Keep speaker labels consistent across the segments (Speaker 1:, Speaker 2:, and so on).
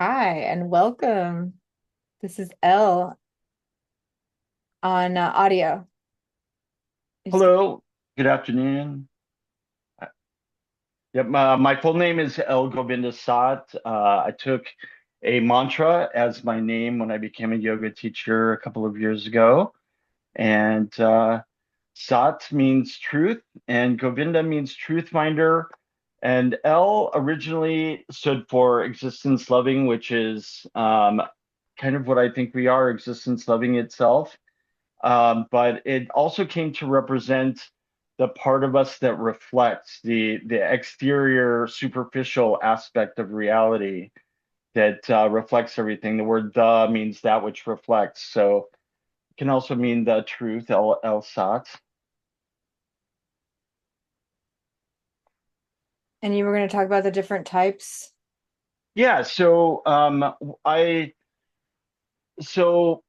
Speaker 1: Hi, and welcome. This is Elle on audio. Just
Speaker 2: Hello, good afternoon. Yep, my full name is El Govinda Sat. I took a mantra as my name when I became a yoga teacher a couple of years ago. And Sat means truth, and Govinda means truth finder. And L originally stood for existence loving, which is kind of what I think we are, existence loving itself. But it also came to represent the part of us that reflects the exterior, superficial aspect of reality that reflects everything. The word "the" means that which reflects, so it can also mean the truth, El Sat.
Speaker 1: and you were going to talk about the different types.
Speaker 2: Yeah, I so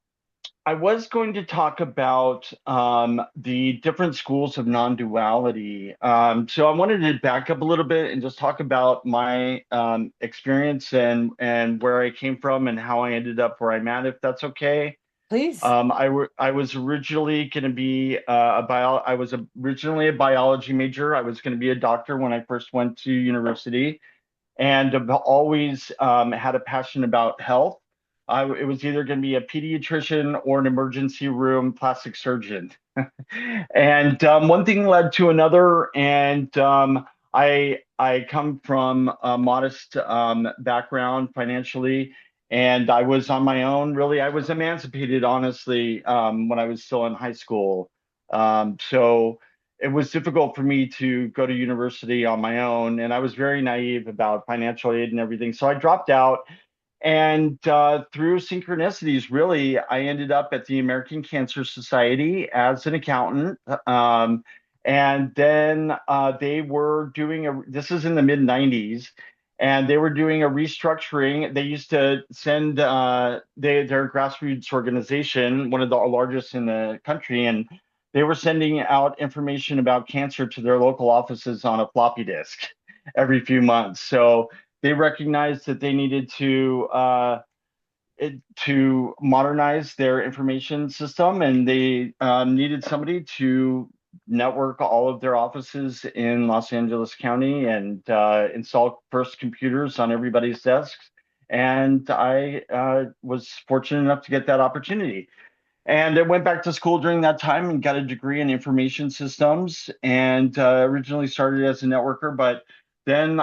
Speaker 2: I was going to talk about the different schools of non-duality. So I wanted to back up a little bit and just talk about my experience and where I came from and how I ended up where I'm at, if that's okay.
Speaker 1: Please.
Speaker 2: I was originally going to be I was originally a biology major. I was going to be a doctor when I first went to university, and I've always had a passion about health. It was either going to be a pediatrician or an emergency room plastic surgeon. And one thing led to another, and I come from a modest background financially, and I was on my own. Really, I was emancipated, honestly, when I was still in high school. So it was difficult for me to go to university on my own, and I was very naive about financial aid and everything. So I dropped out, and through synchronicities, really, I ended up at the American Cancer Society as an accountant. And then they were doing this is in the mid 90s, and they were doing a restructuring. They used to send their grassroots organization, one of the largest in the country, and they were sending out information about cancer to their local offices on a floppy disk every few months. So they recognized that they needed to modernize their information system, and they needed somebody to network all of their offices in Los Angeles County and install first computers on everybody's desks. And I was fortunate enough to get that opportunity. And I went back to school during that time and got a degree in information systems, and originally started as a networker, but then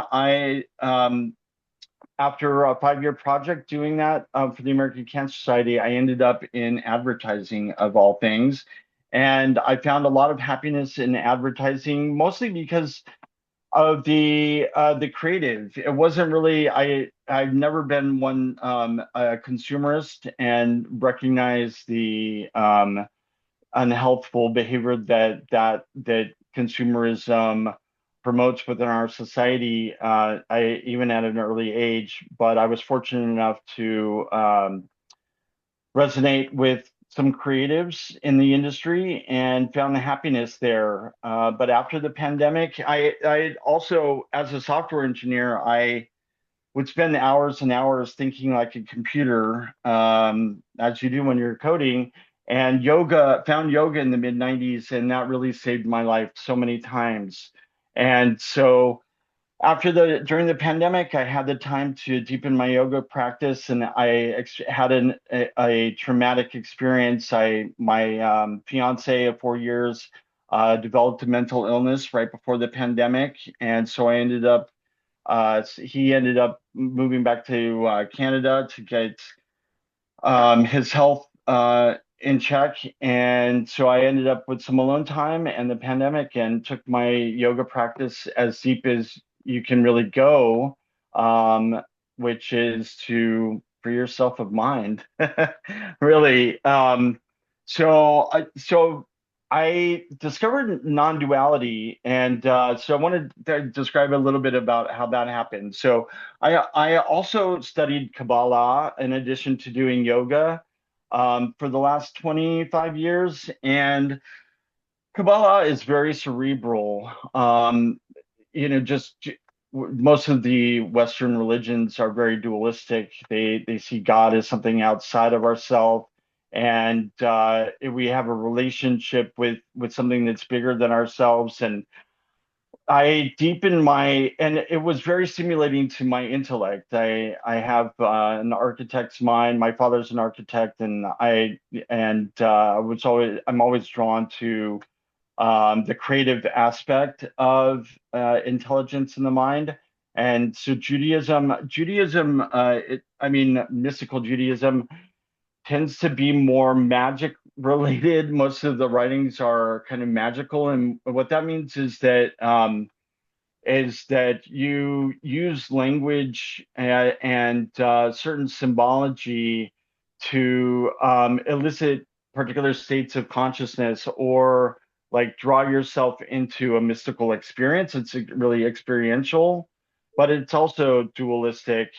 Speaker 2: after a 5 year project doing that for the American Cancer Society, I ended up in advertising of all things. And I found a lot of happiness in advertising, mostly because of the creative. It wasn't really I've never been one a consumerist and recognize the unhealthful behavior that consumerism promotes within our society. I even at an early age, but I was fortunate enough to resonate with some creatives in the industry and found the happiness there. But after the pandemic, I also, as a software engineer, I would spend hours and hours thinking like a computer, as you do when you're coding. And found yoga in the mid 90s, and that really saved my life so many times. And so during the pandemic, I had the time to deepen my yoga practice, and had a traumatic experience. My fiance of 4 years developed a mental illness right before the pandemic, and so he ended up moving back to Canada to get his health in check. And so I ended up with some alone time and the pandemic, and took my yoga practice as deep as you can really go, um, which is to free yourself of mind, really. So I discovered non-duality, and so I wanted to describe a little bit about how that happened. So I also studied Kabbalah in addition to doing yoga for the last 25 years, and Kabbalah is very cerebral. Just most of the Western religions are very dualistic. They see God as something outside of ourselves, and we have a relationship with something that's bigger than ourselves. And I deepened and it was very stimulating to my intellect. I have an architect's mind. My father's an architect, and I'm always drawn to the creative aspect of intelligence in the mind. And so I mean, mystical Judaism tends to be more magic related. Most of the writings are kind of magical, and what that means is that you use language and certain symbology to elicit particular states of consciousness or like draw yourself into a mystical experience. It's really experiential, but it's also dualistic.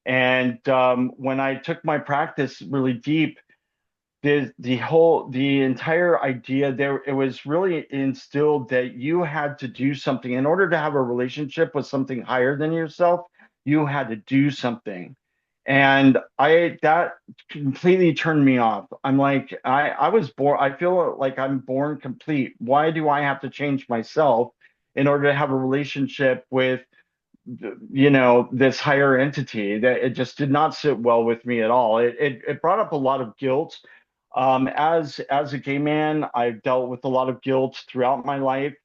Speaker 2: And when I took my practice really deep, the entire idea there, it was really instilled that you had to do something in order to have a relationship with something higher than yourself. You had to do something, and I that completely turned me off. I'm like, I was born, I feel like I'm born complete. Why do I have to change myself in order to have a relationship with, this higher entity? That it just did not sit well with me at all. It brought up a lot of guilt. As a gay man, I've dealt with a lot of guilt throughout my life,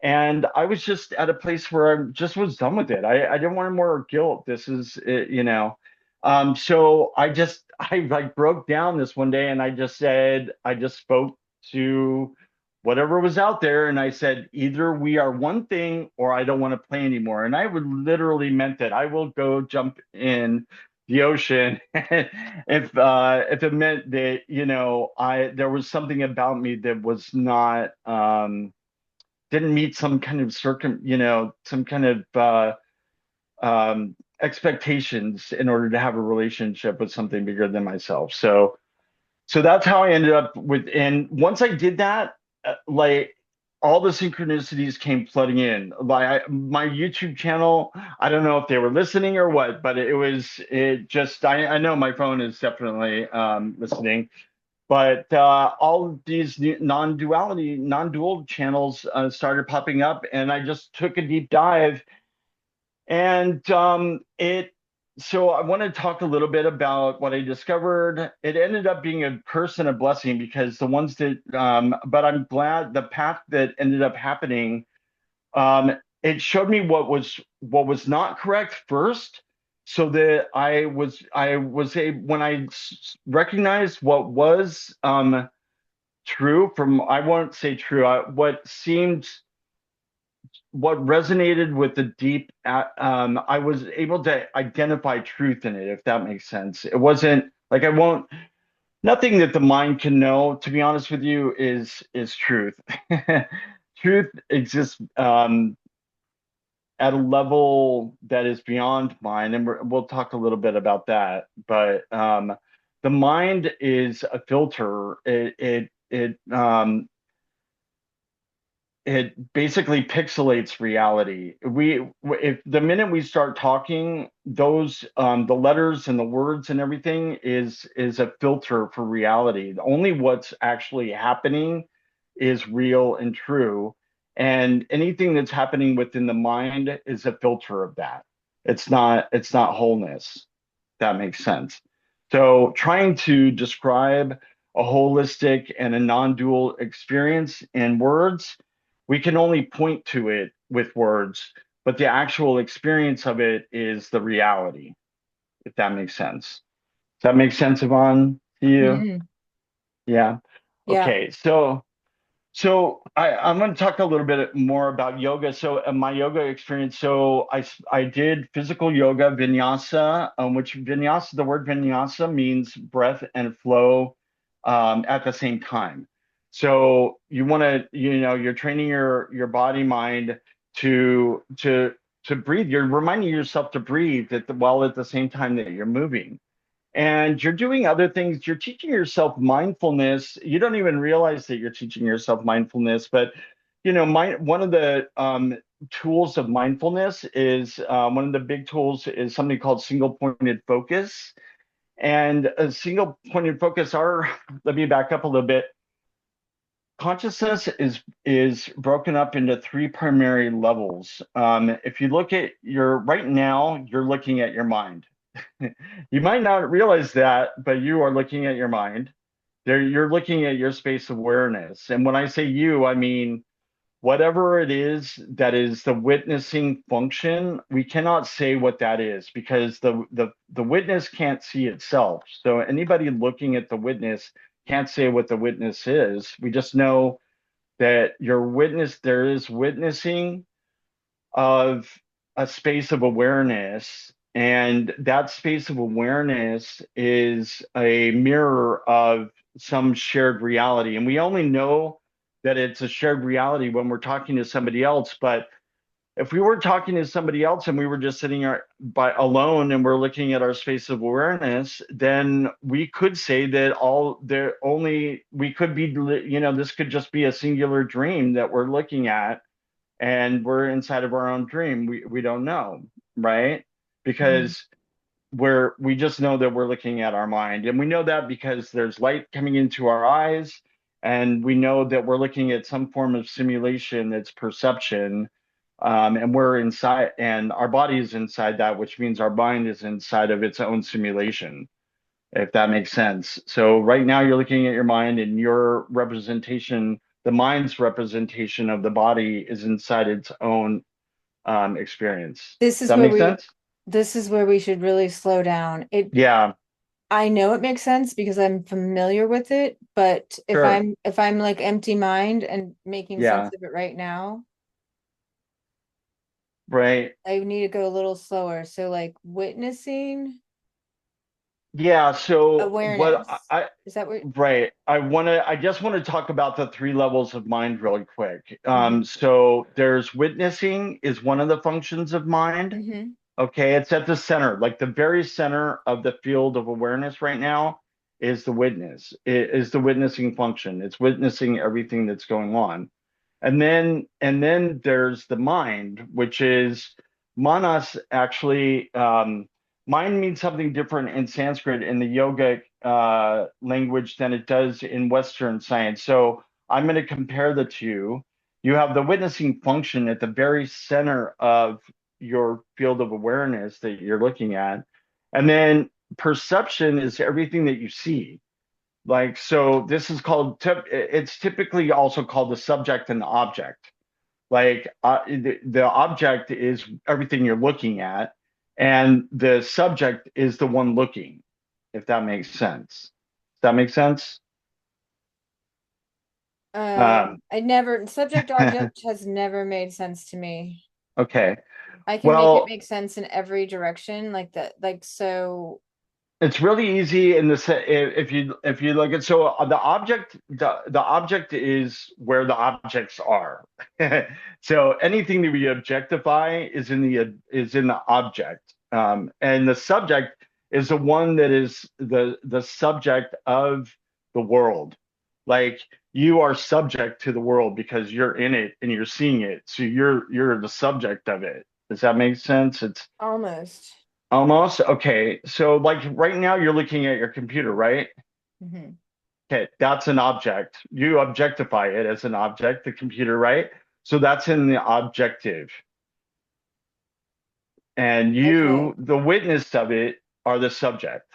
Speaker 2: and I was just at a place where I just was done with it. I didn't want more guilt. This is it. So I like broke down this one day, and I just spoke to whatever was out there, and I said, either we are one thing or I don't want to play anymore. And I would literally meant that I will go jump in the ocean if it meant that, I there was something about me that was not didn't meet some kind of some kind of expectations in order to have a relationship with something bigger than myself. So that's how I ended up with. And once I did that, like all the synchronicities came flooding in. My YouTube channel, I don't know if they were listening or what, but it just, I know my phone is definitely listening. But all of these non-dual channels started popping up, and I just took a deep dive. And so I want to talk a little bit about what I discovered. It ended up being a curse and a blessing because but I'm glad the path that ended up happening, it showed me what was not correct first, so that when I recognized what was true from, I won't say true, what resonated with the deep, I was able to identify truth in it, if that makes sense. It wasn't like nothing that the mind can know, to be honest with you, is truth. Truth exists at a level that is beyond mine, and we'll talk a little bit about that. But the mind is a filter. It basically pixelates reality. If the minute we start talking, those the letters and the words and everything is a filter for reality. Only what's actually happening is real and true, and anything that's happening within the mind is a filter of that. It's not wholeness. That makes sense. So trying to describe a holistic and a non-dual experience in words, we can only point to it with words, but the actual experience of it is the reality, if that makes sense. Does that make sense, Yvonne, to you?
Speaker 1: Mhm.
Speaker 2: Yeah.
Speaker 1: Yeah.
Speaker 2: Okay. I'm going to talk a little bit more about yoga. So my yoga experience. So I did physical yoga, vinyasa, the word vinyasa means breath and flow at the same time. So you want to, you're training your body mind to breathe. You're reminding yourself to breathe while at the same time that you're moving, and you're doing other things. You're teaching yourself mindfulness. You don't even realize that you're teaching yourself mindfulness, but one of the tools of mindfulness is one of the big tools is something called single pointed focus. And a single pointed focus are, let me back up a little bit. Consciousness is broken up into three primary levels. If you look at your right now, you're looking at your mind. You might not realize that, but you are looking at your mind. There, you're looking at your space of awareness. And when I say you, I mean whatever it is that is the witnessing function. We cannot say what that is because the witness can't see itself. So anybody looking at the witness can't say what the witness is. We just know that there is witnessing of a space of awareness, and that space of awareness is a mirror of some shared reality. And we only know that it's a shared reality when we're talking to somebody else. But if we were talking to somebody else and we were just sitting by alone and we're looking at our space of awareness, then we could say that we could be, this could just be a singular dream that we're looking at, and we're inside of our own dream. We don't know, right?
Speaker 1: Mhm.
Speaker 2: Because we just know that we're looking at our mind, and we know that because there's light coming into our eyes, and we know that we're looking at some form of simulation that's perception. And we're inside, and our body is inside that, which means our mind is inside of its own simulation, if that makes sense. So right now you're looking at your mind, and your representation, the mind's representation of the body, is inside its own experience.
Speaker 1: This
Speaker 2: Does
Speaker 1: is
Speaker 2: that
Speaker 1: where
Speaker 2: make
Speaker 1: we
Speaker 2: sense?
Speaker 1: this is where we should really slow down.
Speaker 2: Yeah,
Speaker 1: I know it makes sense because I'm familiar with it, but if
Speaker 2: sure.
Speaker 1: I'm like empty mind and making sense
Speaker 2: Yeah,
Speaker 1: of it right now,
Speaker 2: right.
Speaker 1: I need to go a little slower. So like witnessing
Speaker 2: Yeah, so what
Speaker 1: awareness. Is that what?
Speaker 2: right. I just want to talk about the three levels of mind really quick.
Speaker 1: Hmm.
Speaker 2: So there's witnessing is one of the functions of mind.
Speaker 1: Hmm.
Speaker 2: Okay, it's at the center, like the very center of the field of awareness right now is the witness. It is the witnessing function. It's witnessing everything that's going on. And then there's the mind, which is manas actually. Mind means something different in Sanskrit in the yogic language than it does in Western science. So I'm going to compare the two. You have the witnessing function at the very center of your field of awareness that you're looking at. And then perception is everything that you see. Like, so this is it's typically also called the subject and the object. Like, the object is everything you're looking at, and the subject is the one looking, if that makes sense. Does that make sense? Um,
Speaker 1: I never, subject object has never made sense to me.
Speaker 2: okay.
Speaker 1: I can make it
Speaker 2: Well,
Speaker 1: make sense in every direction, like that, like so.
Speaker 2: it's really easy in if you look at the object is where the objects are. So anything that we objectify is in the object, and the subject is the one that is the subject of the world. Like, you are subject to the world because you're in it and you're seeing it, so you're the subject of it. Does that make sense? It's
Speaker 1: Almost.
Speaker 2: almost. Okay. So, like, right now you're looking at your computer, right?
Speaker 1: Hmm.
Speaker 2: Okay, that's an object. You objectify it as an object, the computer, right? So that's in the objective. And
Speaker 1: Okay.
Speaker 2: you, the witness of it, are the subject.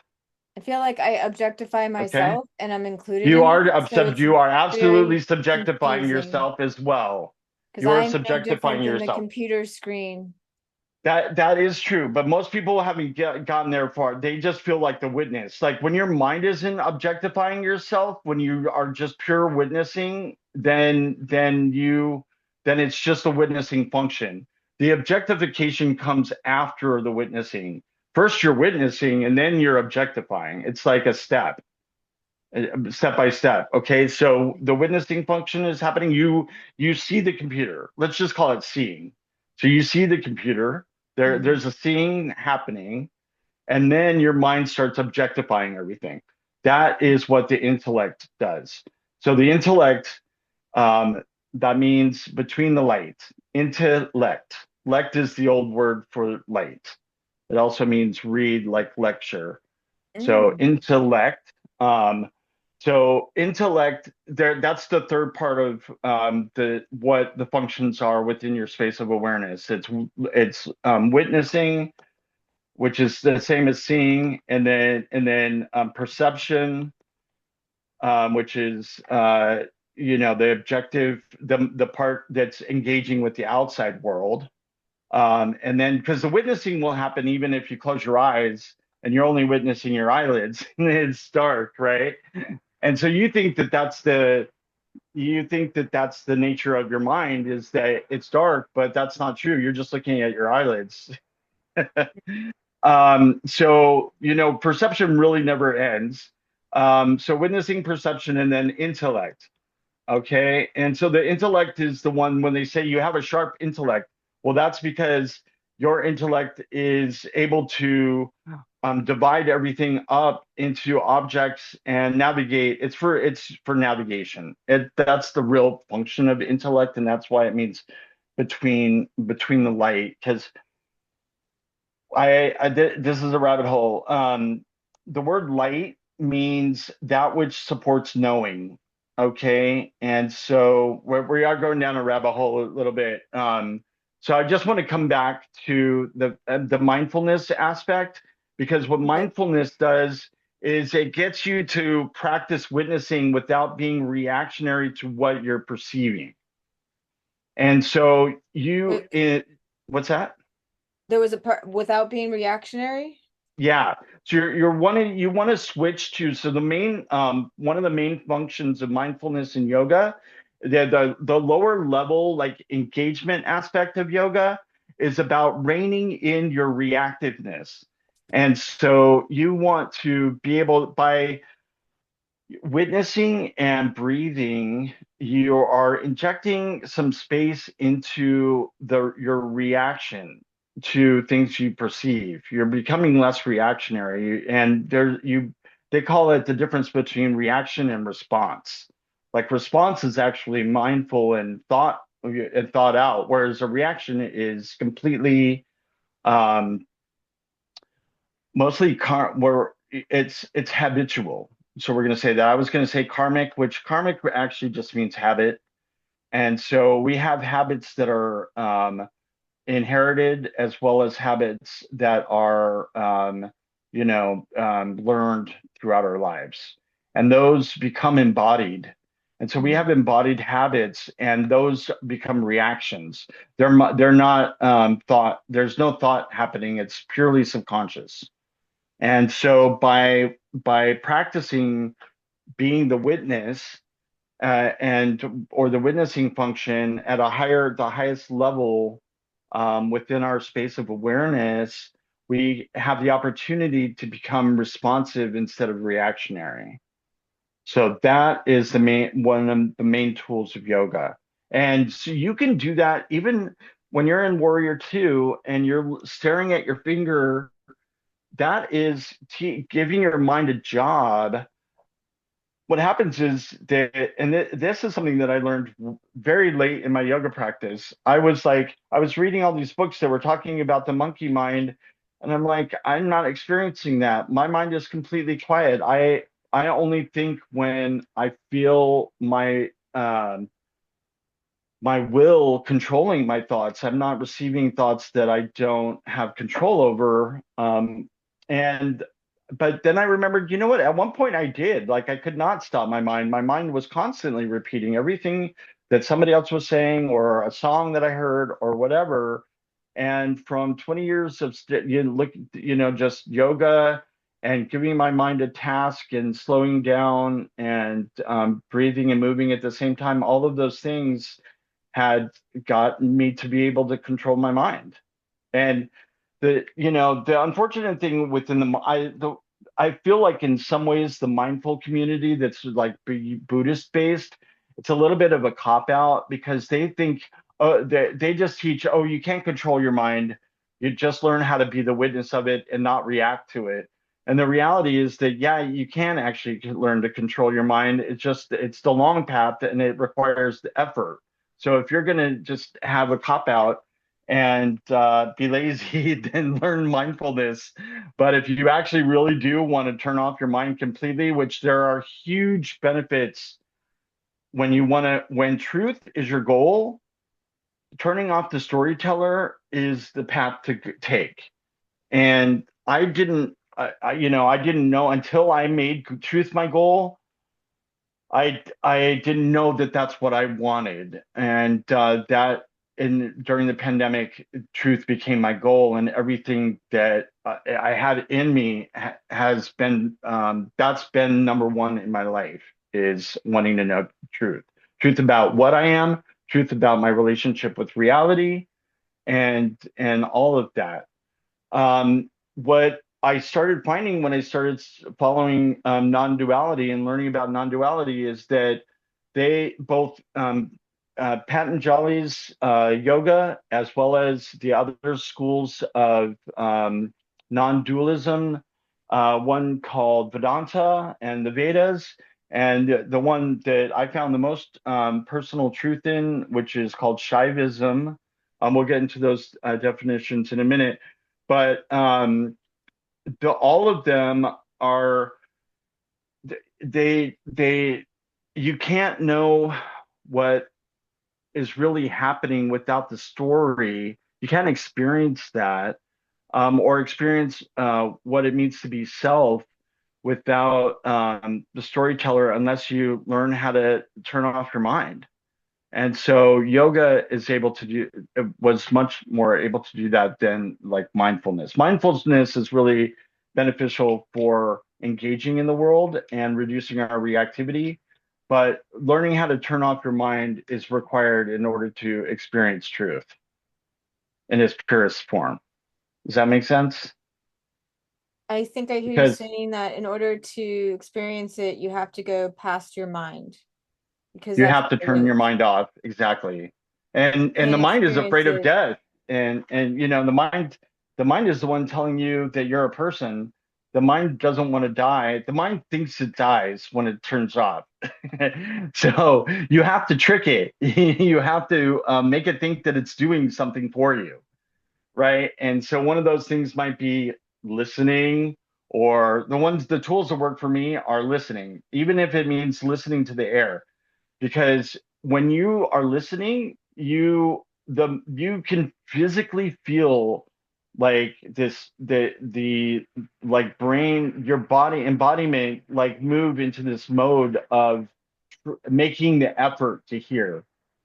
Speaker 1: I feel like I objectify
Speaker 2: Okay?
Speaker 1: myself and I'm included
Speaker 2: You
Speaker 1: in
Speaker 2: are
Speaker 1: that, so
Speaker 2: upset,
Speaker 1: it's
Speaker 2: you are
Speaker 1: very
Speaker 2: absolutely subjectifying
Speaker 1: confusing
Speaker 2: yourself as well.
Speaker 1: because
Speaker 2: You are
Speaker 1: I'm no different
Speaker 2: subjectifying
Speaker 1: than the
Speaker 2: yourself.
Speaker 1: computer screen.
Speaker 2: That is true, but most people haven't gotten there far. They just feel like the witness. Like, when your mind isn't objectifying yourself, when you are just pure witnessing, then it's just a witnessing function. The objectification comes after the witnessing. First you're witnessing, and then you're objectifying. It's like a step by step. Okay, so the witnessing function is happening. You see the computer. Let's just call it seeing. So you see the computer.
Speaker 1: Mhm.
Speaker 2: There's a seeing happening, and then your mind starts objectifying everything. That is what the intellect does. So the intellect, that means between the light. intellect. Lect is the old word for light. It also means read, like lecture. So
Speaker 1: Mm.
Speaker 2: intellect. So intellect, there, that's the third part of the what the functions are within your space of awareness. It's witnessing, which is the same as seeing, and then perception, which is the objective, the part that's engaging with the outside world. And then because the witnessing will happen even if you close your eyes and you're only witnessing your eyelids and it's dark, right? And so you think that that's the nature of your mind, is that it's dark, but that's not true. You're just looking at your eyelids. So perception really never ends. So witnessing, perception, and then intellect. Okay. And so the intellect is the one when they say you have a sharp intellect. Well, that's because your intellect is able to divide everything up into objects and navigate. It's for navigation. That's the real function of intellect, and that's why it means between the light. Because this is a rabbit hole. The word light means that which supports knowing. Okay, and so we are going down a rabbit hole a little bit. So I just want to come back to the mindfulness aspect, because what
Speaker 1: Okay.
Speaker 2: mindfulness does is it gets you to practice witnessing without being reactionary to what you're perceiving. And so
Speaker 1: Wait,
Speaker 2: what's that?
Speaker 1: there was a part without being reactionary?
Speaker 2: Yeah. So you want to switch to, so the main one of the main functions of mindfulness in yoga, the lower level, like, engagement aspect of yoga is about reining in your reactiveness. And so you want to be able, by witnessing and breathing, you are injecting some space into your reaction to things you perceive. You're becoming less reactionary, and they call it the difference between reaction and response. Like, response is actually mindful and thought out, whereas a reaction is completely um, mostly where it's habitual. So we're going to say that. I was going to say karmic, which karmic actually just means habit. And so we have habits that are inherited, as well as habits that are learned throughout our lives, and those become embodied. And so we
Speaker 1: Mhm.
Speaker 2: have embodied habits, and those become reactions. They're not thought. There's no thought happening. It's purely subconscious. And so by practicing being the witness, and or the witnessing function at the highest level, within our space of awareness, we have the opportunity to become responsive instead of reactionary. So that is one of the main tools of yoga. And so you can do that even when you're in Warrior Two and you're staring at your finger. That is giving your mind a job. What happens is that, and this is something that I learned very late in my yoga practice. I was reading all these books that were talking about the monkey mind, and I'm like, I'm not experiencing that. My mind is completely quiet. I only think when I feel my will controlling my thoughts. I'm not receiving thoughts that I don't have control over. And but then I remembered, you know what? At one point I did. Like, I could not stop my mind. My mind was constantly repeating everything that somebody else was saying, or a song that I heard, or whatever. And from 20 years of just yoga and giving my mind a task and slowing down and breathing and moving at the same time, all of those things had gotten me to be able to control my mind. And the unfortunate thing within I feel like in some ways the mindful community that's like Buddhist based, it's a little bit of a cop out, because they think, they just teach, oh, you can't control your mind. You just learn how to be the witness of it and not react to it. And the reality is that, yeah, you can actually learn to control your mind. It's the long path, and it requires the effort. So if you're going to just have a cop out and be lazy, then learn mindfulness. But if you actually really do want to turn off your mind completely, which there are huge benefits when truth is your goal, turning off the storyteller is the path to take. And I didn't, I didn't know until I made truth my goal. I didn't know that that's what I wanted, and that in during the pandemic, truth became my goal, and everything that I had in me has been that's been number one in my life is wanting to know truth, truth about what I am, truth about my relationship with reality, and all of that. What I started finding when I started following non-duality and learning about non-duality is that they both Patanjali's yoga as well as the other schools of non-dualism, one called Vedanta and the Vedas, and the one that I found the most personal truth in, which is called Shaivism. We'll get into those definitions in a minute, but all of them are they you can't know what is really happening without the story. You can't experience that or experience what it means to be self without the storyteller unless you learn how to turn off your mind. And so yoga is able to do was much more able to do that than like mindfulness. Mindfulness is really beneficial for engaging in the world and reducing our reactivity, but learning how to turn off your mind is required in order to experience truth in its purest form. Does that make sense?
Speaker 1: I think I hear you
Speaker 2: Because
Speaker 1: saying that in order to experience it, you have to go past your mind because
Speaker 2: you
Speaker 1: that's
Speaker 2: have to
Speaker 1: what it
Speaker 2: turn your
Speaker 1: is.
Speaker 2: mind off. Exactly. And the
Speaker 1: And
Speaker 2: mind is
Speaker 1: experience
Speaker 2: afraid of
Speaker 1: it.
Speaker 2: death. And the mind is the one telling you that you're a person. The mind doesn't want to die. The mind thinks it dies when it turns off. So you have to trick it. You have to make it think that it's doing something for you, right? And so one of those things might be listening, or the tools that work for me are listening, even if it means listening to the air, because when you are listening, you can physically feel like the like brain, your body embodiment like move into this mode of making the effort to hear.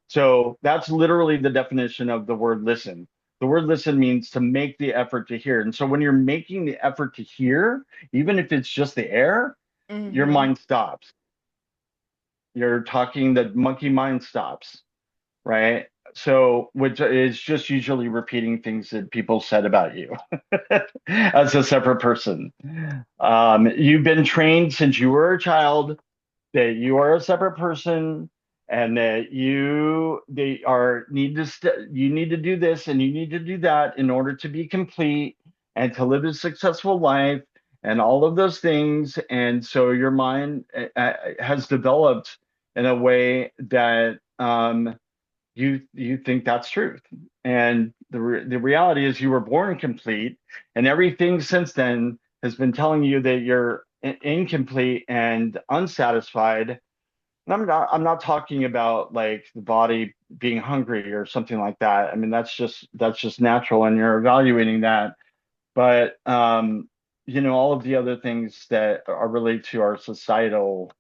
Speaker 2: So that's literally the definition of the word listen. The word listen means to make the effort to hear. And so when you're making the effort to hear, even if it's just the air, your
Speaker 1: Mm-hmm.
Speaker 2: mind stops. You're talking, the monkey mind stops, right? So, which is just usually repeating things that people said about you as a separate person. You've been trained since you were a child that you are a separate person and that you need to do this and you need to do that in order to be complete and to live a successful life and all of those things. And so your mind has developed in a way that you think that's truth. And the reality is you were born complete, and everything since then has been telling you that you're incomplete and unsatisfied. And I'm not talking about like the body being hungry or something like that. I mean, that's just natural, and you're evaluating that. But all of the other things that are related to our societal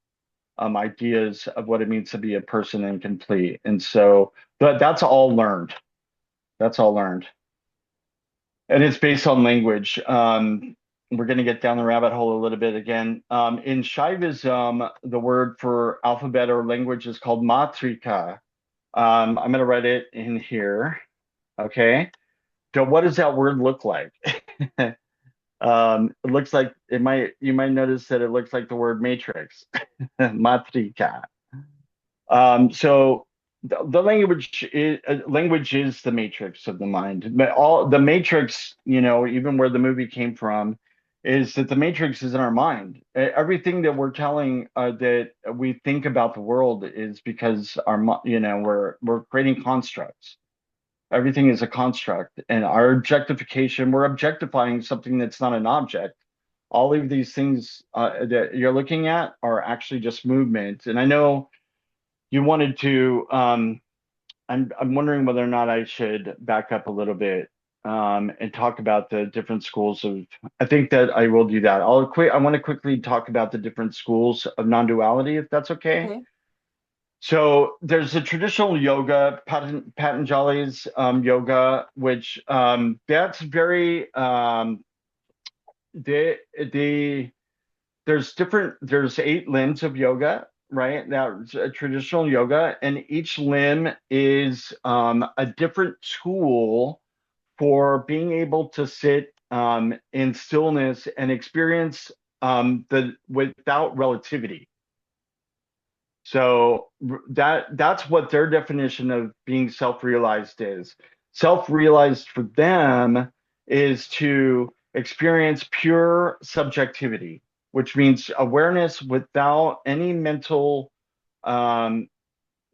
Speaker 2: ideas of what it means to be a person and complete. And so, but that's all learned. That's all learned. And it's based on language. We're going to get down the rabbit hole a little bit again. In Shaivism, the word for alphabet or language is called matrika. I'm going to write it in here. Okay. So what does that word look like? It looks like you might notice that it looks like the word matrix, matrika. So the language is the matrix of the mind. But all the matrix, even where the movie came from, is that the matrix is in our mind. Everything that we're telling that we think about the world is because we're creating constructs. Everything is a construct, and our objectification, we're objectifying something that's not an object. All of these things that you're looking at are actually just movement. And I know you wanted to. I'm wondering whether or not I should back up a little bit and talk about the different schools of. I think that I will do that. I want to quickly talk about the different schools of non-duality, if that's okay.
Speaker 1: Okay.
Speaker 2: So there's a traditional yoga, Patanjali's yoga, which that's very they there's 8 limbs of yoga, right? That's a traditional yoga, and each limb is a different tool for being able to sit in stillness and experience the without relativity. So that's what their definition of being self-realized is. Self-realized for them is to experience pure subjectivity, which means awareness without any mental, um,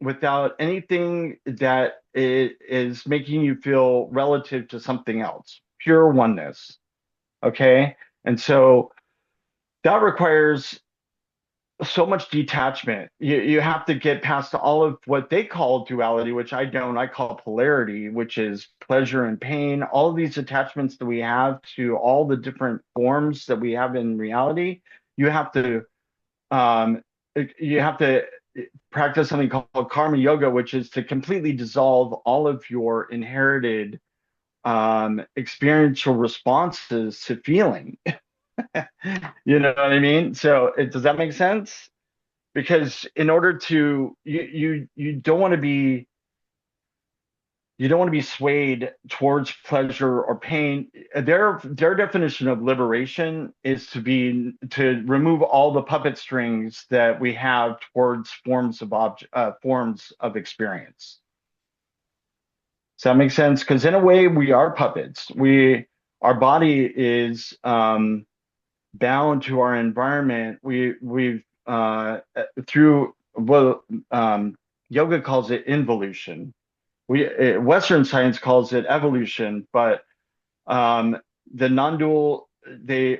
Speaker 2: without anything that is making you feel relative to something else, pure oneness. Okay. And so that requires so much detachment. You have to get past all of what they call duality, which I don't. I call polarity, which is pleasure and pain. All of these attachments that we have to all the different forms that we have in reality, you have to um, you have to practice something called karma yoga, which is to completely dissolve all of your inherited experiential responses to feeling. You know what I mean? So does that make sense? Because in order to you don't want to be swayed towards pleasure or pain. Their definition of liberation is to remove all the puppet strings that we have towards forms of experience. Does that make sense? Because in a way we are puppets. Our body is bound to our environment. We've through well yoga calls it involution. Western science calls it evolution, but um, the non-dual eh,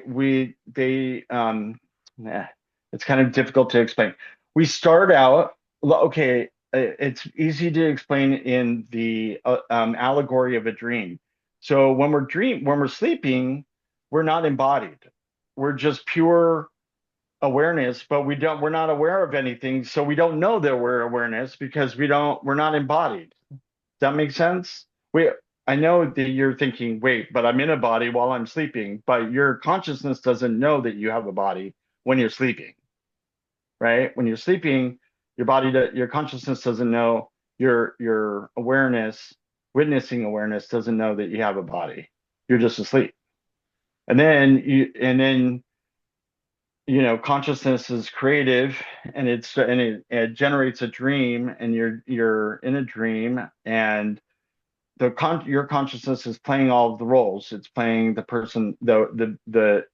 Speaker 2: it's kind of difficult to explain. We start out okay. It's easy to explain in the allegory of a dream. So when we're sleeping, we're not embodied. We're just pure awareness, but we're not aware of anything, so we don't know that we're awareness because we're not embodied. That makes sense? I know that you're thinking, wait, but I'm in a body while I'm sleeping, but your consciousness doesn't know that you have a body when you're sleeping, right? When you're sleeping, your consciousness doesn't know, your awareness, witnessing awareness doesn't know that you have a body. You're just asleep. And then consciousness is creative, and it generates a dream, and you're in a dream, and your consciousness is playing all of the roles. It's playing the person, the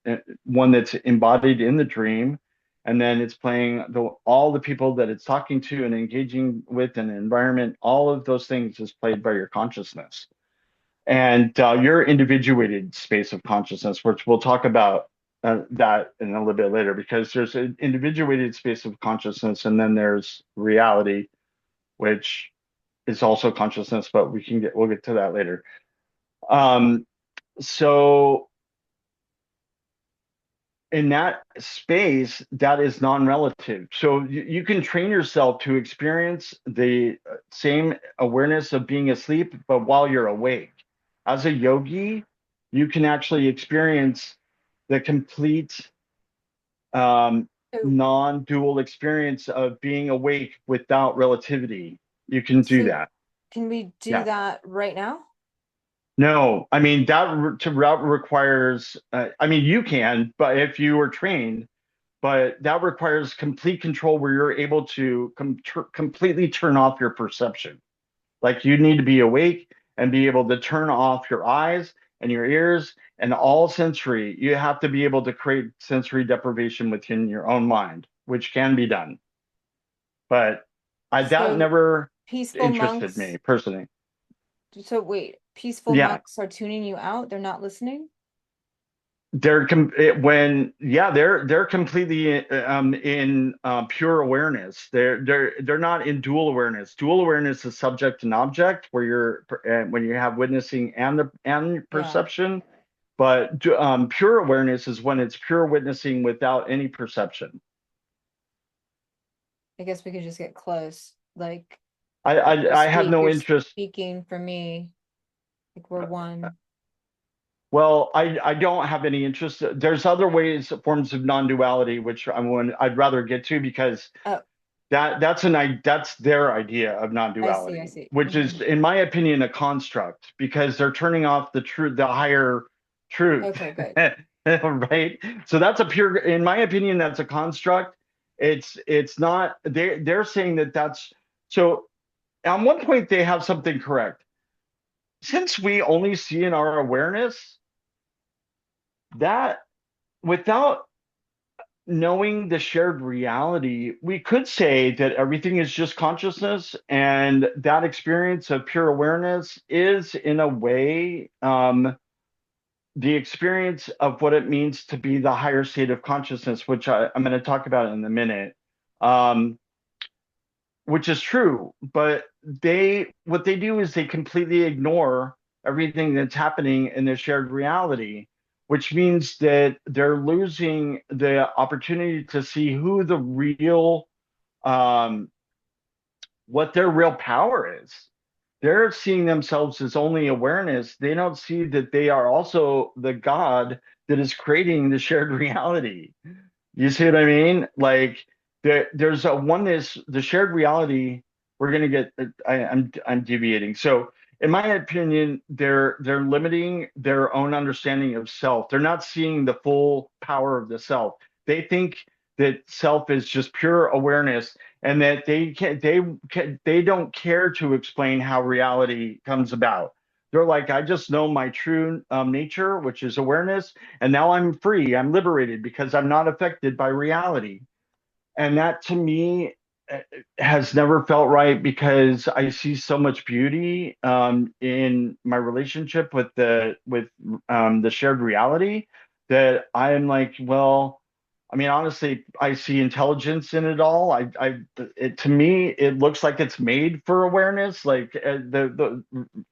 Speaker 2: one that's embodied in the dream, and then it's playing all the people that it's talking to and engaging with in the environment. All of those things is played by your consciousness and your individuated space of consciousness, which we'll talk about that in a little bit later, because there's an individuated space of consciousness, and then there's reality, which is also consciousness, but we'll get to that later. Um, so in that space, that is non-relative. So you can train yourself to experience the same awareness of being asleep, but while you're awake. As a yogi, you can actually experience the complete
Speaker 1: Oh,
Speaker 2: non-dual experience of being awake without relativity. You can do
Speaker 1: so
Speaker 2: that.
Speaker 1: can we do
Speaker 2: Yeah.
Speaker 1: that right now?
Speaker 2: No, I mean route requires. I mean, you can, but if you were trained, but that requires complete control where you're able to completely turn off your perception. Like you need to be awake and be able to turn off your eyes and your ears and all sensory. You have to be able to create sensory deprivation within your own mind, which can be done. But that
Speaker 1: So
Speaker 2: never
Speaker 1: peaceful
Speaker 2: interested
Speaker 1: monks,
Speaker 2: me personally.
Speaker 1: so wait, peaceful
Speaker 2: Yeah,
Speaker 1: monks are tuning you out? They're not listening?
Speaker 2: they're completely in pure awareness. They're not in dual awareness. Dual awareness is subject and object, where when you have witnessing and
Speaker 1: Yeah,
Speaker 2: perception. But pure awareness is when it's pure witnessing without any perception.
Speaker 1: I guess we could just get close. Like
Speaker 2: I have no
Speaker 1: you're
Speaker 2: interest.
Speaker 1: speaking for me, like we're one.
Speaker 2: Well, I don't have any interest. There's other ways, forms of non-duality, which I'd rather get to because
Speaker 1: Oh,
Speaker 2: that's their idea of
Speaker 1: I see, I
Speaker 2: non-duality,
Speaker 1: see.
Speaker 2: which
Speaker 1: Hmm.
Speaker 2: is, in my opinion, a construct because they're turning off the higher truth,
Speaker 1: Okay, good.
Speaker 2: right? So that's in my opinion, that's a construct. It's not. They're saying that that's so. On one point, they have something correct. Since we only see in our awareness that without knowing the shared reality, we could say that everything is just consciousness, and that experience of pure awareness is, in a way, the experience of what it means to be the higher state of consciousness, which I'm going to talk about in a minute, um, which is true. But what they do is they completely ignore everything that's happening in the shared reality, which means that they're losing the opportunity to see who the real, um, what their real power is. They're seeing themselves as only awareness. They don't see that they are also the God that is creating the shared reality. You see what I mean? Like there's a oneness, the shared reality. We're gonna get. I'm deviating. So, in my opinion, they're limiting their own understanding of self. They're not seeing the full power of the self. They think that self is just pure awareness, and that they don't care to explain how reality comes about. They're like, I just know my true nature, which is awareness, and now I'm free. I'm liberated because I'm not affected by reality. And that to me has never felt right because I see so much beauty in my relationship with the shared reality that I'm like, well, I mean, honestly, I see intelligence in it all. To me, it looks like it's made for awareness. Like the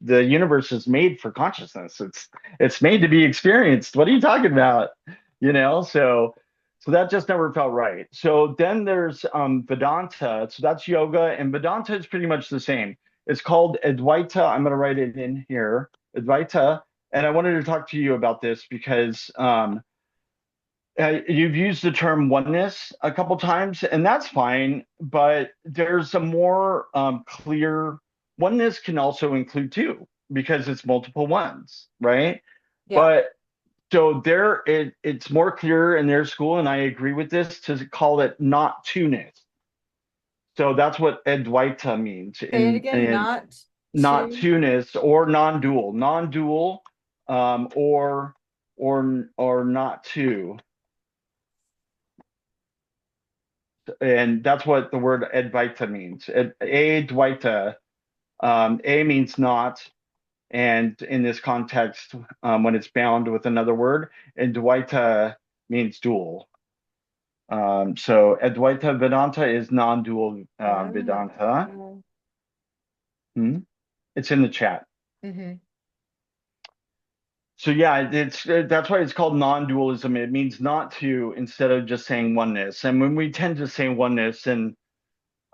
Speaker 2: universe is made for consciousness. It's made to be experienced. What are you talking about? So that just never felt right. So then there's Vedanta. So that's yoga, and Vedanta is pretty much the same. It's called Advaita. I'm going to write it in here, Advaita. And I wanted to talk to you about this because you've used the term oneness a couple times, and that's fine. But there's a more clear oneness can also include two because it's multiple ones, right?
Speaker 1: Yeah.
Speaker 2: But so it's more clear in their school, and I agree with this, to call it not two-ness. So that's what Advaita means
Speaker 1: Say it again,
Speaker 2: in
Speaker 1: not
Speaker 2: not
Speaker 1: to.
Speaker 2: two-ness or non-dual, non-dual, or not two, and that's what the word Advaita means. Advaita, A means not, and in this context, when it's bound with another word, and Dvaita means dual. So Advaita Vedanta is non-dual Vedanta.
Speaker 1: Oh.
Speaker 2: Hmm? It's in the chat.
Speaker 1: Hmm.
Speaker 2: So yeah, that's why it's called non-dualism. It means not to instead of just saying oneness. And when we tend to say oneness, and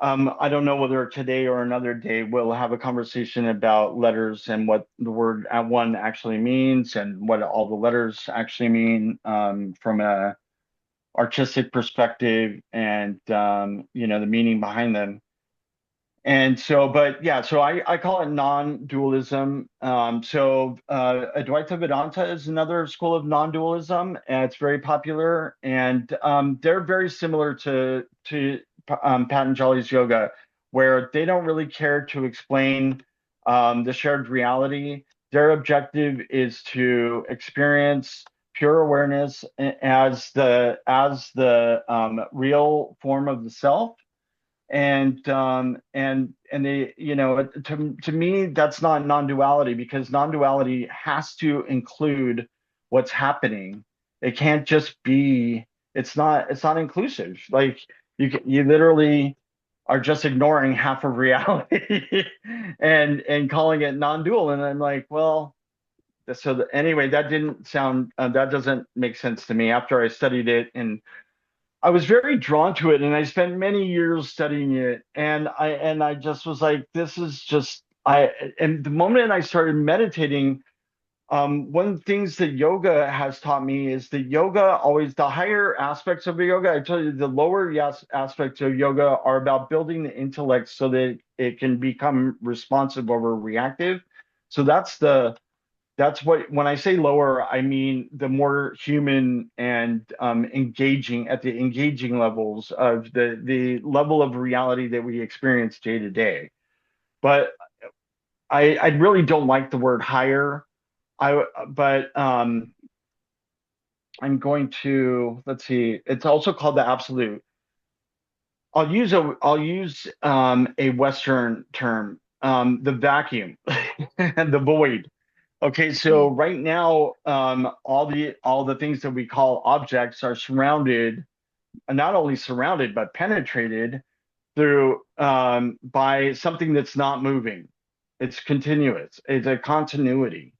Speaker 2: I don't know whether today or another day we'll have a conversation about letters and what the word one actually means and what all the letters actually mean from a artistic perspective and the meaning behind them. And so, but yeah, so I call it non-dualism. Advaita Vedanta is another school of non-dualism, and it's very popular. And they're very similar to Patanjali's yoga, where they don't really care to explain the shared reality. Their objective is to experience pure awareness as the real form of the self. And they, to me, that's not non-duality, because non-duality has to include what's happening. It can't just be, it's not inclusive. Like you literally are just ignoring half of reality and calling it non-dual. And I'm like, well, anyway, that doesn't make sense to me after I studied it. And I was very drawn to it, and I spent many years studying it. And I just was like, this is just I. And the moment I started meditating, one of the things that yoga has taught me is that yoga always, the higher aspects of yoga, I tell you, the lower aspects of yoga are about building the intellect so that it can become responsive over reactive. So that's what, when I say lower, I mean the more human and engaging, at the engaging levels of the level of reality that we experience day to day. But I really don't like the word higher. But I'm going to, let's see. It's also called the absolute. I'll use a Western term, the vacuum, the void. Okay, so
Speaker 1: Mm.
Speaker 2: right now, all the things that we call objects are surrounded, not only surrounded but penetrated through by something that's not moving. It's continuous. It's a continuity,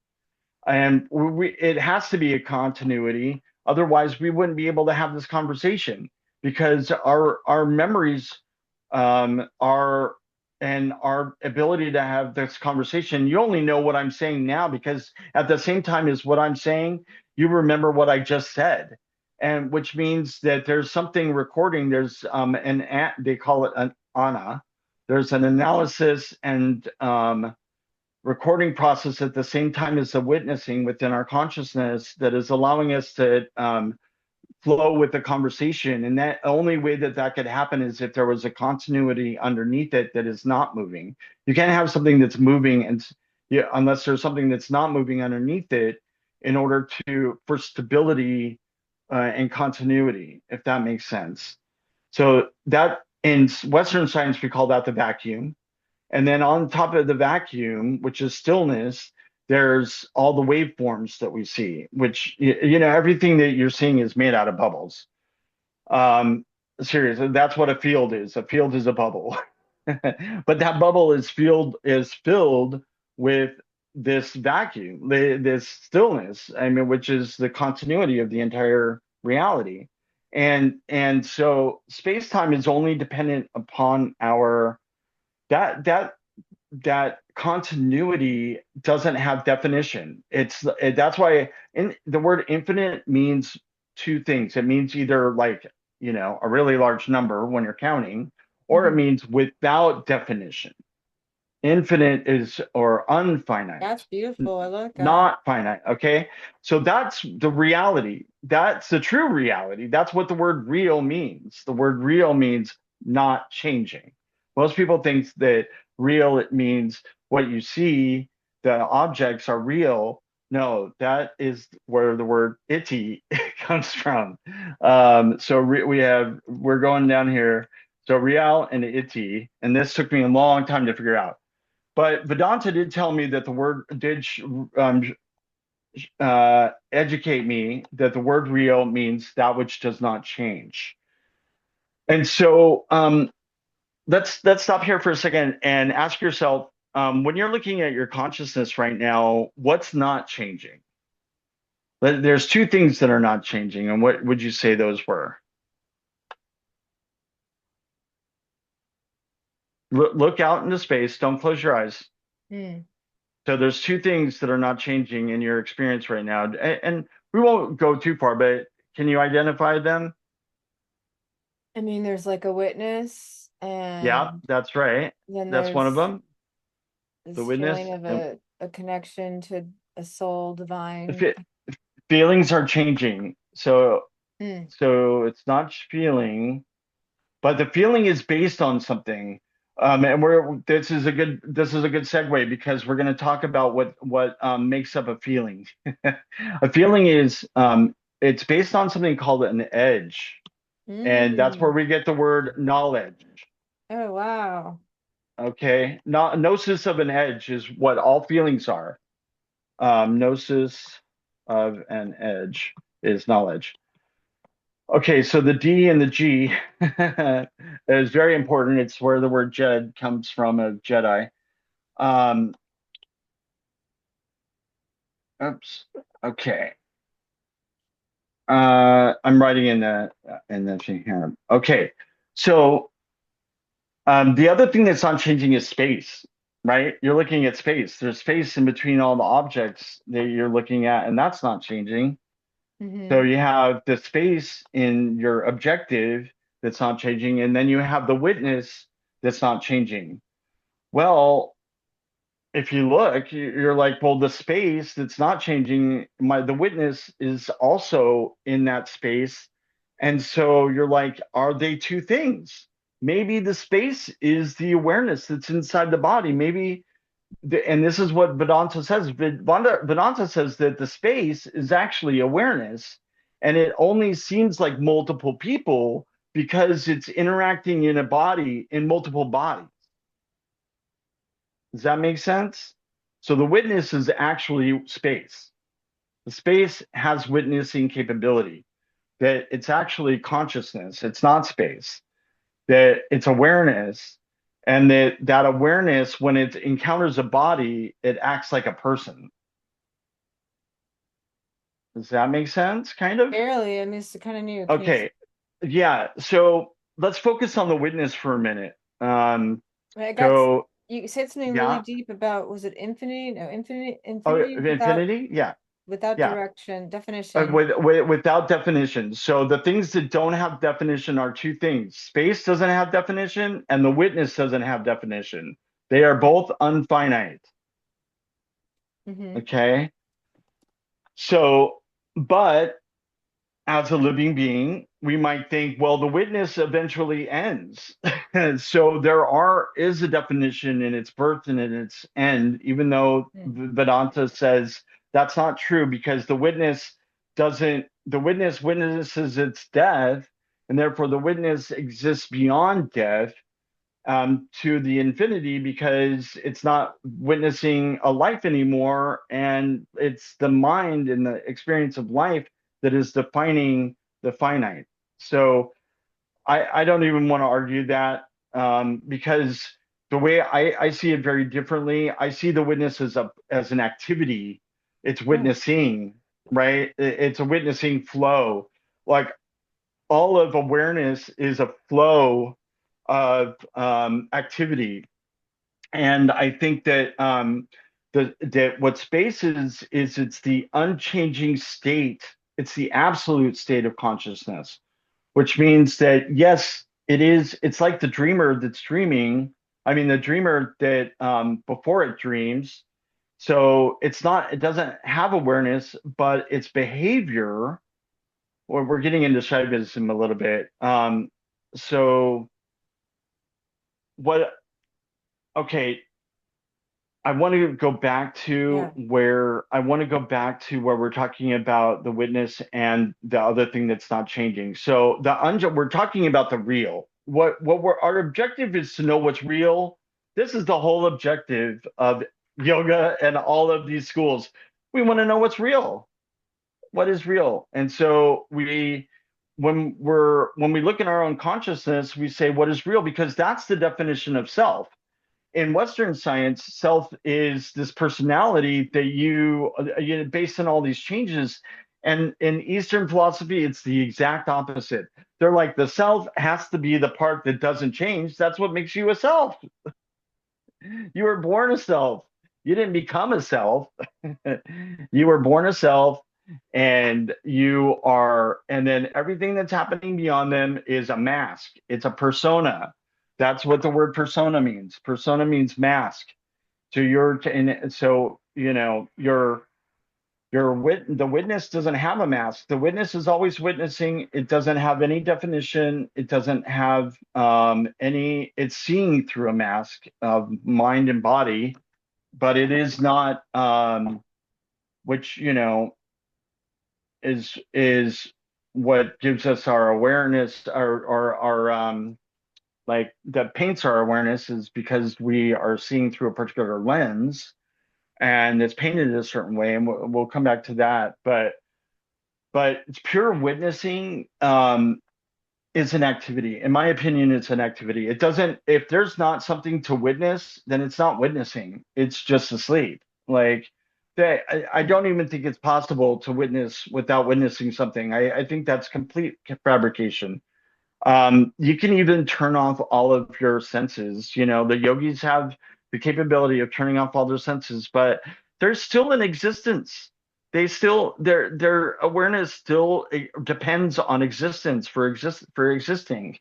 Speaker 2: and it has to be a continuity. Otherwise, we wouldn't be able to have this conversation, because our memories are, and our ability to have this conversation. You only know what I'm saying now because at the same time as what I'm saying, you remember what I just said, and which means that there's something recording. There's they call it an ana. There's an analysis and recording process at the same time as the witnessing within our consciousness that is allowing us to flow with the conversation. And that only way that that could happen is if there was a continuity underneath it that is not moving. You can't have something that's moving and, yeah, unless there's something that's not moving underneath it, in order to, for stability and continuity, if that makes sense. So that, in Western science we call that the vacuum. And then on top of the vacuum, which is stillness, there's all the waveforms that we see, which, everything that you're seeing is made out of bubbles. Um, Seriously, that's what a field is. A field is a bubble. But that bubble is filled with this vacuum, this stillness, I mean, which is the continuity of the entire reality. And so space-time is only dependent upon our that that that continuity doesn't have definition. That's why the word infinite means two things. It means either, like, a really large number when you're counting, or it
Speaker 1: Mhm.
Speaker 2: means without definition. Infinite is, or
Speaker 1: That's
Speaker 2: unfinite,
Speaker 1: beautiful. I like that.
Speaker 2: not finite. Okay. So that's the reality. That's the true reality. That's what the word real means. The word real means not changing. Most people think that real, it means what you see, the objects are real. No, that is where the word itty comes from. We're going down here. So real and itty, and this took me a long time to figure out. But Vedanta did tell me that the word did educate me that the word real means that which does not change. And so let's stop here for a second and ask yourself, when you're looking at your consciousness right now, what's not changing? There's two things that are not changing, and what would you say those were? Look out into space. Don't close your eyes.
Speaker 1: Mm.
Speaker 2: So there's two things that are not changing in your experience right now, and we won't go too far, but can you identify them?
Speaker 1: I mean, there's like a witness,
Speaker 2: Yeah,
Speaker 1: and
Speaker 2: that's right.
Speaker 1: then
Speaker 2: That's one of
Speaker 1: there's
Speaker 2: them. The
Speaker 1: this
Speaker 2: witness.
Speaker 1: feeling of
Speaker 2: And
Speaker 1: a connection to a soul
Speaker 2: if
Speaker 1: divine.
Speaker 2: it, feelings are changing. So
Speaker 1: Mm.
Speaker 2: so it's not feeling, but the feeling is based on something. And this is a good segue because we're going to talk about what makes up a feeling. A feeling is it's based on something called an edge, and that's where
Speaker 1: Mm.
Speaker 2: we get the word knowledge.
Speaker 1: Oh, wow.
Speaker 2: Okay, gnosis of an edge is what all feelings are. Gnosis of an edge is knowledge. Okay, so the D and the G is very important. It's where the word Jed comes from, of Jedi. Um, oops. Okay. I'm writing in the thing here. Okay. So the other thing that's not changing is space, right? You're looking at space. There's space in between all the objects that you're looking at, and that's not changing. So
Speaker 1: Mm-hmm.
Speaker 2: you have the space in your objective that's not changing, and then you have the witness that's not changing. Well, if you look, you're like, well, the space that's not changing, the witness is also in that space. And so you're like, are they two things? Maybe the space is the awareness that's inside the body. Maybe, and this is what Vedanta says. Vedanta says that the space is actually awareness, and it only seems like multiple people because it's interacting in a body, in multiple bodies. Does that make sense? So the witness is actually space. The space has witnessing capability, that it's actually consciousness. It's not space, that it's awareness. And that awareness, when it encounters a body, it acts like a person. Does that make sense? Kind of?
Speaker 1: Barely. I mean, it's kind of new. Can you?
Speaker 2: Okay. Yeah. So let's focus on the witness for a minute.
Speaker 1: I got.
Speaker 2: So,
Speaker 1: You said something really
Speaker 2: yeah.
Speaker 1: deep about, was it infinity? No,
Speaker 2: Oh,
Speaker 1: infinity
Speaker 2: infinity? Yeah.
Speaker 1: without
Speaker 2: Yeah.
Speaker 1: direction, definition.
Speaker 2: Without definition. So the things that don't have definition are two things. Space doesn't have definition, and the witness doesn't have definition. They are both unfinite.
Speaker 1: Mm-hmm.
Speaker 2: Okay. So, but as a living being, we might think, well, the witness eventually ends. So is a definition in its birth and in its end, even though Vedanta says that's not true because the witness witnesses its death, and therefore the witness exists beyond death, to the infinity, because it's not witnessing a life anymore, and it's the mind and the experience of life that is defining the finite. So I don't even want to argue that, because the way I see it very differently. I see the witness as an activity. It's
Speaker 1: Oh,
Speaker 2: witnessing, right? It's a witnessing flow. Like all of awareness is a flow of activity. And I think that that what space is it's the unchanging state. It's the absolute state of consciousness, which means that yes, it is. It's like the dreamer that's dreaming. I mean, the dreamer that before it dreams. So it's not. It doesn't have awareness, but its behavior. Or we're getting into Shaivism a little bit. So what? Okay,
Speaker 1: yeah.
Speaker 2: I want to go back to where we're talking about the witness and the other thing that's not changing. So we're talking about the real. Our objective is to know what's real. This is the whole objective of yoga and all of these schools. We want to know what's real. What is real? And so when we look in our own consciousness, we say what is real, because that's the definition of self. In Western science, self is this personality that based on all these changes. And in Eastern philosophy, it's the exact opposite. They're like, the self has to be the part that doesn't change. That's what makes you a self. You were born a self. You didn't become a self. You were born a self, and then everything that's happening beyond them is a mask. It's a persona. That's what the word persona means. Persona means mask. So you're, and so, The witness doesn't have a mask. The witness is always witnessing. It doesn't have any definition. It doesn't have any, it's seeing through a mask of mind and body, but it is not which, is what gives us our awareness, our like that paints our awareness, is because we are seeing through a particular lens and it's painted a certain way, and we'll come back to that. But it's pure witnessing is an activity. In my opinion, it's an activity. It doesn't, if there's not something to witness, then it's not witnessing. It's just asleep. Like I don't even think it's possible to witness without witnessing something. I think that's complete fabrication. You can even turn off all of your senses. The yogis have the capability of turning off all their senses, but they're still in existence. Their awareness still depends on existence for existing.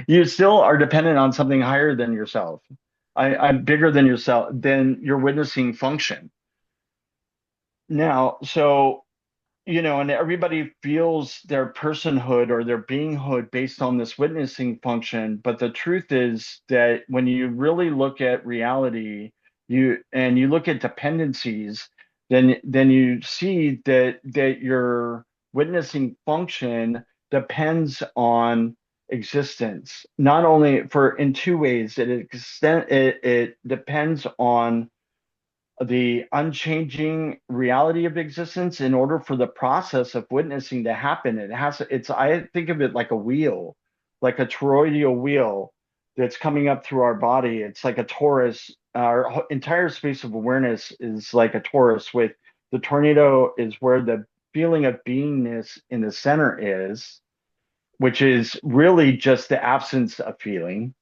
Speaker 2: You still are dependent on something higher than yourself. I'm bigger than yourself, than your witnessing function. Now, so and everybody feels their personhood or their beinghood based on this witnessing function. But the truth is that when you really look at reality, you look at dependencies, then you see that your witnessing function depends on existence. Not only for in two ways, it depends on the unchanging reality of existence. In order for the process of witnessing to happen, I think of it like a wheel, like a toroidal wheel that's coming up through our body. It's like a torus. Our entire space of awareness is like a torus, with the tornado is where the feeling of beingness in the center is, which is really just the absence of feeling.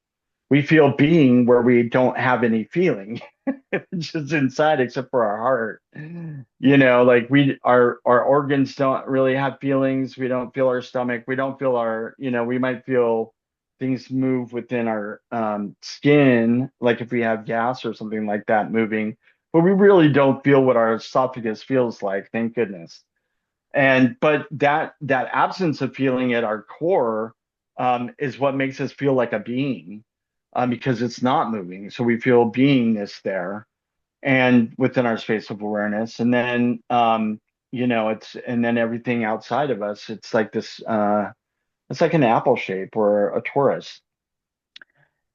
Speaker 2: We feel being where we don't have any feeling. Just inside, except for our heart. Like our organs don't really have feelings. We don't feel our stomach. We don't feel we might feel things move within our skin, like if we have gas or something like that moving, but we really don't feel what our esophagus feels like, thank goodness. But that absence of feeling at our core is what makes us feel like a being, because it's not moving. So we feel beingness there and within our space of awareness. And then and then everything outside of us, it's like this it's like an apple shape or a torus.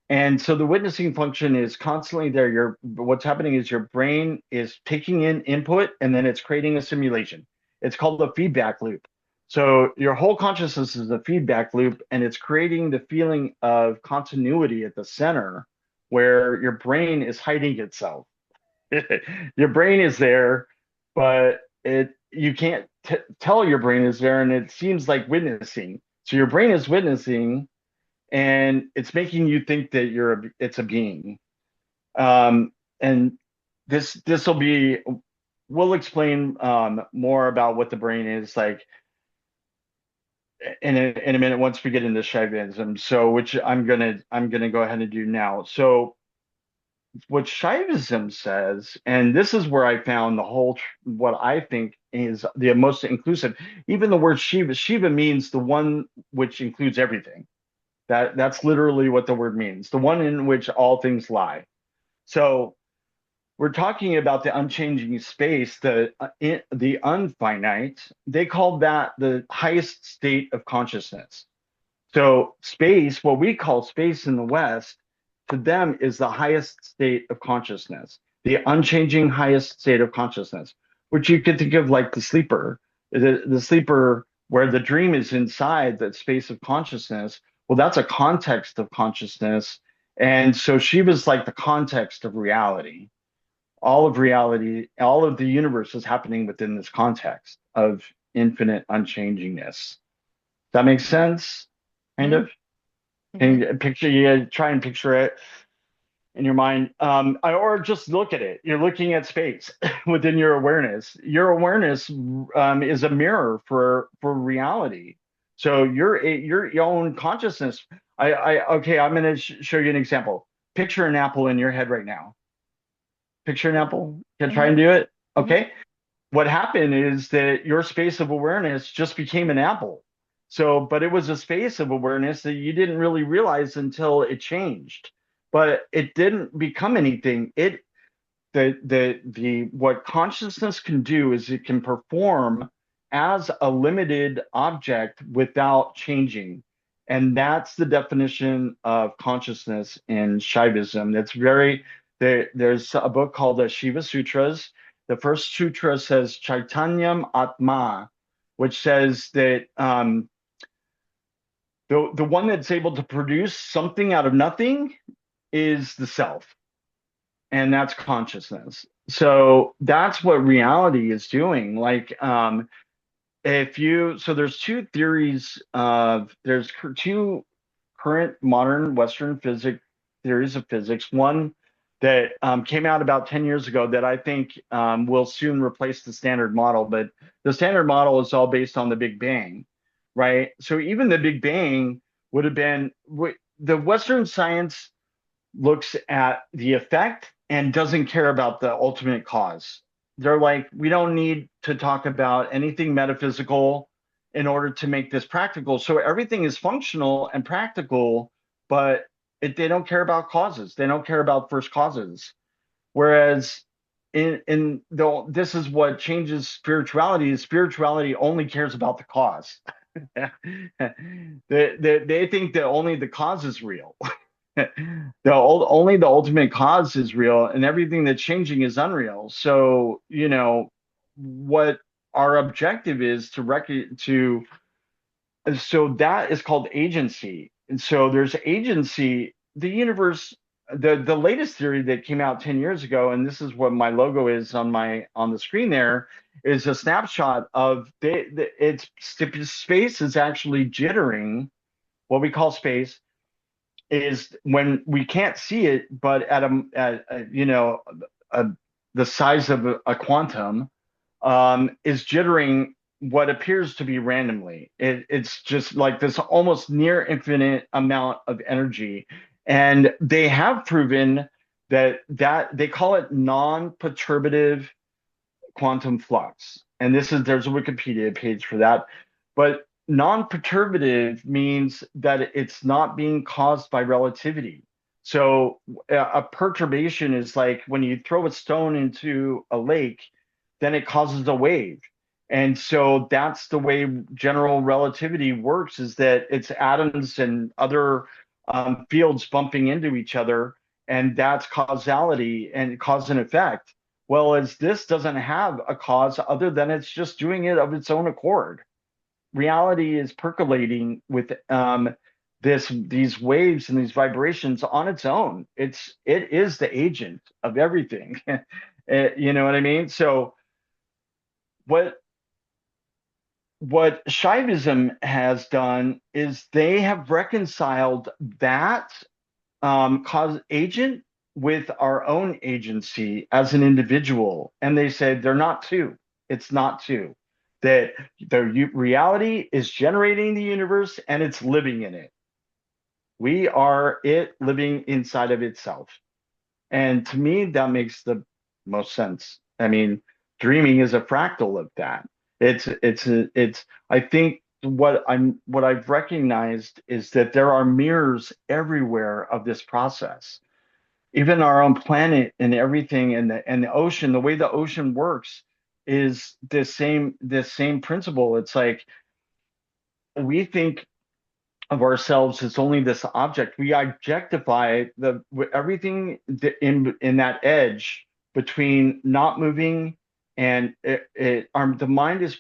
Speaker 2: And so the witnessing function is constantly there. What's happening is your brain is taking in input and then it's creating a simulation. It's called a feedback loop. So your whole consciousness is a feedback loop, and it's creating the feeling of continuity at the center where your brain is hiding itself. Your brain is there, but you can't tell your brain is there, and it seems like witnessing. So your brain is witnessing, and it's making you think that it's a being. And this will be, we'll explain more about what the brain is like in a minute once we get into Shaivism. So which I'm gonna go ahead and do now. So what Shaivism says, and this is where I found what I think is the most inclusive. Even the word Shiva, Shiva means the one which includes everything. That's literally what the word means, the one in which all things lie. So we're talking about the unchanging space, the unfinite. They call that the highest state of consciousness. So space, what we call space in the West, to them is the highest state of consciousness, the unchanging highest state of consciousness, which you could think of like the sleeper, the sleeper where the dream is inside that space of consciousness. Well, that's a context of consciousness. And so she was like the context of reality. All of reality, all of the universe is happening within this context of infinite unchangingness. That makes sense? Kind
Speaker 1: Mhm.
Speaker 2: of?
Speaker 1: Mhm.
Speaker 2: And picture, you try and picture it in your mind, or just look at it. You're looking at space within your awareness. Your awareness is a mirror for reality. So your own consciousness. Okay. I'm going to show you an example. Picture an apple in your head right now. Picture an apple. Can I try and
Speaker 1: Mhm.
Speaker 2: do it?
Speaker 1: Mhm.
Speaker 2: Okay. what happened is that your space of awareness just became an apple. So, but it was a space of awareness that you didn't really realize until it changed. But it didn't become anything. The what consciousness can do is it can perform as a limited object without changing. And that's the definition of consciousness in Shaivism. There's a book called the Shiva Sutras. The first sutra says Chaitanyam Atma, which says that the one that's able to produce something out of nothing is the self, and that's consciousness. So that's what reality is doing. Like, if you, so there's two theories of, two current modern Western physics theories of physics. One that came out about 10 years ago that I think will soon replace the standard model, but the standard model is all based on the Big Bang, right? So even the Big Bang would have been, the Western science looks at the effect and doesn't care about the ultimate cause. They're like, we don't need to talk about anything metaphysical in order to make this practical. So everything is functional and practical, but they don't care about causes. They don't care about first causes. Whereas this is what changes spirituality is spirituality only cares about the cause. They think that only the cause is real. Only the ultimate cause is real, and everything that's changing is unreal. So, what our objective is so that is called agency. And so there's agency. The universe, the latest theory that came out 10 years ago, and this is what my logo is on the screen there, is a snapshot of space is actually jittering. What we call space is when we can't see it, but a, the size of a quantum, is jittering what appears to be randomly. It's just like this almost near infinite amount of energy, and they have proven that they call it non-perturbative quantum flux. And there's a Wikipedia page for that. But non-perturbative means that it's not being caused by relativity. So a perturbation is like when you throw a stone into a lake, then it causes a wave. And so that's the way general relativity works, is that it's atoms and other fields bumping into each other, and that's causality and cause and effect. Well, as this doesn't have a cause other than it's just doing it of its own accord. Reality is percolating with these waves and these vibrations on its own. It is the agent of everything. You know what I mean? So what Shaivism has done is they have reconciled that cause agent with our own agency as an individual. And they said they're not two. It's not two. That the reality is generating the universe and it's living in it. We are it living inside of itself. And to me, that makes the most sense. I mean, dreaming is a fractal of that. I think what I've recognized is that there are mirrors everywhere of this process. Even our own planet and everything, and the ocean, the way the ocean works is this same principle. It's like we think of ourselves as only this object. We objectify everything in that edge between not moving and the mind is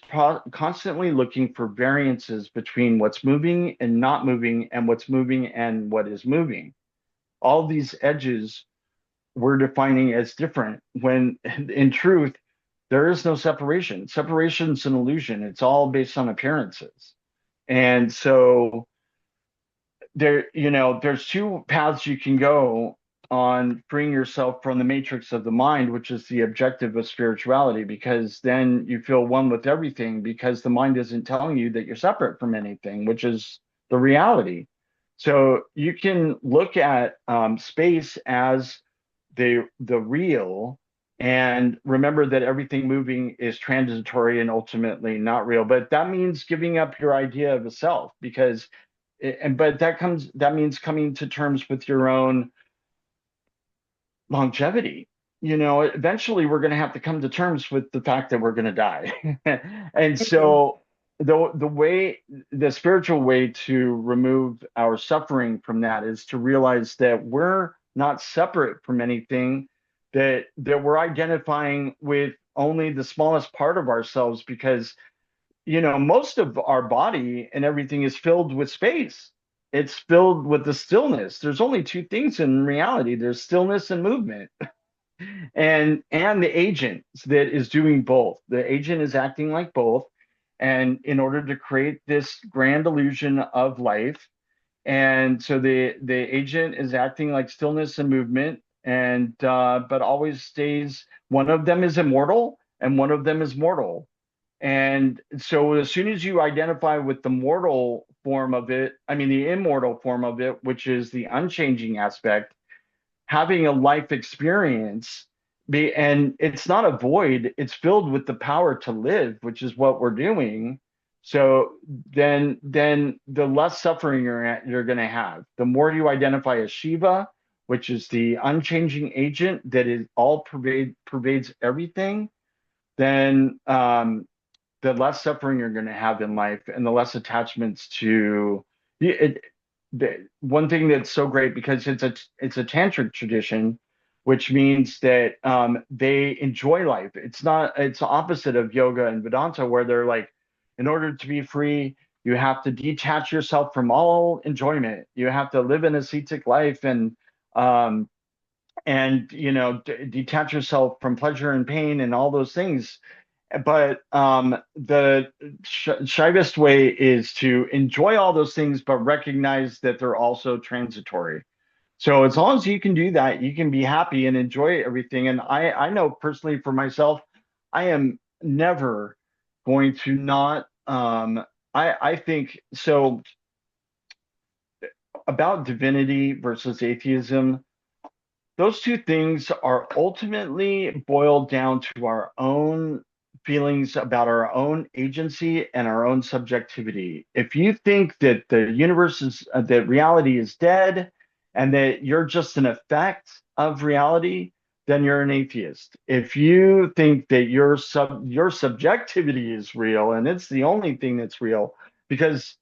Speaker 2: constantly looking for variances between what's moving and not moving, and what's moving and what is moving. All these edges we're defining as different, when in truth there is no separation. Separation's an illusion. It's all based on appearances. And so there's two paths you can go on freeing yourself from the matrix of the mind, which is the objective of spirituality, because then you feel one with everything, because the mind isn't telling you that you're separate from anything, which is the reality. So you can look at space as the real, And remember that everything moving is transitory and ultimately not real. But that means giving up your idea of a self, because but that means coming to terms with your own longevity. Eventually we're going to have to come to terms with the fact that we're going to die. And
Speaker 1: Mhm.
Speaker 2: so the spiritual way to remove our suffering from that is to realize that we're not separate from anything, that we're identifying with only the smallest part of ourselves, because most of our body and everything is filled with space. It's filled with the stillness. There's only two things in reality. There's stillness and movement, and the agent that is doing both. The agent is acting like both, and in order to create this grand illusion of life. And so the agent is acting like stillness and movement, and but always stays. One of them is immortal, and one of them is mortal. And so as soon as you identify with the mortal form of it, I mean the immortal form of it, which is the unchanging aspect, having a life experience, and it's not a void, it's filled with the power to live, which is what we're doing. So then the less suffering you're going to have. The more you identify as Shiva, which is the unchanging agent that is all pervades everything, then the less suffering you're going to have in life, and the less attachments to it. One thing that's so great, because it's a tantric tradition, which means that they enjoy life. It's opposite of yoga and Vedanta, where they're like, in order to be free, you have to detach yourself from all enjoyment. You have to live an ascetic life, um, and detach yourself from pleasure and pain and all those things. But the Shaivist way is to enjoy all those things, but recognize that they're also transitory. So as long as you can do that, you can be happy and enjoy everything. And I know personally for myself, I am never going to not. I think so about divinity versus atheism. Those two things are ultimately boiled down to our own feelings about our own agency and our own subjectivity. If you think that the universe is, that reality is dead and that you're just an effect of reality, then you're an atheist. If you think that your subjectivity is real and it's the only thing that's real, because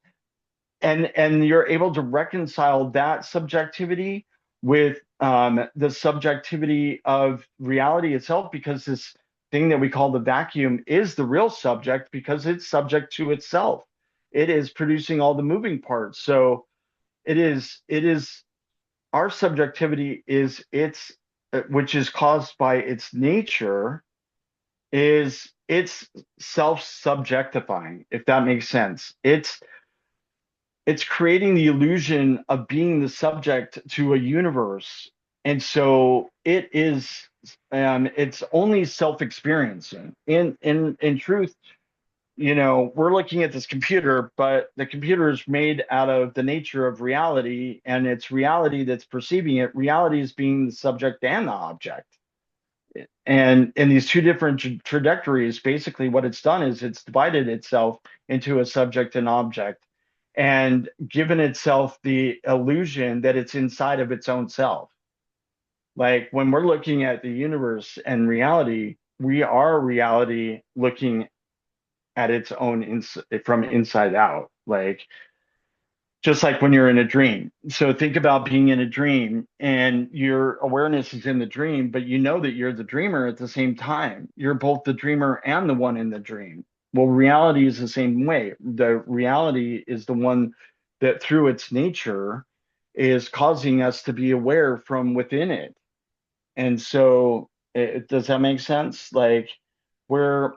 Speaker 2: and you're able to reconcile that subjectivity with the subjectivity of reality itself, because this thing that we call the vacuum is the real subject, because it's subject to itself. It is producing all the moving parts. So it is our subjectivity is its which is caused by its nature, is it's self-subjectifying, if that makes sense. It's creating the illusion of being the subject to a universe. And so it's only self-experiencing. In truth, we're looking at this computer, but the computer is made out of the nature of reality, and it's reality that's perceiving it. Reality is being the subject and the object. And in these two different trajectories, basically what it's done is it's divided itself into a subject and object, and given itself the illusion that it's inside of its own self. Like when we're looking at the universe and reality, we are reality looking at its own from inside out. Like just like when you're in a dream. So think about being in a dream and your awareness is in the dream, but you know that you're the dreamer at the same time. You're both the dreamer and the one in the dream. Well, reality is the same way. The reality is the one that through its nature is causing us to be aware from within it. And so does that make sense? Like we're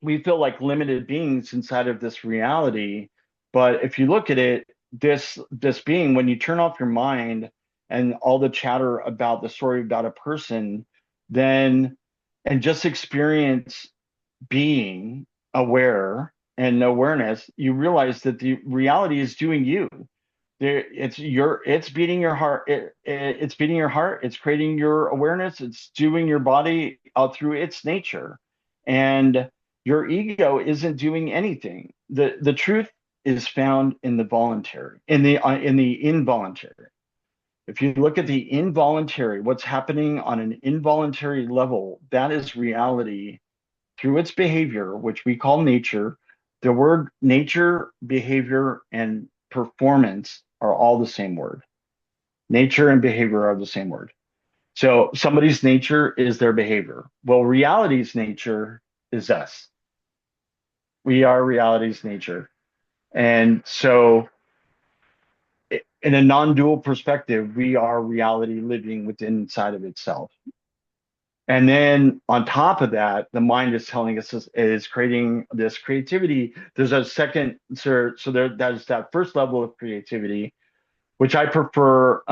Speaker 2: we feel like limited beings inside of this reality. But if you look at it, this being, when you turn off your mind and all the chatter about the story about a person, then and just experience being aware and awareness, you realize that the reality is doing you. it's beating your heart. It's beating your heart. It's creating your awareness. It's doing your body out through its nature. And your ego isn't doing anything. The truth is found in the voluntary, in the involuntary. If you look at the involuntary, what's happening on an involuntary level, that is reality through its behavior, which we call nature. The word nature, behavior, and performance are all the same word. Nature and behavior are the same word. So somebody's nature is their behavior. Well, reality's nature is us. We are reality's nature. And so, in a non dual perspective, we are reality living within inside of itself. And then on top of that, the mind is telling us is creating this creativity. There's a second, so there that's that first level of creativity, which I prefer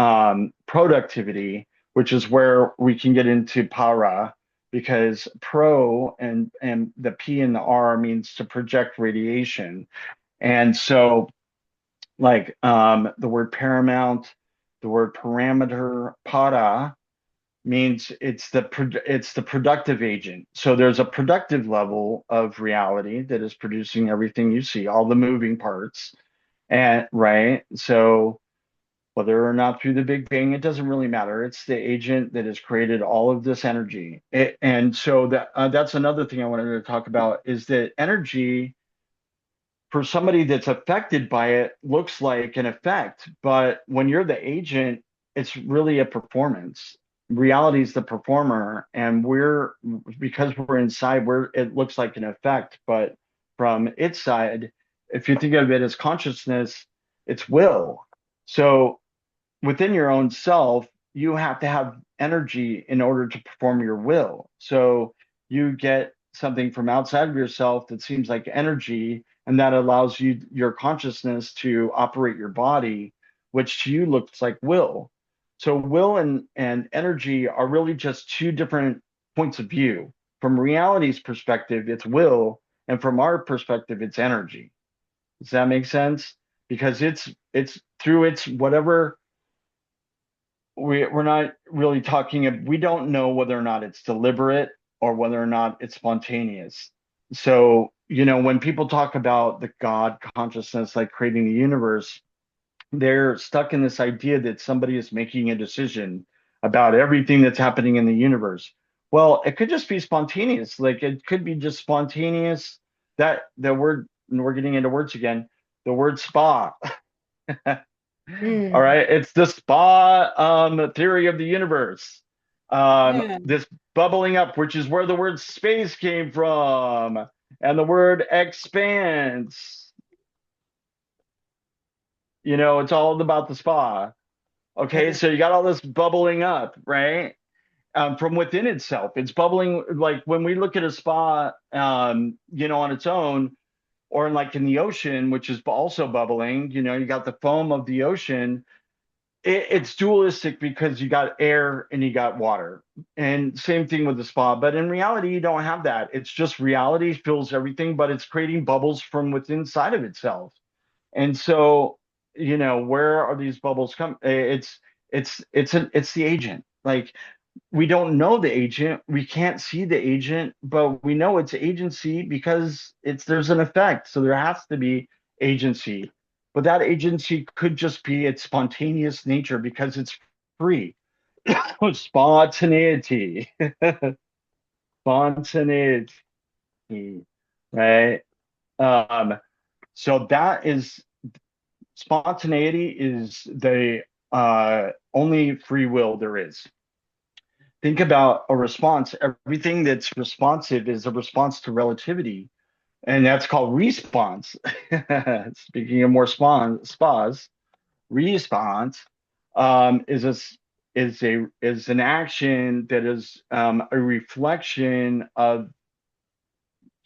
Speaker 2: productivity, which is where we can get into para, because pro and the P and the R means to project radiation. And so like the word paramount, the word parameter, para means it's the productive agent. So there's a productive level of reality that is producing everything you see, all the moving parts. And right, so whether or not through the Big Bang, it doesn't really matter. It's the agent that has created all of this energy. And so that's another thing I wanted to talk about is that energy for somebody that's affected by it looks like an effect, but when you're the agent, it's really a performance. Reality is the performer, and we're because we're inside, we're it looks like an effect, but from its side, if you think of it as consciousness, it's will. So within your own self, you have to have energy in order to perform your will. So you get something from outside of yourself that seems like energy, and that allows you your consciousness to operate your body, which to you looks like will. So will and energy are really just two different points of view. From reality's perspective, it's will, and from our perspective, it's energy. Does that make sense? Because it's through its whatever we're not really talking, we don't know whether or not it's deliberate or whether or not it's spontaneous. So, when people talk about the God consciousness, like creating the universe, they're stuck in this idea that somebody is making a decision about everything that's happening in the universe. Well, it could just be spontaneous. Like it could be just spontaneous. That the word, and we're getting into words again, the word spa. All
Speaker 1: Mm,
Speaker 2: right, it's the spa theory of the universe.
Speaker 1: yeah.
Speaker 2: This bubbling up, which is where the word space came from, and the word expanse. It's all about the spa. Okay,
Speaker 1: Yeah.
Speaker 2: so you got all this bubbling up, right? From within itself. It's bubbling like when we look at a spa, on its own, or like in the ocean, which is also bubbling. You got the foam of the ocean. It's dualistic because you got air and you got water, and same thing with the spa. But in reality, you don't have that. It's just reality fills everything, but it's creating bubbles from within inside of itself. And so, where are these bubbles come? It's the agent. Like we don't know the agent, we can't see the agent, but we know it's agency because there's an effect. So there has to be agency. But that agency could just be its spontaneous nature because it's free. Spontaneity. Spontaneity, right? Um, so that is spontaneity is the only free will there is. Think about a response. Everything that's responsive is a response to relativity, and that's called response. Speaking of more spas, response is is an action that is a reflection of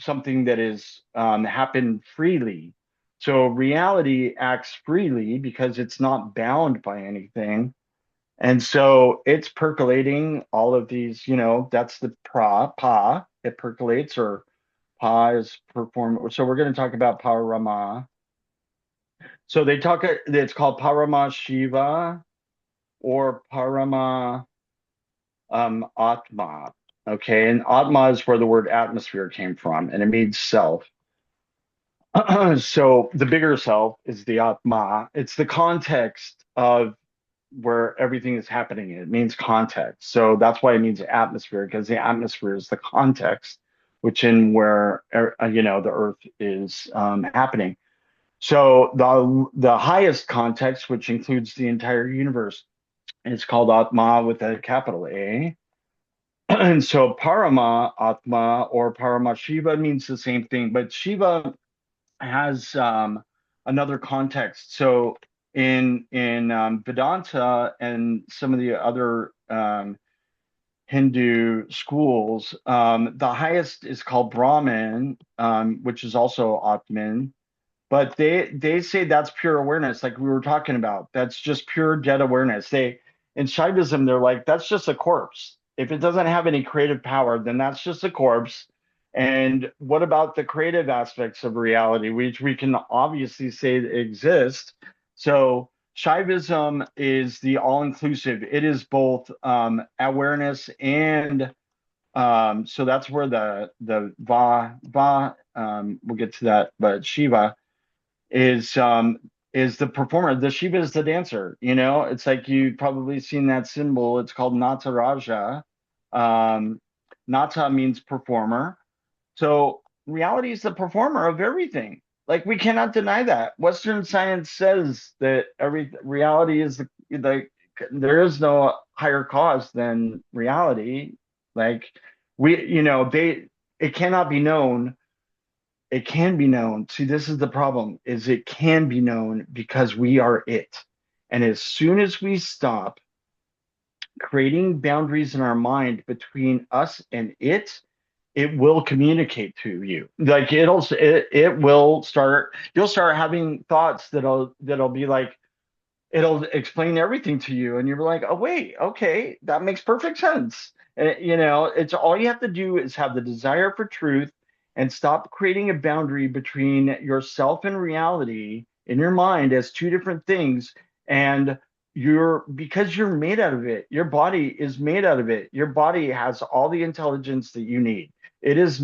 Speaker 2: something that is happened freely. So reality acts freely because it's not bound by anything. And so it's percolating all of these, that's the pa, it percolates, or pa is perform. So we're going to talk about parama. So it's called Parama Shiva or Parama Atma. Okay, and Atma is where the word atmosphere came from, and it means self. So the bigger self is the Atma. It's the context of where everything is happening. It means context. So that's why it means atmosphere, because the atmosphere is the context, which in where the earth is happening. So the highest context, which includes the entire universe, is called Atma with a capital A. And so Parama Atma or Parama Shiva means the same thing, but Shiva has another context. So in Vedanta and some of the other Hindu schools, the highest is called Brahman, which is also Atman. But they say that's pure awareness, like we were talking about. That's just pure dead awareness. In Shaivism, they're like, that's just a corpse. If it doesn't have any creative power, then that's just a corpse. And what about the creative aspects of reality, which we can obviously say exist? So Shaivism is the all-inclusive. It is both awareness and so that's where the we'll get to that, but Shiva is the performer. The Shiva is the dancer. It's like you've probably seen that symbol. It's called Nataraja. Um, Nata means performer. So reality is the performer of everything. Like we cannot deny that. Western science says that every reality is there is no higher cause than reality. Like it cannot be known. It can be known. See, this is the problem, is it can be known because we are it. And as soon as we stop creating boundaries in our mind between us and it will communicate to you. Like it will start, you'll start having thoughts that'll be like, it'll explain everything to you. And you're like, oh, wait, okay, that makes perfect sense. It's all you have to do is have the desire for truth and stop creating a boundary between yourself and reality in your mind as two different things. And because you're made out of it, your body is made out of it. Your body has all the intelligence that you need. It is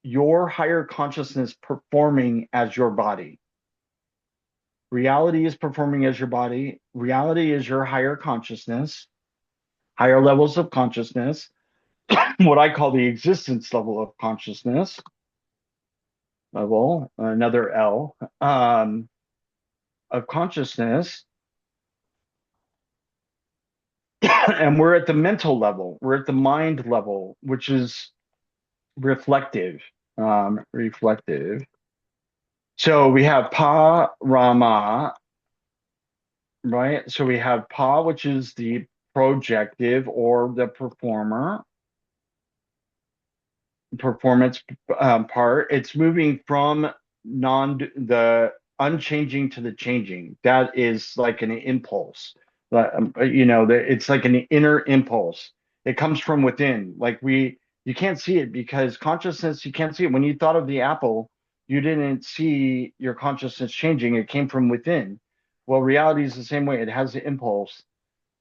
Speaker 2: your higher consciousness performing as your body. Reality is performing as your body. Reality is your higher consciousness, higher levels of consciousness, what I call the existence level of consciousness, level, another L, of consciousness. And we're at the mental level, we're at the mind level, which is reflective. Reflective. So we have Pa Rama, right? So we have Pa, which is the projective or the performance part. It's moving from the unchanging to the changing. That is like an impulse. It's like an inner impulse. It comes from within. You can't see it because consciousness, you can't see it. When you thought of the apple, you didn't see your consciousness changing. It came from within. Well, reality is the same way. It has the impulse.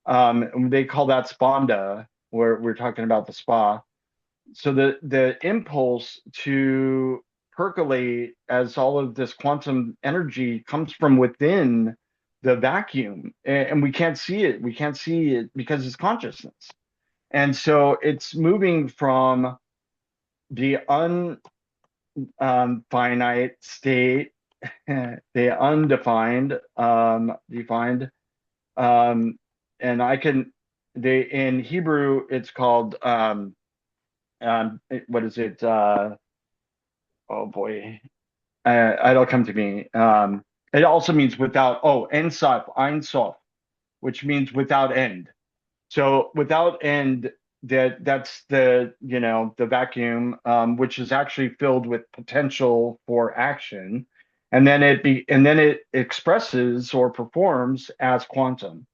Speaker 2: They call that spanda, where we're talking about the spa. So the impulse to percolate as all of this quantum energy comes from within the vacuum, and we can't see it. We can't see it because it's consciousness. And so it's moving from the finite state, the undefined, defined, and in Hebrew, it's called, what is it? Oh boy, it'll come to me. It also means without, Ein Sof, Ein Sof, which means without end. So without end, that's the vacuum, which is actually filled with potential for action, and then it expresses or performs as quantum.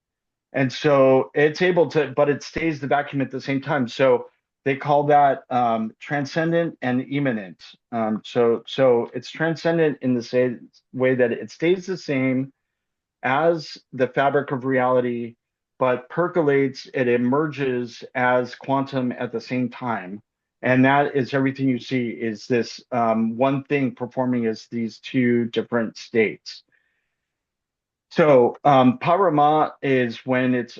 Speaker 2: And so it's able to, but it stays the vacuum at the same time. So they call that transcendent and immanent. So it's transcendent in the same way that it stays the same as the fabric of reality, but percolates, it emerges as quantum at the same time. And that is everything you see is this one thing performing as these two different states. So parama is when it's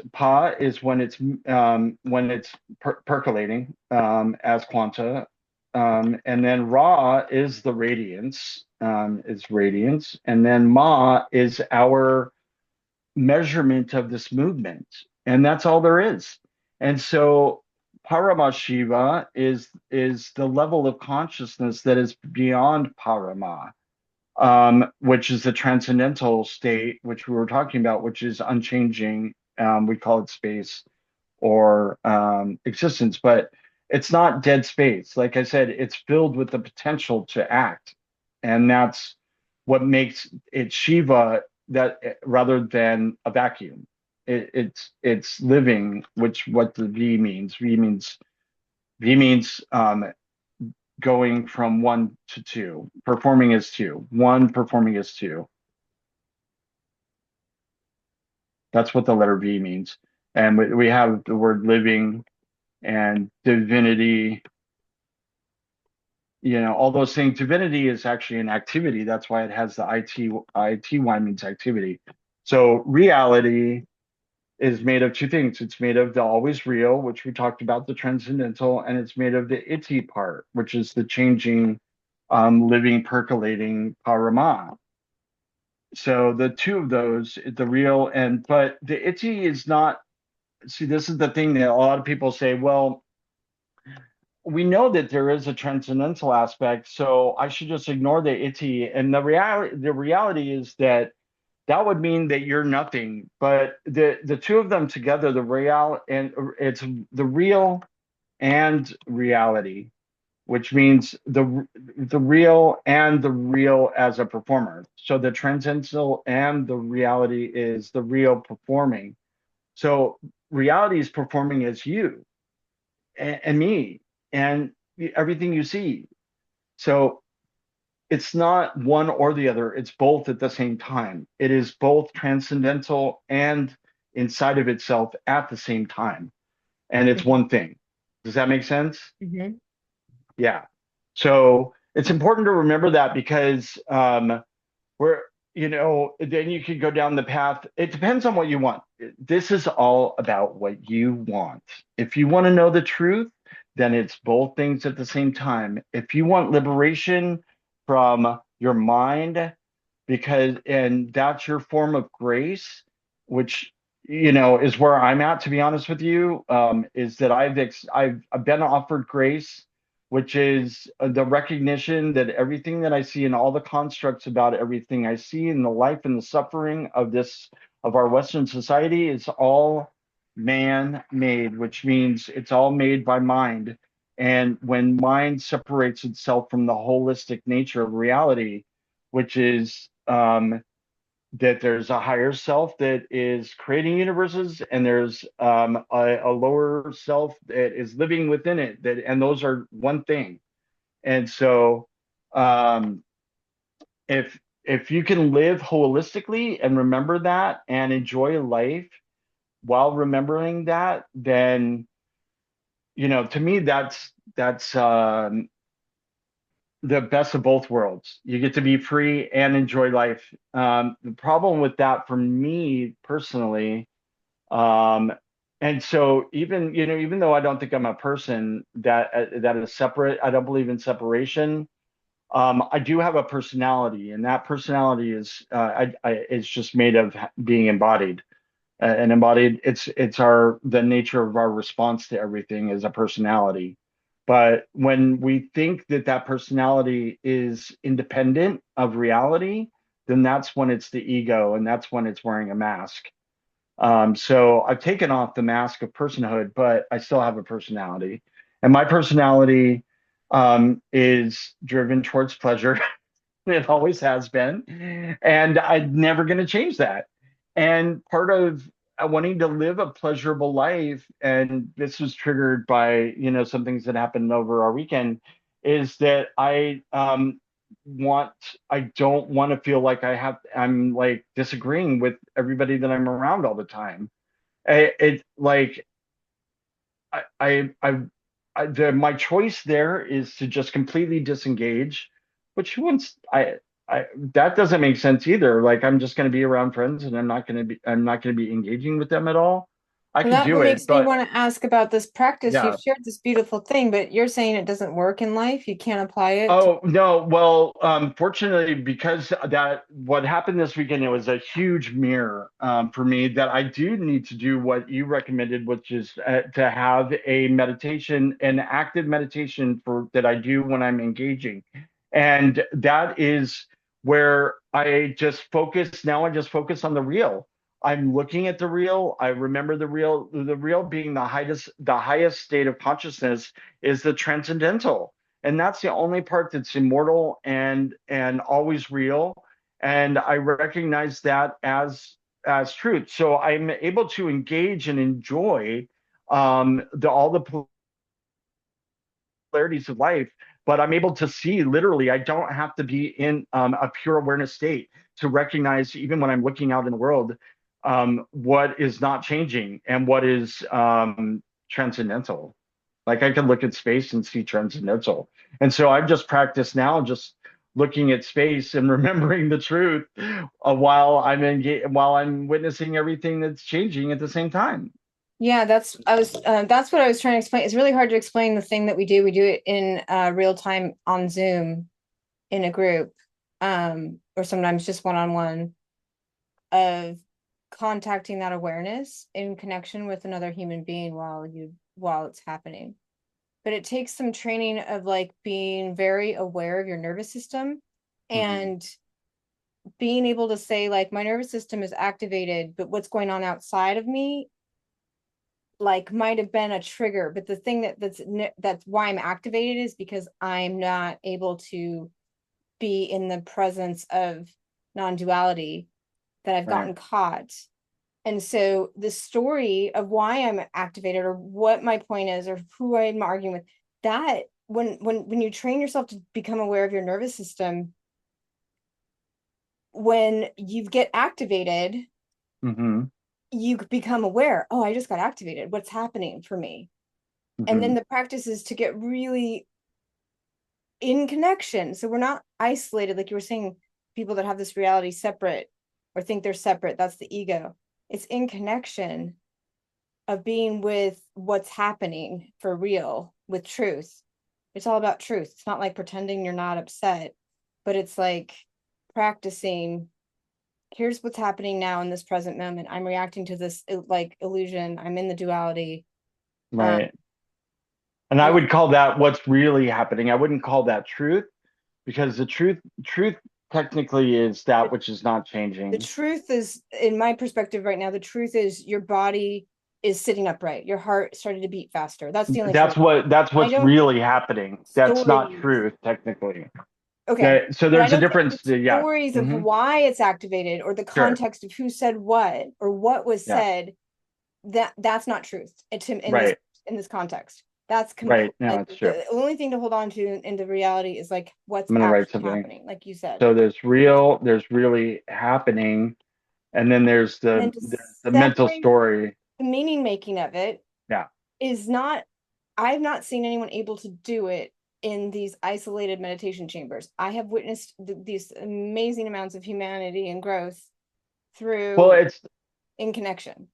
Speaker 2: percolating as quanta, and then ra is the radiance, and then ma is our measurement of this movement, and that's all there is. And so Paramashiva is the level of consciousness that is beyond Parama, which is the transcendental state, which we were talking about, which is unchanging. We call it space or existence, but it's not dead space. Like I said, it's filled with the potential to act, and that's what makes it Shiva that rather than a vacuum. It's living, which what the V means. V means going from one to two, performing as two, one performing as two. That's what the letter V means. And we have the word living and divinity, all those things. Divinity is actually an activity. That's why it has the ITY means activity. So reality is made of two things. It's made of the always real, which we talked about, the transcendental, and it's made of the iti part, which is the changing, living, percolating parama. So the two of those, the real but the iti is not, see, this is the thing that a lot of people say, well, we know that there is a transcendental aspect, so I should just ignore the iti. And the reality is that that would mean that you're nothing. But the two of them together, it's the real and reality, which means the real and the real as a performer. So the transcendental and the reality is the real performing. So reality is performing as you and me and everything you see. So it's not one or the other, it's both at the same time. It is both transcendental and inside of itself at the same time. And it's one thing. Does that make sense?
Speaker 1: Mhm.
Speaker 2: Yeah. So it's important to remember that because we're, then you could go down the path. It depends on what you want. This is all about what you want. If you want to know the truth, then it's both things at the same time. If you want liberation from your mind, and that's your form of grace, which, is where I'm at, to be honest with you, is that I've been offered grace, which is the recognition that everything that I see and all the constructs about everything I see in the life and the suffering of our Western society is all man-made, which means it's all made by mind. And when mind separates itself from the holistic nature of reality, which is that there's a higher self that is creating universes, and there's a lower self that is living within it. And those are one thing. And so, um, if you can live holistically and remember that and enjoy life while remembering that, then to me that's the best of both worlds. You get to be free and enjoy life. The problem with that for me personally, um, and so even though I don't think I'm a person that is separate, I don't believe in separation. I do have a personality, and that personality is just made of being embodied. And embodied, it's the nature of our response to everything is a personality. But when we think that that personality is independent of reality, then that's when it's the ego, and that's when it's wearing a mask. So I've taken off the mask of personhood, but I still have a personality, and my personality is driven towards pleasure. It always has been, and I'm never going to change that. And part of wanting to live a pleasurable life, and this was triggered by, some things that happened over our weekend, is that want I don't want to feel like I'm like disagreeing with everybody that I'm around all the time. It like my choice there is to just completely disengage, which once I that doesn't make sense either. Like I'm just going to be around friends and I'm not going to be engaging with them at all. I
Speaker 1: Well,
Speaker 2: could
Speaker 1: that
Speaker 2: do
Speaker 1: what
Speaker 2: it,
Speaker 1: makes me
Speaker 2: but
Speaker 1: want to ask about this practice. You've
Speaker 2: yeah.
Speaker 1: shared this beautiful thing, but you're saying it doesn't work in life. You can't apply it to.
Speaker 2: Oh no, well, fortunately, because that what happened this weekend, it was a huge mirror for me that I do need to do what you recommended, which is to have a meditation, an active meditation for that I do when I'm engaging, and that is where I just focus. Now I just focus on the real. I'm looking at the real. I remember the real. The real being the highest state of consciousness is the transcendental, and that's the only part that's immortal and always real, and I recognize that as truth, so I'm able to engage and enjoy the all the polarities of life, but I'm able to see literally. I don't have to be in a pure awareness state to recognize, even when I'm looking out in the world, what is not changing and what is transcendental. Like I can look at space and see transcendental. And so I've just practiced now, just looking at space and remembering the truth while I'm witnessing everything that's changing at the same time.
Speaker 1: Yeah, that's what I was trying to explain. It's really hard to explain the thing that we do. We do it in real time on Zoom in a group, or sometimes just one-on-one of contacting that awareness in connection with another human being while it's happening. But it takes some training of like being very aware of your nervous system
Speaker 2: Mhm.
Speaker 1: and being able to say like my nervous system is activated, but what's going on outside of me like might have been a trigger, but the thing that's why I'm activated is because I'm not able to be in the presence of non-duality, that I've
Speaker 2: Right.
Speaker 1: gotten caught. And so the story of why I'm activated or what my point is or who I'm arguing with, that when you train yourself to become aware of your nervous system, when you get activated,
Speaker 2: Hmm.
Speaker 1: you become aware, oh, I just got activated. What's happening for me? And then
Speaker 2: Hmm.
Speaker 1: the practice is to get really in connection. So we're not isolated, like you were saying, people that have this reality separate or think they're separate, that's the ego. It's in connection of being with what's happening for real, with truth. It's all about truth. It's not like pretending you're not upset, but it's like practicing. Here's what's happening now in this present moment. I'm reacting to this like illusion. I'm in the duality. Um,
Speaker 2: Right. And I
Speaker 1: and
Speaker 2: would call that what's really happening. I wouldn't call that truth, because the truth technically is that
Speaker 1: the,
Speaker 2: which is not
Speaker 1: the
Speaker 2: changing.
Speaker 1: truth is, in my perspective right now, the truth is your body is sitting upright. Your heart started to beat faster. That's the only truth.
Speaker 2: That's
Speaker 1: I
Speaker 2: what's
Speaker 1: don't
Speaker 2: really happening. That's not
Speaker 1: stories.
Speaker 2: truth technically.
Speaker 1: Okay.
Speaker 2: That so
Speaker 1: But I
Speaker 2: there's a
Speaker 1: don't think
Speaker 2: difference.
Speaker 1: the
Speaker 2: Yeah.
Speaker 1: stories of
Speaker 2: Hmm.
Speaker 1: why it's activated or the
Speaker 2: Sure.
Speaker 1: context of who said what or what was
Speaker 2: Yeah.
Speaker 1: said, that's not truth in this
Speaker 2: Right.
Speaker 1: in this context. That's
Speaker 2: Right. No,
Speaker 1: like
Speaker 2: it's true.
Speaker 1: the only thing to hold on to in the reality is like what's
Speaker 2: I'm gonna write
Speaker 1: actually
Speaker 2: something.
Speaker 1: happening, like you said.
Speaker 2: So there's really happening, and then
Speaker 1: And then to
Speaker 2: there's the mental
Speaker 1: separate
Speaker 2: story.
Speaker 1: the meaning making of it
Speaker 2: Yeah.
Speaker 1: is not, I've not seen anyone able to do it in these isolated meditation chambers. I have witnessed these amazing amounts of humanity and growth
Speaker 2: Well,
Speaker 1: through
Speaker 2: it's
Speaker 1: in connection.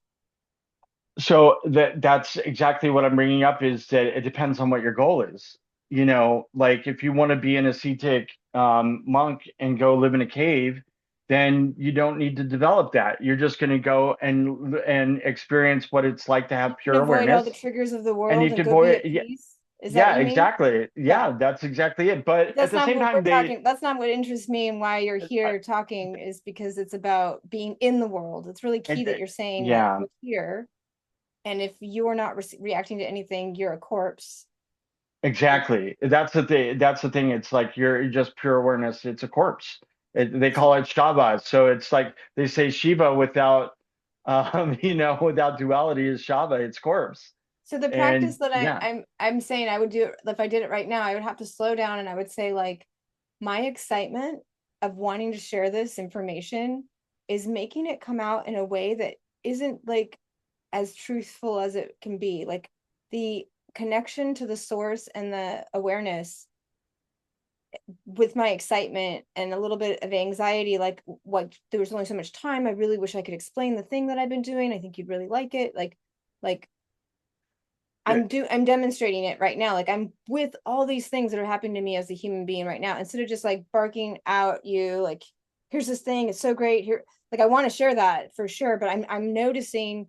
Speaker 2: so that's exactly what I'm bringing up, is that it depends on what your goal is. Like if you want to be an ascetic monk and go live in a cave, then you don't need to develop that. You're just going to go and experience what it's like to
Speaker 1: You
Speaker 2: have
Speaker 1: can
Speaker 2: pure
Speaker 1: avoid all the
Speaker 2: awareness,
Speaker 1: triggers of the
Speaker 2: and
Speaker 1: world
Speaker 2: you
Speaker 1: and
Speaker 2: can
Speaker 1: go be
Speaker 2: avoid.
Speaker 1: at
Speaker 2: Yeah,
Speaker 1: peace. Is that what
Speaker 2: yeah,
Speaker 1: you mean?
Speaker 2: exactly.
Speaker 1: Yeah.
Speaker 2: Yeah, that's exactly it. But
Speaker 1: But
Speaker 2: at
Speaker 1: that's
Speaker 2: the
Speaker 1: not
Speaker 2: same
Speaker 1: what we're
Speaker 2: time,
Speaker 1: talking. That's not what interests me and why you're
Speaker 2: I,
Speaker 1: here talking is because it's about being in the world. It's really key that you're saying that
Speaker 2: yeah,
Speaker 1: you're here. And if you're not reacting to anything, you're a corpse.
Speaker 2: exactly. That's the thing. That's the thing. It's like you're just pure awareness. It's a corpse. They
Speaker 1: So
Speaker 2: call it Shava. So it's like they say Shiva without without duality is Shava, it's corpse.
Speaker 1: So the
Speaker 2: And
Speaker 1: practice that
Speaker 2: yeah.
Speaker 1: I'm saying I would do, if I did it right now, I would have to slow down and I would say like my excitement of wanting to share this information is making it come out in a way that isn't like as truthful as it can be. Like the connection to the source and the awareness with my excitement and a little bit of anxiety, like what there was only so much time. I really wish I could explain the thing that I've been doing. I think you'd really like it. Like I'm demonstrating it right now. Like I'm with all these things that are happening to me as a human being right now. Instead of just like barking out you like, here's this thing, it's so great. Here, like I want to share that for sure, but I'm noticing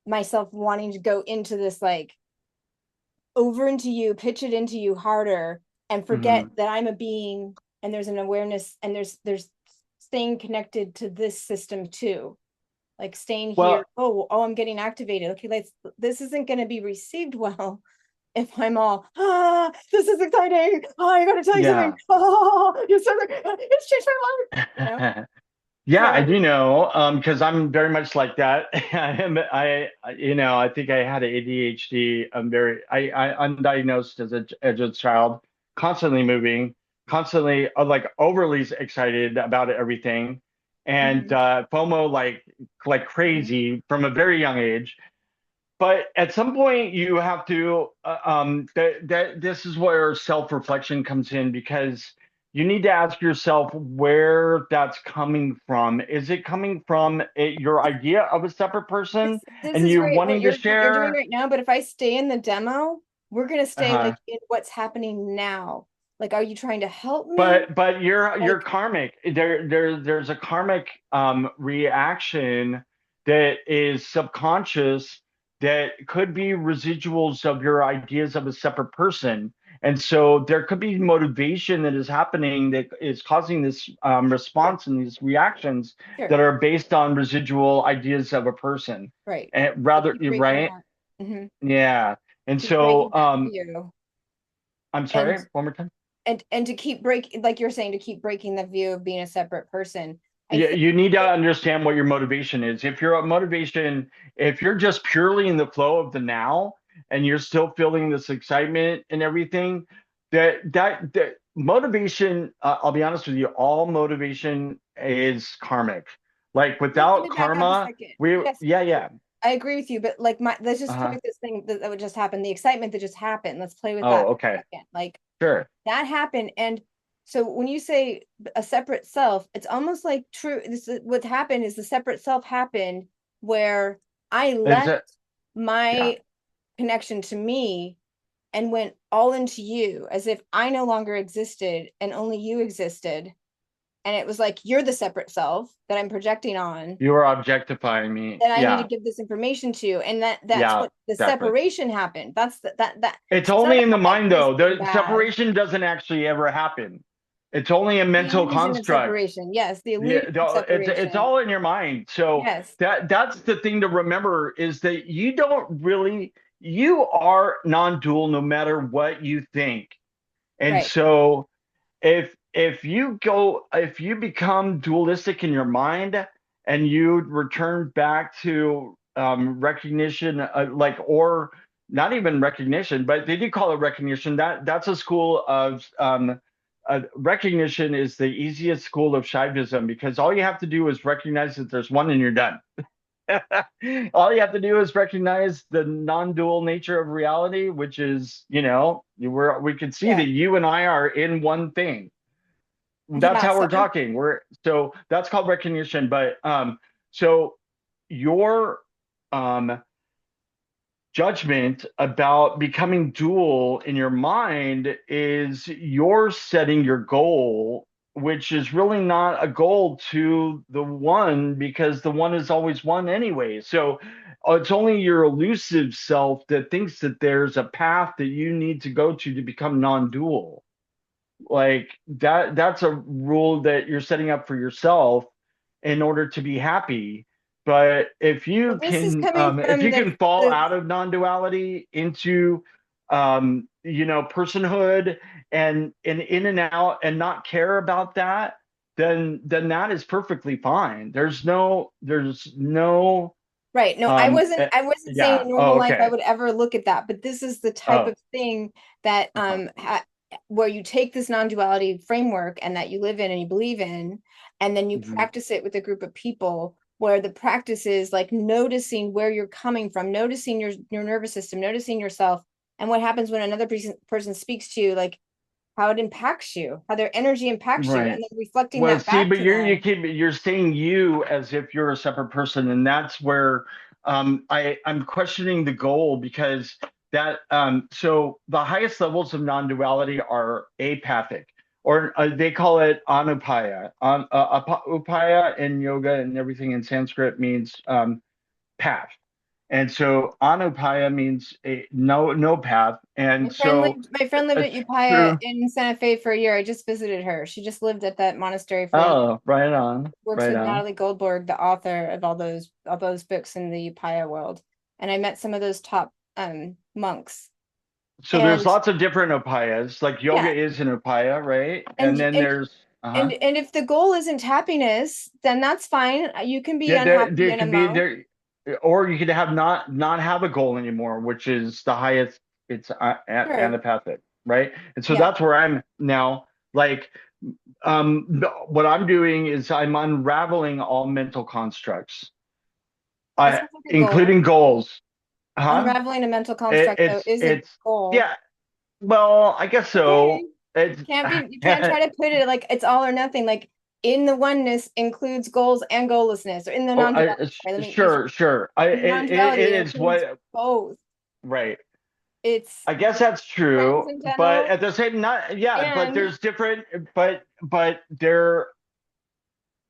Speaker 1: myself wanting to go into this like over into you, pitch it into you harder and forget
Speaker 2: Mhm.
Speaker 1: that I'm a being and there's an awareness and there's staying connected to this system too, like staying here.
Speaker 2: Well,
Speaker 1: Oh, I'm getting activated. Okay, this isn't going to be received well if I'm all, this is exciting. Oh, I gotta tell you something.
Speaker 2: yeah.
Speaker 1: Oh, you're so it's changed my life.
Speaker 2: Yeah, I
Speaker 1: So
Speaker 2: do know, because I'm very much like that. I think I had ADHD. I undiagnosed as a child, constantly moving, constantly like overly excited about everything, and
Speaker 1: mhm,
Speaker 2: FOMO like
Speaker 1: mhm.
Speaker 2: crazy from a very young age. But at some point, you have to. That this is where self-reflection comes in because you need to ask yourself where that's coming from. Is it coming from your idea of a separate person
Speaker 1: This
Speaker 2: and
Speaker 1: is
Speaker 2: you
Speaker 1: right
Speaker 2: wanting to
Speaker 1: what you're doing
Speaker 2: share?
Speaker 1: right now, but if I stay in the demo, we're gonna stay like
Speaker 2: Uh-huh.
Speaker 1: in what's happening now. Like, are you trying to help me?
Speaker 2: But you're
Speaker 1: Like,
Speaker 2: karmic. There's a karmic reaction that is subconscious that could be residuals of your ideas of a separate person. And so there could be motivation that is happening that is causing this
Speaker 1: sure,
Speaker 2: response and these reactions
Speaker 1: sure,
Speaker 2: that are based on residual ideas of a person.
Speaker 1: right.
Speaker 2: And
Speaker 1: So
Speaker 2: rather,
Speaker 1: keep
Speaker 2: you're
Speaker 1: breaking
Speaker 2: right.
Speaker 1: that. Mhm.
Speaker 2: Yeah. And
Speaker 1: Keep breaking
Speaker 2: so
Speaker 1: that view.
Speaker 2: I'm
Speaker 1: And
Speaker 2: sorry, one more time.
Speaker 1: and to keep break like you're saying, to keep breaking the view of being a separate person. I
Speaker 2: Yeah,
Speaker 1: think
Speaker 2: you need to
Speaker 1: that,
Speaker 2: understand what your motivation is. If you're just purely in the flow of the now and you're still feeling this excitement and everything, that motivation, I'll be honest with you, all motivation is karmic. Like
Speaker 1: let
Speaker 2: without
Speaker 1: me back up a
Speaker 2: karma,
Speaker 1: second.
Speaker 2: we,
Speaker 1: Yes,
Speaker 2: yeah, yeah.
Speaker 1: I agree with you, but like my let's just play
Speaker 2: Uh-huh.
Speaker 1: with this thing that would just happen, the excitement that just happened. Let's play with that
Speaker 2: Oh,
Speaker 1: for a
Speaker 2: okay.
Speaker 1: second. Like
Speaker 2: Sure.
Speaker 1: that happened. And so when you say a separate self, it's almost like true. This is what happened is the separate self happened where I
Speaker 2: Is
Speaker 1: left
Speaker 2: it? Yeah.
Speaker 1: my connection to me and went all into you as if I no longer existed and only you existed. And it was like, you're the separate self that I'm projecting on
Speaker 2: You are objectifying me.
Speaker 1: that I need to
Speaker 2: Yeah.
Speaker 1: give this information to. And that's
Speaker 2: Yeah,
Speaker 1: what the
Speaker 2: exactly.
Speaker 1: separation happened. That
Speaker 2: It's
Speaker 1: so it's not
Speaker 2: only in the
Speaker 1: about
Speaker 2: mind,
Speaker 1: this
Speaker 2: though.
Speaker 1: being
Speaker 2: The
Speaker 1: bad.
Speaker 2: separation doesn't actually ever happen. It's only a
Speaker 1: The
Speaker 2: mental
Speaker 1: illusion of
Speaker 2: construct.
Speaker 1: separation. Yes, the illusion of
Speaker 2: It's
Speaker 1: separation.
Speaker 2: all in your mind. So
Speaker 1: Yes,
Speaker 2: that's the thing to remember is that you are non-dual no matter what you think. And
Speaker 1: right.
Speaker 2: so if you become dualistic in your mind and you return back to recognition, or not even recognition, but they do call it recognition. That's a school of recognition is the easiest school of Shaivism because all you have to do is recognize that there's one and you're done. All you have to do is recognize the non-dual nature of reality, which is, we can see
Speaker 1: Yeah.
Speaker 2: that you and I are in one thing. That's
Speaker 1: Yeah.
Speaker 2: how
Speaker 1: So
Speaker 2: we're talking. So that's called recognition. But so your um judgment about becoming dual in your mind is you're setting your goal, which is really not a goal to the one because the one is always one anyway. So it's only your elusive self that thinks that there's a path that you need to go to become non-dual. Like that's a rule that you're setting up for yourself in order to be happy. But
Speaker 1: well, this is coming
Speaker 2: if
Speaker 1: from
Speaker 2: you can fall
Speaker 1: the
Speaker 2: out of non-duality into personhood and in and out and not care about that, then that is perfectly fine. There's no
Speaker 1: Right. No, I wasn't saying
Speaker 2: Yeah.
Speaker 1: in
Speaker 2: Oh,
Speaker 1: normal life I
Speaker 2: okay.
Speaker 1: would ever look at that, but this is the type
Speaker 2: Oh.
Speaker 1: of thing that
Speaker 2: Uh-huh.
Speaker 1: where you take this non-duality framework and that you live in and you believe in, and then you
Speaker 2: Mhm.
Speaker 1: practice it with a group of people where the practice is like noticing where you're coming from, noticing your nervous system, noticing yourself, and what happens when another person speaks to you, like how it impacts you, how their energy impacts you, and
Speaker 2: Right.
Speaker 1: then reflecting
Speaker 2: Well,
Speaker 1: that
Speaker 2: see,
Speaker 1: back
Speaker 2: but
Speaker 1: to
Speaker 2: you
Speaker 1: them.
Speaker 2: keep you're saying you as if you're a separate person, and that's where I'm questioning the goal because that so the highest levels of non-duality are apathic, or they call it anupaya. Upaya in yoga and everything in Sanskrit means path. And so anupaya means no path. And so
Speaker 1: My friend lived at Upaya
Speaker 2: through
Speaker 1: in Santa Fe for a year. I just visited her. She just lived at that monastery for a year.
Speaker 2: oh, right on,
Speaker 1: Works
Speaker 2: right
Speaker 1: with
Speaker 2: on.
Speaker 1: Natalie Goldberg, the author of all those books in the Upaya world. And I met some of those top monks.
Speaker 2: So there's
Speaker 1: And
Speaker 2: lots of different upayas. Like yoga
Speaker 1: yeah,
Speaker 2: is an upaya, right? And
Speaker 1: and
Speaker 2: then
Speaker 1: and
Speaker 2: there's uh-huh.
Speaker 1: and if the goal isn't happiness, then that's fine. You can be
Speaker 2: Yeah,
Speaker 1: unhappy
Speaker 2: there
Speaker 1: in a
Speaker 2: could be
Speaker 1: monk.
Speaker 2: there, or you could have not have a goal anymore, which is the highest. It's
Speaker 1: Sure.
Speaker 2: anapathic, right? And so
Speaker 1: Yeah.
Speaker 2: that's where I'm now. Like, what I'm doing is I'm unraveling all mental constructs,
Speaker 1: That sounds like a goal.
Speaker 2: including goals. Huh?
Speaker 1: Unraveling a mental construct though is a
Speaker 2: It's
Speaker 1: goal.
Speaker 2: yeah. Well, I guess
Speaker 1: Okay.
Speaker 2: so. It's
Speaker 1: You can't try to put it like it's all or nothing. Like in the oneness includes goals and goallessness, or in the
Speaker 2: oh,
Speaker 1: non-duality. Sorry, let me be
Speaker 2: sure, sure.
Speaker 1: in the non-duality,
Speaker 2: It
Speaker 1: it
Speaker 2: is
Speaker 1: includes
Speaker 2: what
Speaker 1: both.
Speaker 2: right.
Speaker 1: It's
Speaker 2: I guess that's true, but
Speaker 1: transcendental
Speaker 2: at the same not yeah, but
Speaker 1: and
Speaker 2: there's different but there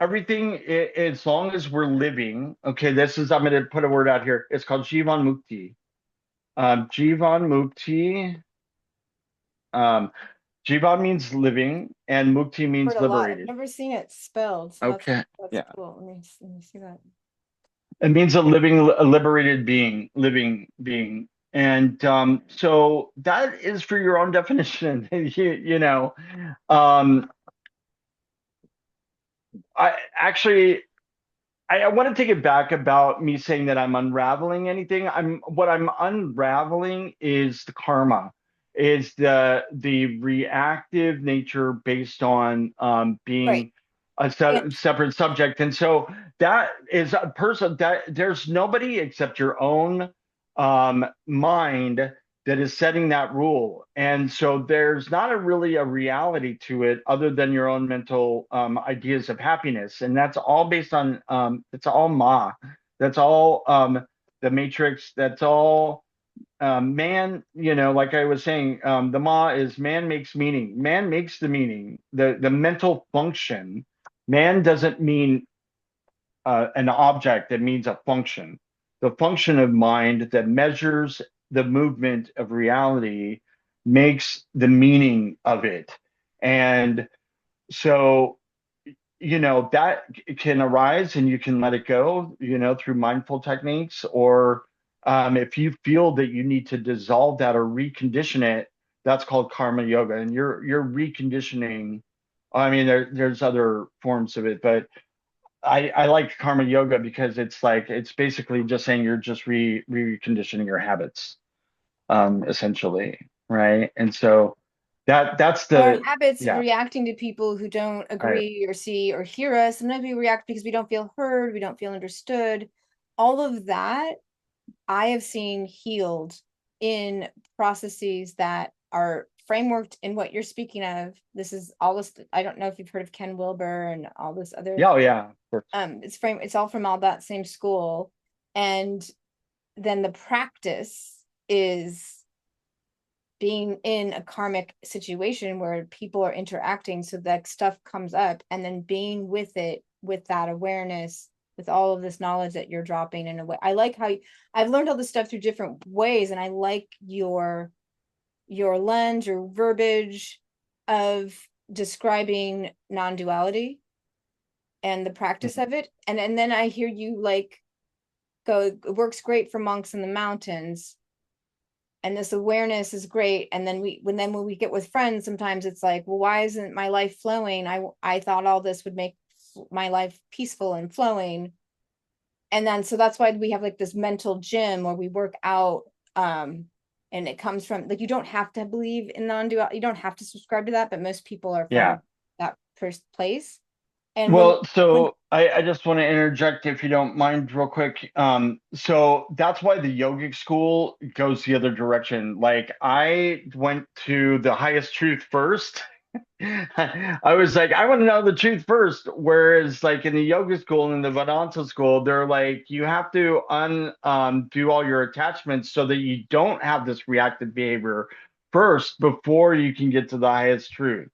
Speaker 2: everything as long as we're living. Okay, this is I'm going to put a word out here. It's called Jivan Mukti. Jivan Mukti. Um, Jivan means living, and Mukti
Speaker 1: heard
Speaker 2: means
Speaker 1: a lot. I've
Speaker 2: liberated.
Speaker 1: never seen it spelled, so
Speaker 2: Okay,
Speaker 1: that's
Speaker 2: yeah.
Speaker 1: cool. Let me see that.
Speaker 2: It means a liberated being, living being. And so that is for your own definition. You know, um, I actually I want to take it back about me saying that I'm unraveling anything. What I'm unraveling is the karma, is the reactive nature based on
Speaker 1: Right.
Speaker 2: being a
Speaker 1: And
Speaker 2: separate subject. And so that is a person that there's nobody except your own mind that is setting that rule. And so there's not really a reality to it other than your own mental ideas of happiness. And that's all based on, it's all Ma. That's all the Matrix. That's all man, like I was saying, the Ma is man makes meaning. Man makes the meaning, the mental function. Man doesn't mean an object, that means a function. The function of mind that measures the movement of reality makes the meaning of it. And so, that can arise and you can let it go, through mindful techniques, or if you feel that you need to dissolve that or recondition it, that's called karma yoga. And you're reconditioning. I mean, there's other forms of it, but I like karma yoga because it's like it's basically just saying you're just reconditioning your habits, essentially, right? And so that's
Speaker 1: our
Speaker 2: the
Speaker 1: habits of
Speaker 2: yeah,
Speaker 1: reacting to people who don't
Speaker 2: I
Speaker 1: agree or see or hear us. Sometimes we react because we don't feel heard, we don't feel understood. All of that I have seen healed in processes that are frameworked in what you're speaking of. This is all this, I don't know if you've heard of Ken Wilber and all this other,
Speaker 2: yeah, oh yeah, of course.
Speaker 1: it's all from all that same school. And then the practice is being in a karmic situation where people are interacting, so that stuff comes up, and then being with it with that awareness, with all of this knowledge that you're dropping in a way. I like how I've learned all this stuff through different ways, and I like your lens, your verbiage of describing non-duality and the practice
Speaker 2: Mhm.
Speaker 1: of it. And then I hear you like go, it works great for monks in the mountains, and this awareness is great. And then when we get with friends, sometimes it's like, well, why isn't my life flowing? I thought all this would make my life peaceful and flowing. And then so that's why we have like this mental gym where we work out. And it comes from like you don't have to believe in non-dual, you don't have to subscribe to that, but most people are
Speaker 2: Yeah.
Speaker 1: from that first place. And
Speaker 2: Well,
Speaker 1: when
Speaker 2: so I just want to interject if you don't mind real quick. So that's why the yogic school goes the other direction. Like I went to the highest truth first. I was like, I want to know the truth first. Whereas like in the yoga school and in the Vedanta school, they're like, you have to do all your attachments so that you don't have this reactive behavior first before you can get to the highest truth,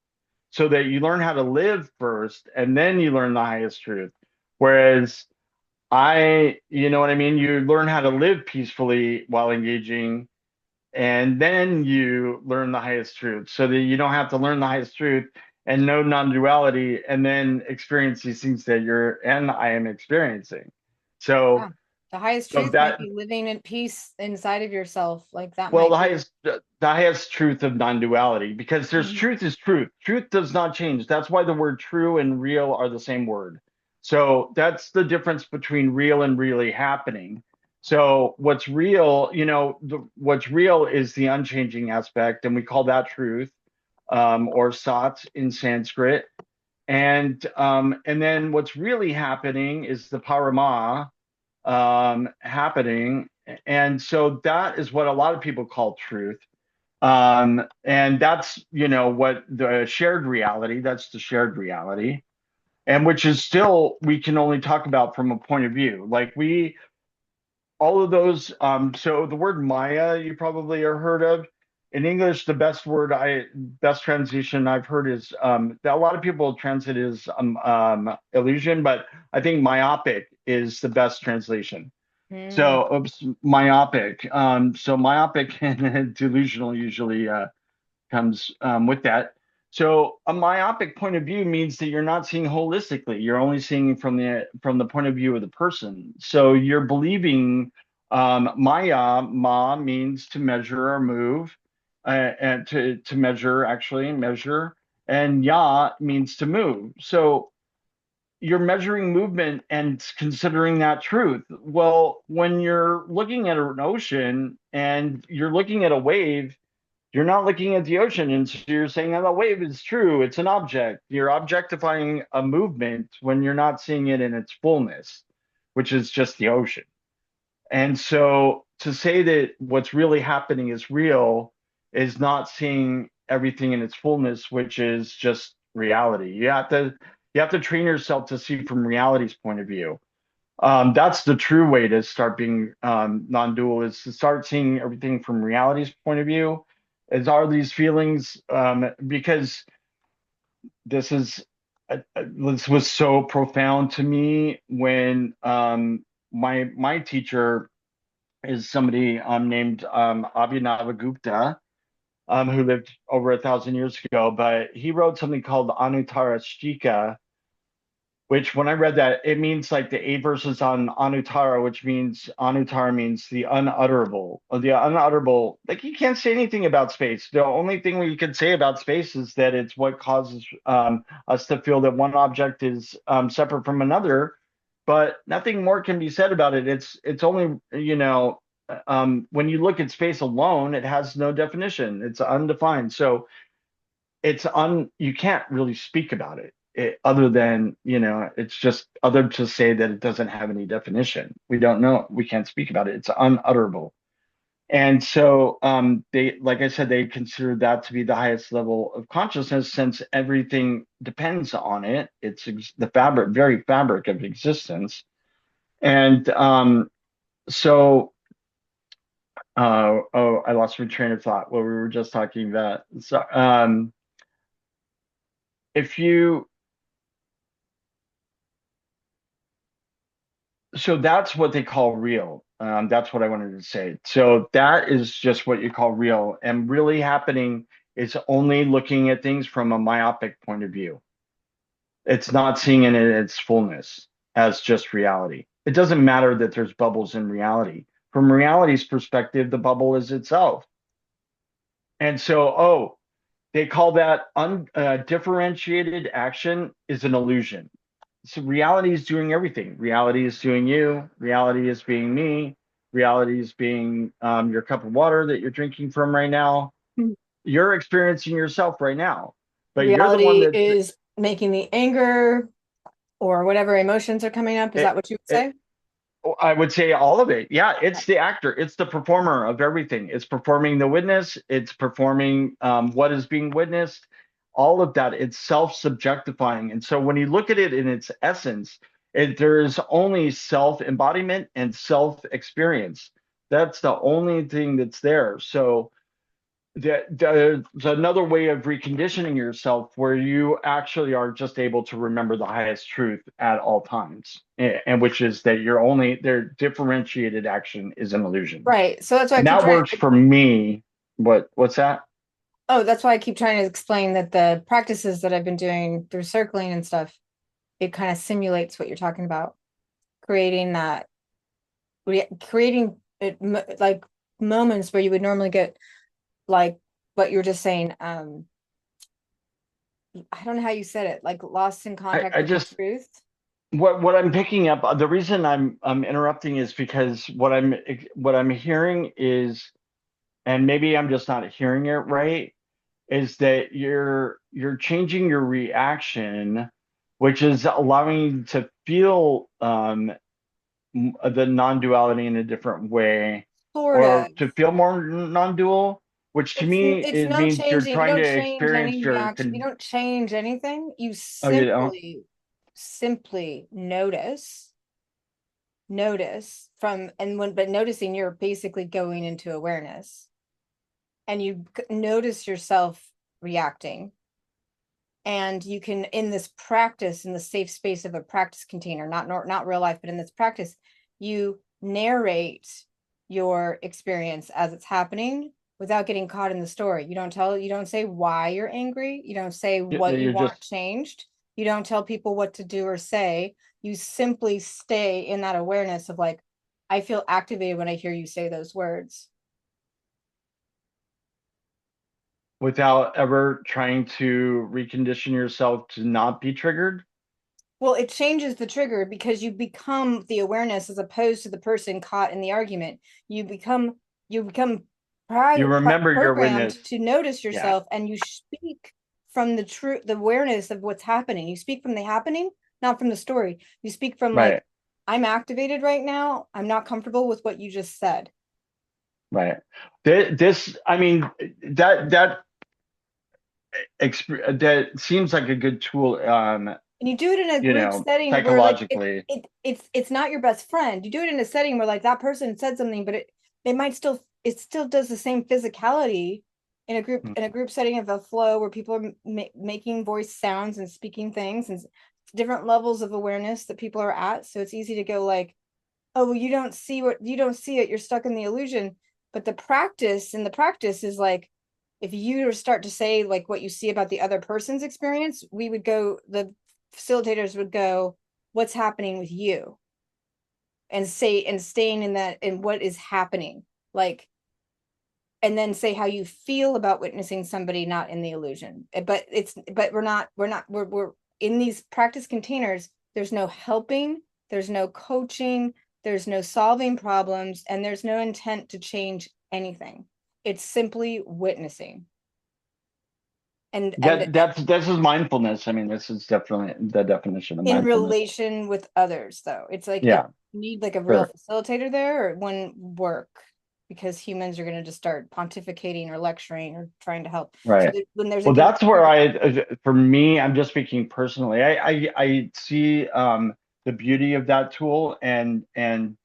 Speaker 2: so that you learn how to live first and then you learn the highest truth. Whereas you know what I mean? You learn how to live peacefully while engaging, and then you learn the highest truth so that you don't have to learn the highest truth and know non-duality and then experience these things that you're and I am experiencing.
Speaker 1: yeah,
Speaker 2: So,
Speaker 1: the highest
Speaker 2: so
Speaker 1: truth might
Speaker 2: that
Speaker 1: be living in peace inside of yourself. Like that
Speaker 2: well,
Speaker 1: might be.
Speaker 2: the highest truth of non-duality, because there's
Speaker 1: Mhm.
Speaker 2: truth is truth. Truth does not change. That's why the word true and real are the same word. So that's the difference between real and really happening. So what's real, what's real is the unchanging aspect, and we call that truth, or sat in Sanskrit. And then what's really happening is the parama, happening. And so that is what a lot of people call truth. And that's, what the shared reality, that's the shared reality. And which is still, we can only talk about from a point of view. Like all of those, so the word Maya, you probably are heard of. In English, the best translation I've heard is, that a lot of people translate it as illusion, but I think myopic is the best translation.
Speaker 1: Mm.
Speaker 2: So, oops, myopic. So myopic and delusional usually comes with that. So a myopic point of view means that you're not seeing holistically. You're only seeing from the point of view of the person. So you're believing, ma means to measure or move, and to measure, actually measure, and ya means to move. So you're measuring movement and considering that truth. Well, when you're looking at an ocean and you're looking at a wave, you're not looking at the ocean. And so you're saying that the wave is true. It's an object. You're objectifying a movement when you're not seeing it in its fullness, which is just the ocean. And so to say that what's really happening is real is not seeing everything in its fullness, which is just reality. You have to train yourself to see from reality's point of view. That's the true way to start being non-dual, is to start seeing everything from reality's point of view. Is are these feelings, because this is this was so profound to me when my teacher is somebody named Abhinavagupta, who lived over 1,000 years ago, but he wrote something called Anuttara Shtika, which when I read that, it means like the eight verses on Anuttara, which means Anuttara means the unutterable. Or the unutterable, like you can't say anything about space. The only thing we can say about space is that it's what causes us to feel that one object is separate from another, but nothing more can be said about it. It's only, when you look at space alone, it has no definition. It's undefined. So you can't really speak about it, other than, it's just other to say that it doesn't have any definition. We don't know, we can't speak about it. It's unutterable. And so they, like I said, they consider that to be the highest level of consciousness, since everything depends on it. It's the very fabric of existence. And so oh, I lost my train of thought, what we were just talking about. So if you so that's what they call real. That's what I wanted to say. So that is just what you call real. And really happening is only looking at things from a myopic point of view. It's not seeing it in its fullness as just reality. It doesn't matter that there's bubbles in reality. From reality's perspective, the bubble is itself. And so, they call that undifferentiated action is an illusion. so reality is doing everything. Reality is doing you. Reality is being me. Reality is being your cup of water that you're drinking from right now.
Speaker 1: Mhm.
Speaker 2: You're experiencing yourself right now, but you're the one
Speaker 1: Reality
Speaker 2: that
Speaker 1: is making the anger or whatever emotions are coming up. Is
Speaker 2: it,
Speaker 1: that what you would
Speaker 2: it,
Speaker 1: say?
Speaker 2: I would say all of it. Yeah, it's the actor, it's the performer of everything. It's performing the witness, it's performing what is being witnessed, all of that. It's self-subjectifying. And so when you look at it in its essence, there is only self-embodiment and self-experience. That's the only thing that's there. So there's another way of reconditioning yourself where you actually are just able to remember the highest truth at all times, and which is that their differentiated action is an illusion,
Speaker 1: Right. So that's why I
Speaker 2: and
Speaker 1: keep
Speaker 2: that
Speaker 1: trying.
Speaker 2: works for me. What's that?
Speaker 1: Oh, that's why I keep trying to explain that the practices that I've been doing through circling and stuff, it kind of simulates what you're talking about, creating that, creating it like moments where you would normally get like what you were just saying. I don't know how you said it, like lost in contact
Speaker 2: I
Speaker 1: with the
Speaker 2: just
Speaker 1: truth.
Speaker 2: what I'm picking up. The reason I'm interrupting is because what I'm hearing is, and maybe I'm just not hearing it right, is that you're changing your reaction, which is allowing you to feel the non-duality in a different way,
Speaker 1: Sort of.
Speaker 2: or to feel more non-dual, which to me
Speaker 1: It's
Speaker 2: it
Speaker 1: not
Speaker 2: means you're
Speaker 1: changing. You
Speaker 2: trying to
Speaker 1: don't change
Speaker 2: experience
Speaker 1: any reaction. You don't change anything. You
Speaker 2: oh, you know,
Speaker 1: simply notice from, and when, but noticing, you're basically going into awareness, and you notice yourself reacting, and you can, in this practice, in the safe space of a practice container, not real life, but in this practice, you narrate your experience as it's happening without getting caught in the story. You don't say why you're angry, you don't say what you
Speaker 2: you're
Speaker 1: want
Speaker 2: just
Speaker 1: changed, you don't tell people what to do or say. You simply stay in that awareness of like, I feel activated when I hear you say those words.
Speaker 2: without ever trying to recondition yourself to not be triggered.
Speaker 1: Well, it changes the trigger because you become the awareness as opposed to the person caught in the argument. You become
Speaker 2: You remember your
Speaker 1: programmed
Speaker 2: witness.
Speaker 1: to notice
Speaker 2: Yeah,
Speaker 1: yourself, and you speak from the awareness of what's happening. You speak from the happening, not from the story. You speak from like,
Speaker 2: right,
Speaker 1: I'm activated right now. I'm not comfortable with what you just said.
Speaker 2: right. This, I mean, that seems like a good tool.
Speaker 1: And you do it in a group setting where like
Speaker 2: Psychologically.
Speaker 1: it's not your best friend. You do it in a setting where like that person said something, but it might still, it still does the same physicality in a group setting of a flow where people are making voice sounds and speaking things, and different levels of awareness that people are at. So it's easy to go like, oh well, you don't see it, you're stuck in the illusion. But the practice is like, if you start to say like what you see about the other person's experience, we would go, the facilitators would go, what's happening with you, and say, and staying in that, and what is happening, like, and then say how you feel about witnessing somebody not in the illusion. But we're in these practice containers. There's no helping, there's no coaching, there's no solving problems, and there's no intent to change anything. It's simply witnessing. And
Speaker 2: This is mindfulness. I mean, this is definitely the definition of
Speaker 1: in
Speaker 2: mindfulness.
Speaker 1: relation with others, though, it's like, it
Speaker 2: Yeah,
Speaker 1: you need like a real
Speaker 2: sure.
Speaker 1: facilitator there, or it wouldn't work, because humans are going to just start pontificating or lecturing or trying to help. So
Speaker 2: Right.
Speaker 1: that when there's a
Speaker 2: Well, that's where
Speaker 1: container.
Speaker 2: for me, I'm just speaking personally. I see the beauty of that tool, and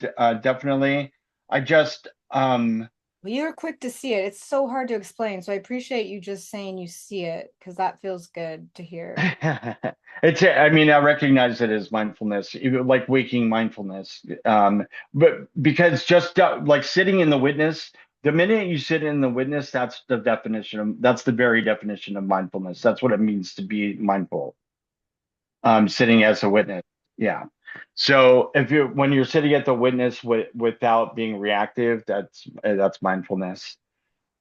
Speaker 2: definitely, I just
Speaker 1: Well, you're quick to see it. It's so hard to explain. So I appreciate you just saying you see it, because that feels good to hear.
Speaker 2: I mean, I recognize it as mindfulness, even like waking mindfulness. But because just like sitting in the witness, the minute you sit in the witness, that's the very definition of mindfulness. That's what it means to be mindful. Sitting as a witness. Yeah. So when you're sitting at the witness without being reactive, that's mindfulness.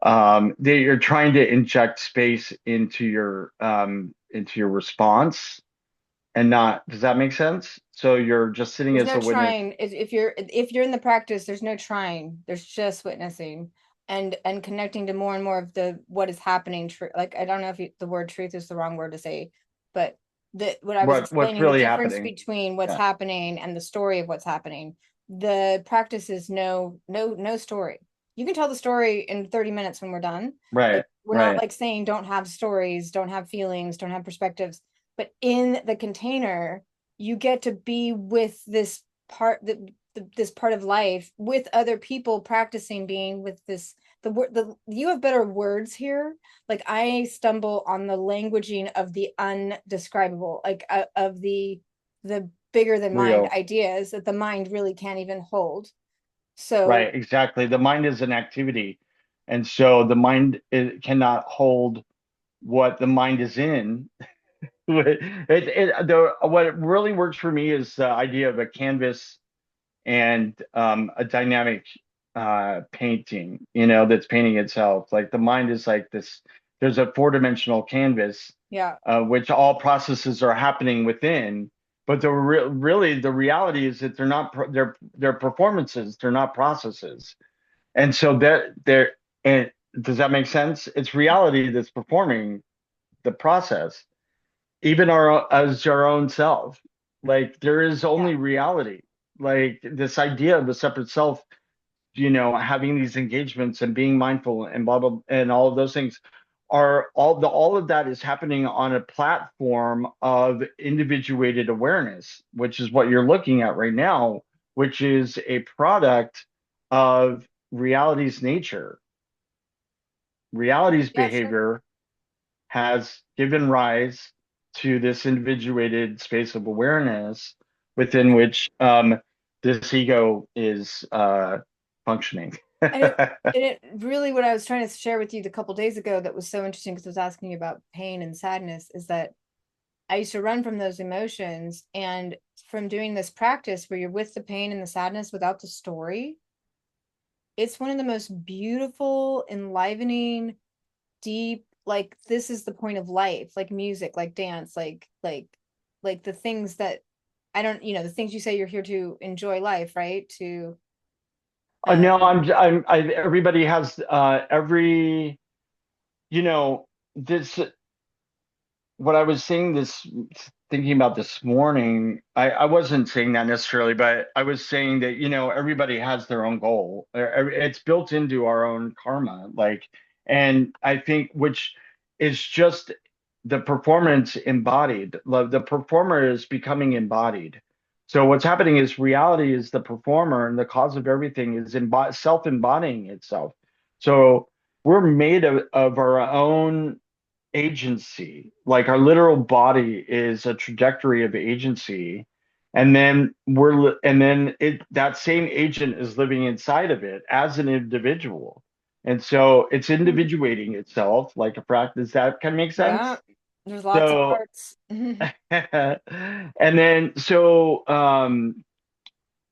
Speaker 2: You're trying to inject space into your response, and not, does that make sense? So you're just sitting
Speaker 1: There's
Speaker 2: as
Speaker 1: no
Speaker 2: a witness.
Speaker 1: trying. If you're in the practice, there's no trying. There's just witnessing and connecting to more and more of the what is happening. Like I don't know if the word truth is the wrong word to say, but the what I was
Speaker 2: What's
Speaker 1: explaining, the
Speaker 2: really
Speaker 1: difference
Speaker 2: happening.
Speaker 1: between what's
Speaker 2: Yeah.
Speaker 1: happening and the story of what's happening. The practice is no story. You can tell the story in 30 minutes when we're done.
Speaker 2: Right.
Speaker 1: Like we're not
Speaker 2: Right.
Speaker 1: like saying don't have stories, don't have feelings, don't have perspectives, but in the container you get to be with this part that this part of life with other people practicing being with this the word the you have better words here. Like I stumble on the languaging of the undescribable, like of the bigger than mind
Speaker 2: Real.
Speaker 1: ideas that the mind really can't even hold. So
Speaker 2: Right. Exactly. The mind is an activity. And so the mind cannot hold what the mind is in. What really works for me is the idea of a canvas and a dynamic painting, that's painting itself. Like the mind is like this, there's a four-dimensional canvas,
Speaker 1: yeah,
Speaker 2: which all processes are happening within. But really the reality is that they're not they're performances, they're not processes. And so they're and does that make sense? It's reality that's performing the process, even our own self. Like there is
Speaker 1: yeah.
Speaker 2: only reality. Like this idea of a separate self, having these engagements and being mindful and blah blah and all of those things are all of that is happening on a platform of individuated awareness, which is what you're looking at right now, which is a product of reality's nature. Reality's
Speaker 1: Yeah, sure.
Speaker 2: behavior has given rise to this individuated space of awareness within which this ego is functioning.
Speaker 1: And it really what I was trying to share with you the couple days ago that was so interesting because I was asking you about pain and sadness is that I used to run from those emotions, and from doing this practice where you're with the pain and the sadness without the story, it's one of the most beautiful, enlivening, deep, like this is the point of life, like music, like dance, like the things that I don't, the things you say you're here to enjoy life, right? To
Speaker 2: No,
Speaker 1: um
Speaker 2: everybody has you know, this, what I was saying thinking about this morning, I wasn't saying that necessarily, but I was saying that, everybody has their own goal. It's built into our own karma. And I think, which is just the performance embodied. The performer is becoming embodied. So what's happening is reality is the performer, and the cause of everything is self-embodying itself. So we're made of our own agency. Like our literal body is a trajectory of agency. And then that same agent is living inside of it as an individual. And so it's individuating itself like a practice. That kind of makes
Speaker 1: yeah,
Speaker 2: sense.
Speaker 1: there's lots of
Speaker 2: So,
Speaker 1: parts.
Speaker 2: and then,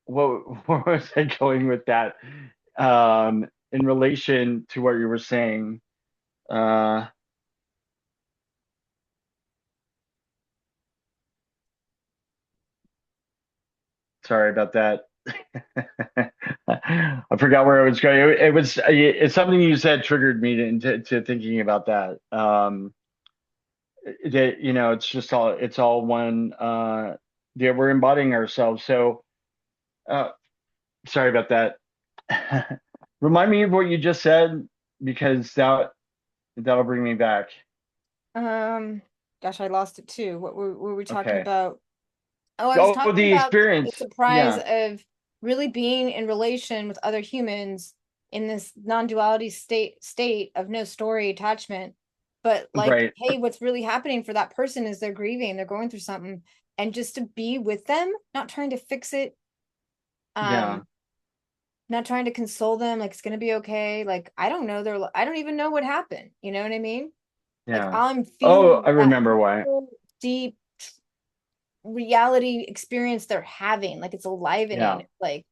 Speaker 2: what was I going with that? In relation to what you were saying, uh, sorry about that. I forgot where I was going. It's something you said triggered me to thinking about that. That it's all one. Yeah, we're embodying ourselves. So, uh, sorry about that. Remind me of what you just said, because that'll bring me back.
Speaker 1: um Gosh, I lost it too. What were we talking
Speaker 2: Okay.
Speaker 1: about? Oh, I was
Speaker 2: Oh,
Speaker 1: talking
Speaker 2: the
Speaker 1: about the
Speaker 2: experience.
Speaker 1: surprise
Speaker 2: Yeah.
Speaker 1: of really being in relation with other humans in this non-duality state of no story attachment. But like,
Speaker 2: Right.
Speaker 1: hey, what's really happening for that person is they're grieving, they're going through something, and just to be with them, not trying to fix it,
Speaker 2: Yeah.
Speaker 1: um, not trying to console them, like it's gonna be okay. Like, I don't even know what happened. You know what I mean? Like
Speaker 2: Yeah.
Speaker 1: I'm
Speaker 2: Oh,
Speaker 1: feeling
Speaker 2: I
Speaker 1: that
Speaker 2: remember why.
Speaker 1: whole deep reality experience they're having, like it's
Speaker 2: Yeah.
Speaker 1: livening, like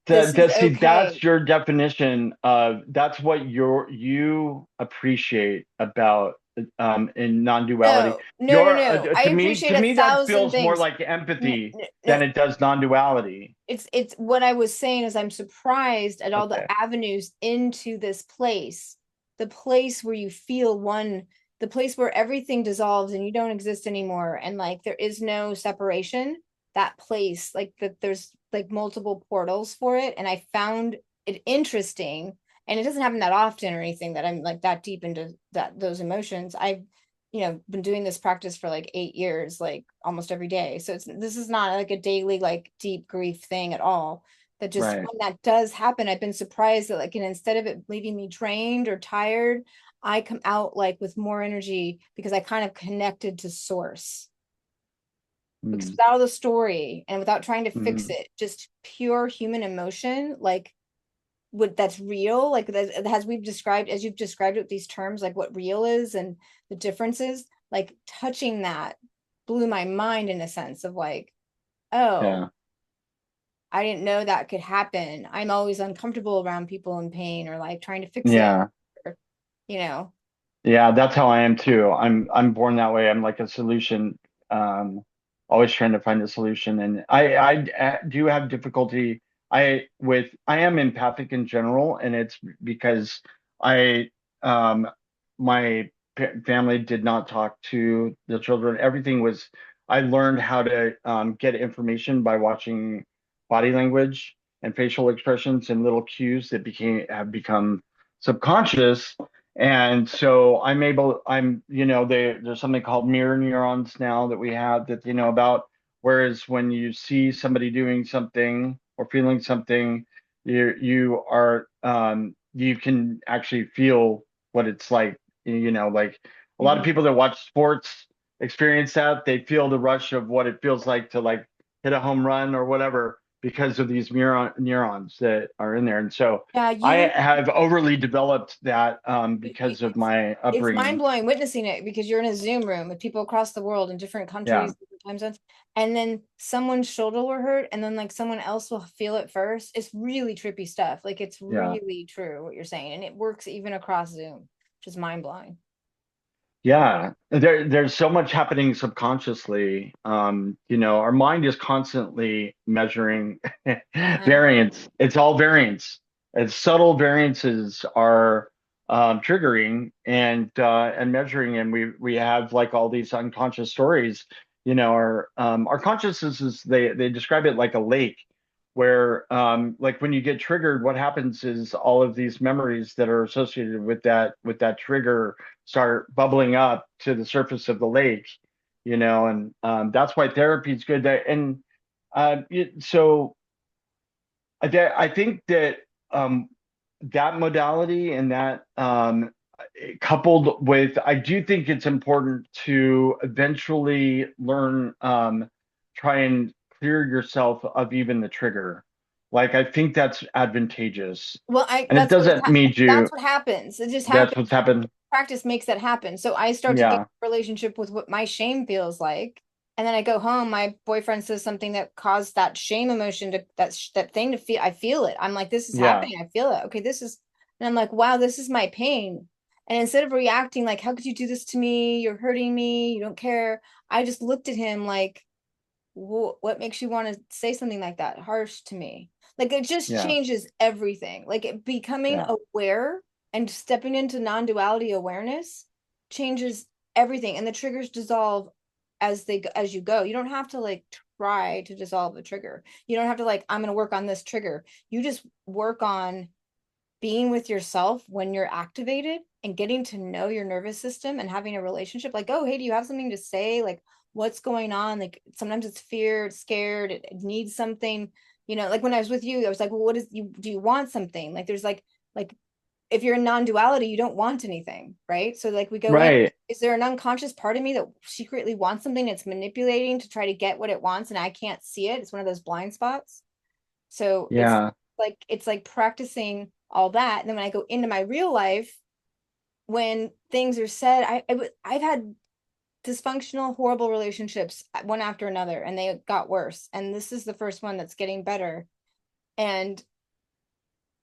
Speaker 1: this is
Speaker 2: See,
Speaker 1: okay.
Speaker 2: that's your definition of, that's what you appreciate about in non-duality.
Speaker 1: No, no, no, no. I
Speaker 2: To
Speaker 1: appreciate a
Speaker 2: me, that
Speaker 1: thousand
Speaker 2: feels more
Speaker 1: things.
Speaker 2: like empathy
Speaker 1: No,
Speaker 2: than it does non-duality.
Speaker 1: it's what I was saying is I'm surprised at all the
Speaker 2: Okay.
Speaker 1: avenues into this place, the place where you feel one, the place where everything dissolves and you don't exist anymore, and like there is no separation. That place, like that, there's like multiple portals for it, and I found it interesting. And it doesn't happen that often or anything that I'm like that deep into that those emotions. I've been doing this practice for like 8 years, like almost every day. So this is not like a daily like deep grief thing at all. That just
Speaker 2: Right.
Speaker 1: when that does happen, I've been surprised that like, and instead of it leaving me drained or tired, I come out like with more energy because I kind of connected to source. Because
Speaker 2: Mm,
Speaker 1: without the story and without trying to fix
Speaker 2: mm,
Speaker 1: it, just pure human emotion, like what that's real, like as we've described, as you've described it with these terms, like what real is and the differences, like touching that blew my mind in a sense of like, oh,
Speaker 2: yeah.
Speaker 1: I didn't know that could happen. I'm always uncomfortable around people in pain or like trying to fix it,
Speaker 2: Yeah.
Speaker 1: or, you know.
Speaker 2: Yeah, that's how I am too. I'm born that way. I'm like a solution, um, always trying to find a solution. And I do have difficulty. I am empathic in general, and it's because I um my family did not talk to the children. Everything was I learned how to get information by watching body language and facial expressions and little cues that became have become subconscious. And so there's something called mirror neurons now that we have that they know about. Whereas when you see somebody doing something or feeling something, you can actually feel what it's like. Like a lot of
Speaker 1: Mhm.
Speaker 2: people that watch sports experience that. They feel the rush of what it feels like to like hit a home run or whatever because of these neurons that are in there. And so
Speaker 1: Yeah,
Speaker 2: I
Speaker 1: you
Speaker 2: have overly developed that because of
Speaker 1: it's
Speaker 2: my
Speaker 1: it's mind
Speaker 2: upbringing.
Speaker 1: blowing witnessing it because you're in a Zoom room with people across the world in different
Speaker 2: Yeah,
Speaker 1: countries, different time zones, and then someone's shoulder will hurt, and then like someone else will feel it first. It's really trippy stuff. Like it's
Speaker 2: yeah,
Speaker 1: really true what you're saying, and it works even across Zoom, which is mind blowing.
Speaker 2: yeah. There's so much happening subconsciously. Our mind is constantly measuring
Speaker 1: Uh-huh.
Speaker 2: variance. It's all variance. And subtle variances are triggering and measuring, and we have like all these unconscious stories. Our consciousness is they describe it like a lake where like when you get triggered, what happens is all of these memories that are associated with that trigger start bubbling up to the surface of the lake, and that's why therapy is good. And so I think that um, that modality and that coupled with, I do think it's important to eventually learn, try and clear yourself of even the trigger. Like, I think that's advantageous.
Speaker 1: Well, I
Speaker 2: And it doesn't need
Speaker 1: that's
Speaker 2: you,
Speaker 1: what happens. It just
Speaker 2: that's
Speaker 1: happens.
Speaker 2: what's happened.
Speaker 1: Practice makes that happen. So I start to get
Speaker 2: Yeah.
Speaker 1: a relationship with what my shame feels like. And then I go home, my boyfriend says something that caused that shame emotion to that thing to feel. I feel it. I'm like, this is
Speaker 2: Yeah.
Speaker 1: happening. I feel it. Okay, this is, and I'm like, wow, this is my pain. And instead of reacting like, how could you do this to me? You're hurting me. You don't care. I just looked at him like, what makes you want to say something like that harsh to me? Like it just
Speaker 2: Yeah.
Speaker 1: changes everything. Like it becoming
Speaker 2: Yeah.
Speaker 1: aware and stepping into non-duality awareness changes everything, and the triggers dissolve as you go. You don't have to like try to dissolve the trigger. You don't have to like, I'm going to work on this trigger. You just work on being with yourself when you're activated and getting to know your nervous system and having a relationship. Like, oh, hey, do you have something to say? Like, what's going on? Like sometimes it's fear, it's scared, it needs something. Like when I was with you, I was like, well, what is you do you want something? Like there's like if you're in non-duality, you don't want anything, right? So like we go in,
Speaker 2: Right.
Speaker 1: is there an unconscious part of me that secretly wants something, it's manipulating to try to get what it wants and I can't see it? It's one of those blind spots. So
Speaker 2: Yeah.
Speaker 1: it's like practicing all that. And then when I go into my real life, when things are said, I've had dysfunctional, horrible relationships one after another, and they got worse. And this is the first one that's getting better. And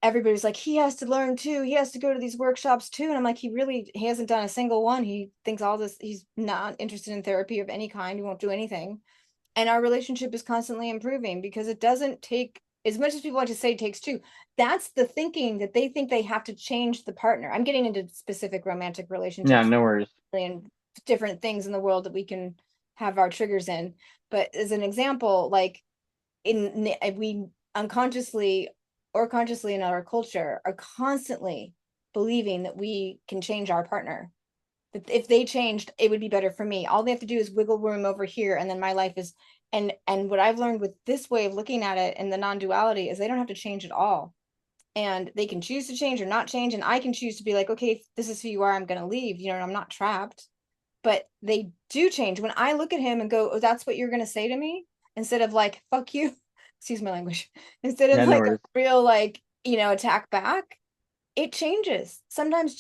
Speaker 1: everybody's like, he has to learn too. He has to go to these workshops too. And I'm like, he hasn't done a single one. He thinks all this, he's not interested in therapy of any kind. He won't do anything. And our relationship is constantly improving because it doesn't take, as much as people like to say it takes two, that's the thinking that they think they have to change the partner. I'm getting into specific romantic
Speaker 2: Yeah,
Speaker 1: relationships
Speaker 2: no worries.
Speaker 1: and different things in the world that we can have our triggers in. But as an example, like we unconsciously or consciously in our culture are constantly believing that we can change our partner, that if they changed it would be better for me. All they have to do is wiggle room over here and then my life is, and what I've learned with this way of looking at it and the non-duality is they don't have to change at all, and they can choose to change or not change, and I can choose to be like, okay, if this is who you are, I'm going to leave, you know, I'm not trapped. But they do change when I look at him and go, oh, that's what you're going to say to me, instead of like, fuck you, excuse my language, instead of
Speaker 2: Yeah, no
Speaker 1: like a
Speaker 2: worries.
Speaker 1: real, like, you know, attack back. It changes sometimes.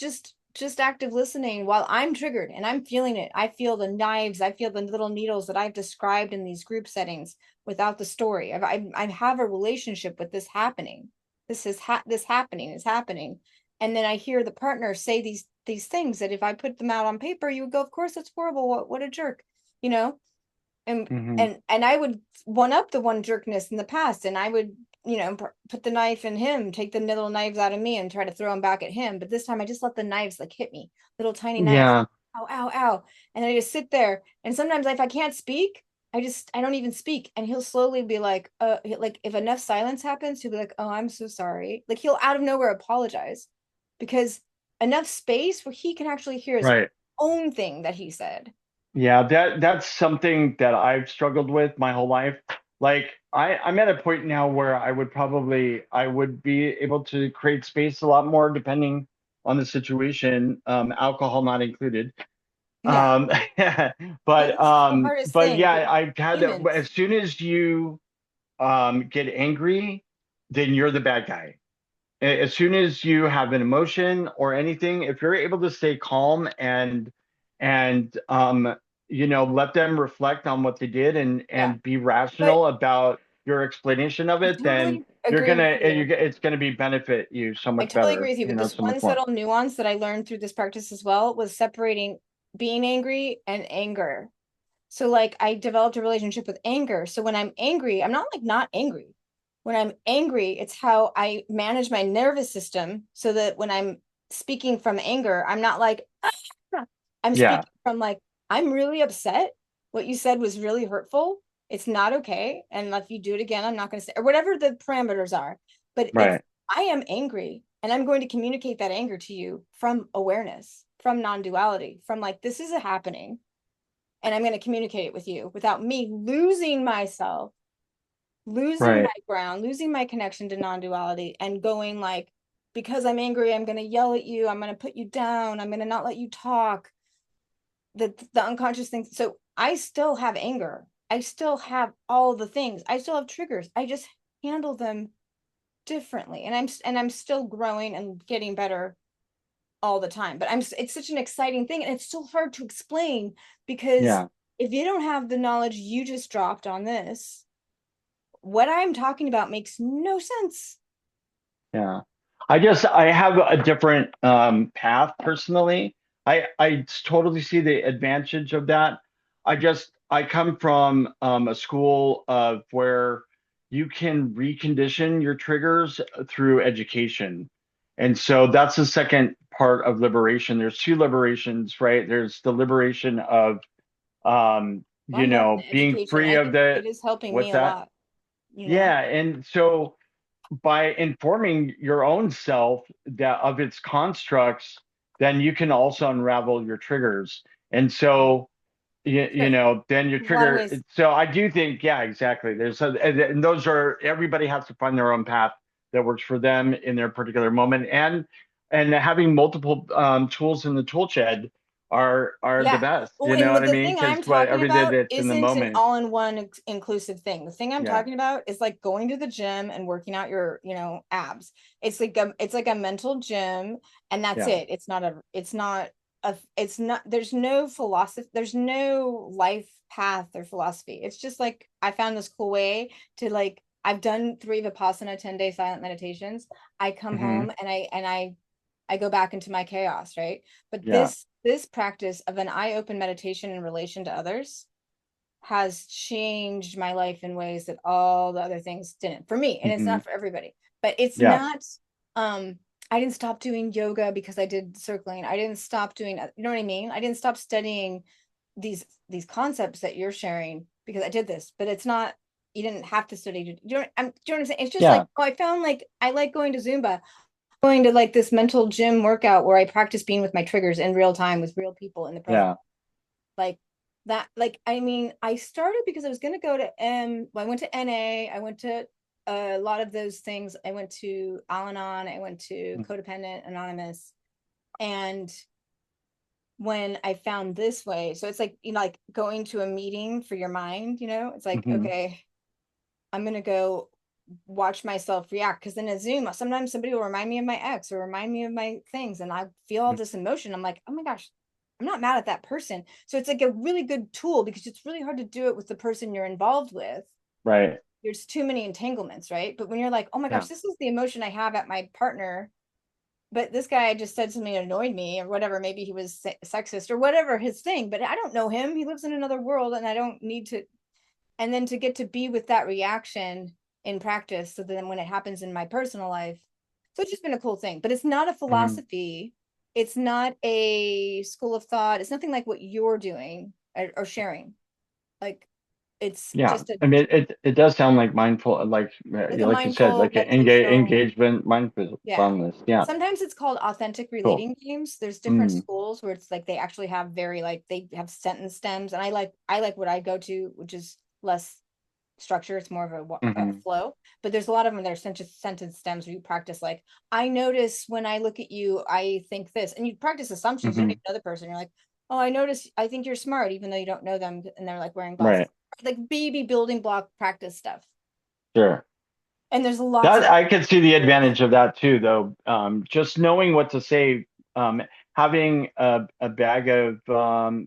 Speaker 1: Just active listening while I'm triggered and I'm feeling it. I feel the knives, I feel the little needles that I've described in these group settings without the story. I have a relationship with this happening. This happening is happening. And then I hear the partner say these things that if I put them out on paper, you would go, of course that's horrible. What a jerk, you know? and
Speaker 2: Hmm.
Speaker 1: and I would one up the one jerkness in the past, and I would, you know, put the knife in him, take the little knives out of me and try to throw them back at him. But this time I just let the knives like hit me, little tiny knives.
Speaker 2: Yeah,
Speaker 1: Ow, ow, ow. And I just sit there. And sometimes if I can't speak, I don't even speak. And he'll slowly be like if enough silence happens, he'll be like, oh, I'm so sorry. Like he'll out of nowhere apologize because enough space where he can actually hear his
Speaker 2: right.
Speaker 1: own thing that he said.
Speaker 2: Yeah, that's something that I've struggled with my whole life. Like I'm at a point now where I would be able to create space a lot more depending on the situation, alcohol not included.
Speaker 1: Yeah.
Speaker 2: Um,
Speaker 1: But this is the hardest
Speaker 2: but
Speaker 1: thing
Speaker 2: yeah,
Speaker 1: with
Speaker 2: I've had to,
Speaker 1: humans.
Speaker 2: as soon as you get angry, then you're the bad guy. As soon as you have an emotion or anything, if you're able to stay calm and let them reflect on what they did
Speaker 1: Yeah.
Speaker 2: and be
Speaker 1: But
Speaker 2: rational about your explanation of
Speaker 1: I
Speaker 2: it, then
Speaker 1: totally agree with you.
Speaker 2: it's gonna be benefit you so
Speaker 1: I
Speaker 2: much
Speaker 1: totally
Speaker 2: better,
Speaker 1: agree with you. But this
Speaker 2: so
Speaker 1: one
Speaker 2: much more.
Speaker 1: subtle nuance that I learned through this practice as well was separating being angry and anger. So like I developed a relationship with anger. So when I'm angry, I'm not like not angry. When I'm angry, it's how I manage my nervous system so that when I'm speaking from anger, I'm not like, "Ah." I'm
Speaker 2: Yeah,
Speaker 1: speaking from like, I'm really upset. What you said was really hurtful. It's not okay. And if you do it again, I'm not going to say, or whatever the parameters are. But it's,
Speaker 2: right,
Speaker 1: I am angry and I'm going to communicate that anger to you from awareness, from non duality, from like, this is a happening and I'm going to communicate it with you without me losing myself, losing my
Speaker 2: right,
Speaker 1: ground, losing my connection to non-duality and going like, because I'm angry, I'm going to yell at you, I'm going to put you down, I'm going to not let you talk. The unconscious things. So I still have anger. I still have all the things. I still have triggers. I just handle them differently. And I'm still growing and getting better all the time. But it's such an exciting thing and it's so hard to explain because
Speaker 2: yeah,
Speaker 1: if you don't have the knowledge you just dropped on this, what I'm talking about makes no sense.
Speaker 2: yeah. I have a different path personally. I totally see the advantage of that. I come from a school of where you can recondition your triggers through education. And so that's the second part of liberation. There's two liberations, right? There's the liberation of
Speaker 1: Well, I'm loving the
Speaker 2: being
Speaker 1: education.
Speaker 2: free
Speaker 1: I
Speaker 2: of
Speaker 1: think
Speaker 2: the
Speaker 1: it is helping
Speaker 2: what's
Speaker 1: me a
Speaker 2: that?
Speaker 1: lot, you know?
Speaker 2: Yeah, and so by informing your own self that of its constructs, then you can also unravel your triggers. And so
Speaker 1: Sure.
Speaker 2: then your
Speaker 1: There's a lot of
Speaker 2: trigger.
Speaker 1: ways.
Speaker 2: So I do think, yeah, exactly. And those are everybody has to find their own path that works for them in their particular moment. And having multiple tools in the tool shed are the
Speaker 1: Yeah.
Speaker 2: best.
Speaker 1: Oh,
Speaker 2: You
Speaker 1: and
Speaker 2: know
Speaker 1: what
Speaker 2: what I
Speaker 1: the
Speaker 2: mean?
Speaker 1: thing
Speaker 2: Because
Speaker 1: I'm
Speaker 2: what
Speaker 1: talking
Speaker 2: everything
Speaker 1: about
Speaker 2: that's in the
Speaker 1: isn't an
Speaker 2: moment.
Speaker 1: all-in-one inclusive thing. The thing I'm
Speaker 2: Yeah,
Speaker 1: talking about is like going to the gym and working out your, you know, abs. It's like a mental gym and that's
Speaker 2: yeah,
Speaker 1: it. It's not there's no philosophy, there's no life path or philosophy. It's just like I found this cool way to like I've done 3 Vipassana 10-day silent meditations. I come
Speaker 2: Hmm.
Speaker 1: home and I go back into my chaos, right? But
Speaker 2: Yeah.
Speaker 1: this practice of an eye-open meditation in relation to others has changed my life in ways that all the other things didn't for me. And it's
Speaker 2: Hmm.
Speaker 1: not for everybody, but it's
Speaker 2: Yeah.
Speaker 1: not, I didn't stop doing yoga because I did circling. I didn't stop doing, you know what I mean? I didn't stop studying these concepts that you're sharing because I did this, but it's not, you didn't have to study to, you know, do you know what I'm saying? It's just like,
Speaker 2: Yeah.
Speaker 1: oh, I found like I like going to Zumba, going to like this mental gym workout where I practice being with my triggers in real time with real people in the present,
Speaker 2: Yeah.
Speaker 1: like that. Like, I mean, I started because I was going to go to well, I went to NA, I went to a lot of those things. I went to Al-Anon, I went to Codependent Anonymous. And when I found this way, so it's like, you know, like going to a meeting for your mind, you know, it's like,
Speaker 2: Hmm.
Speaker 1: okay, I'm gonna go watch myself react. Because in a Zoom, sometimes somebody will remind me of my ex or remind me of my things, and I feel all this emotion. I'm like, oh my gosh, I'm not mad at that person. So it's like a really good tool because it's really hard to do it with the person you're involved with.
Speaker 2: Right.
Speaker 1: There's too many entanglements, right? But when you're like, oh my gosh,
Speaker 2: Yeah.
Speaker 1: this is the emotion I have at my partner, but this guy just said something that annoyed me or whatever, maybe he was sexist or whatever his thing, but I don't know him, he lives in another world and I don't need to. And then to get to be with that reaction in practice, so then when it happens in my personal life, so it's just been a cool thing. But it's not a
Speaker 2: Hmm.
Speaker 1: philosophy, it's not a school of thought, it's nothing like what you're doing or sharing. Like, it's
Speaker 2: Yeah.
Speaker 1: just a
Speaker 2: I mean, it does sound like mindful,
Speaker 1: like a
Speaker 2: like you said,
Speaker 1: mindful
Speaker 2: like an
Speaker 1: meditational.
Speaker 2: engagement,
Speaker 1: Yeah.
Speaker 2: mindfulness. Yeah.
Speaker 1: Sometimes it's called authentic
Speaker 2: Cool.
Speaker 1: relating games. There's different
Speaker 2: Mm.
Speaker 1: schools where it's like they actually have very like they have sentence stems, and I like what I go to, which is less structure. It's more of a
Speaker 2: Hmm.
Speaker 1: flow. But there's a lot of them that are just sentence stems where you practice like, I notice when I look at you, I think this, and you practice assumptions. You don't
Speaker 2: Hmm.
Speaker 1: even know the person. You're like, oh, I notice. I think you're smart, even though you don't know them, and they're like wearing glasses.
Speaker 2: Right.
Speaker 1: Like baby building block practice stuff.
Speaker 2: Sure.
Speaker 1: And there's lots
Speaker 2: That
Speaker 1: of
Speaker 2: I could see the
Speaker 1: tools.
Speaker 2: advantage of that too, though. Just knowing what to say, having a bag of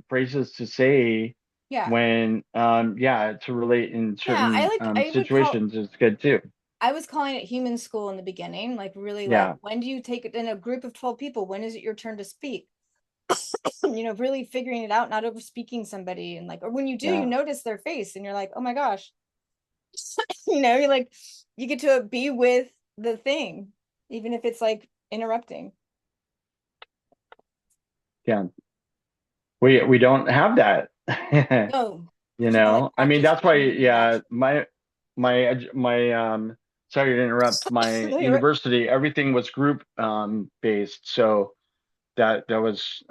Speaker 2: phrases to say
Speaker 1: Yeah.
Speaker 2: when, yeah, to relate in
Speaker 1: Yeah,
Speaker 2: certain
Speaker 1: I would call,
Speaker 2: situations is good too.
Speaker 1: I was calling it human school in the beginning, like really like
Speaker 2: Yeah.
Speaker 1: when do you take it in a group of 12 people? When is it your turn to speak? You know, really figuring it out, not over speaking somebody, and like, or when you do, you
Speaker 2: Yeah.
Speaker 1: notice their face and you're like, oh my gosh, you know, you're like, you get to be with the thing, even if it's like interrupting.
Speaker 2: Yeah. We don't have that.
Speaker 1: No,
Speaker 2: You
Speaker 1: people like
Speaker 2: know, I mean,
Speaker 1: practice
Speaker 2: that's why,
Speaker 1: being
Speaker 2: yeah,
Speaker 1: detached.
Speaker 2: my sorry to interrupt, my
Speaker 1: No, you're right.
Speaker 2: university, everything was group based. So that was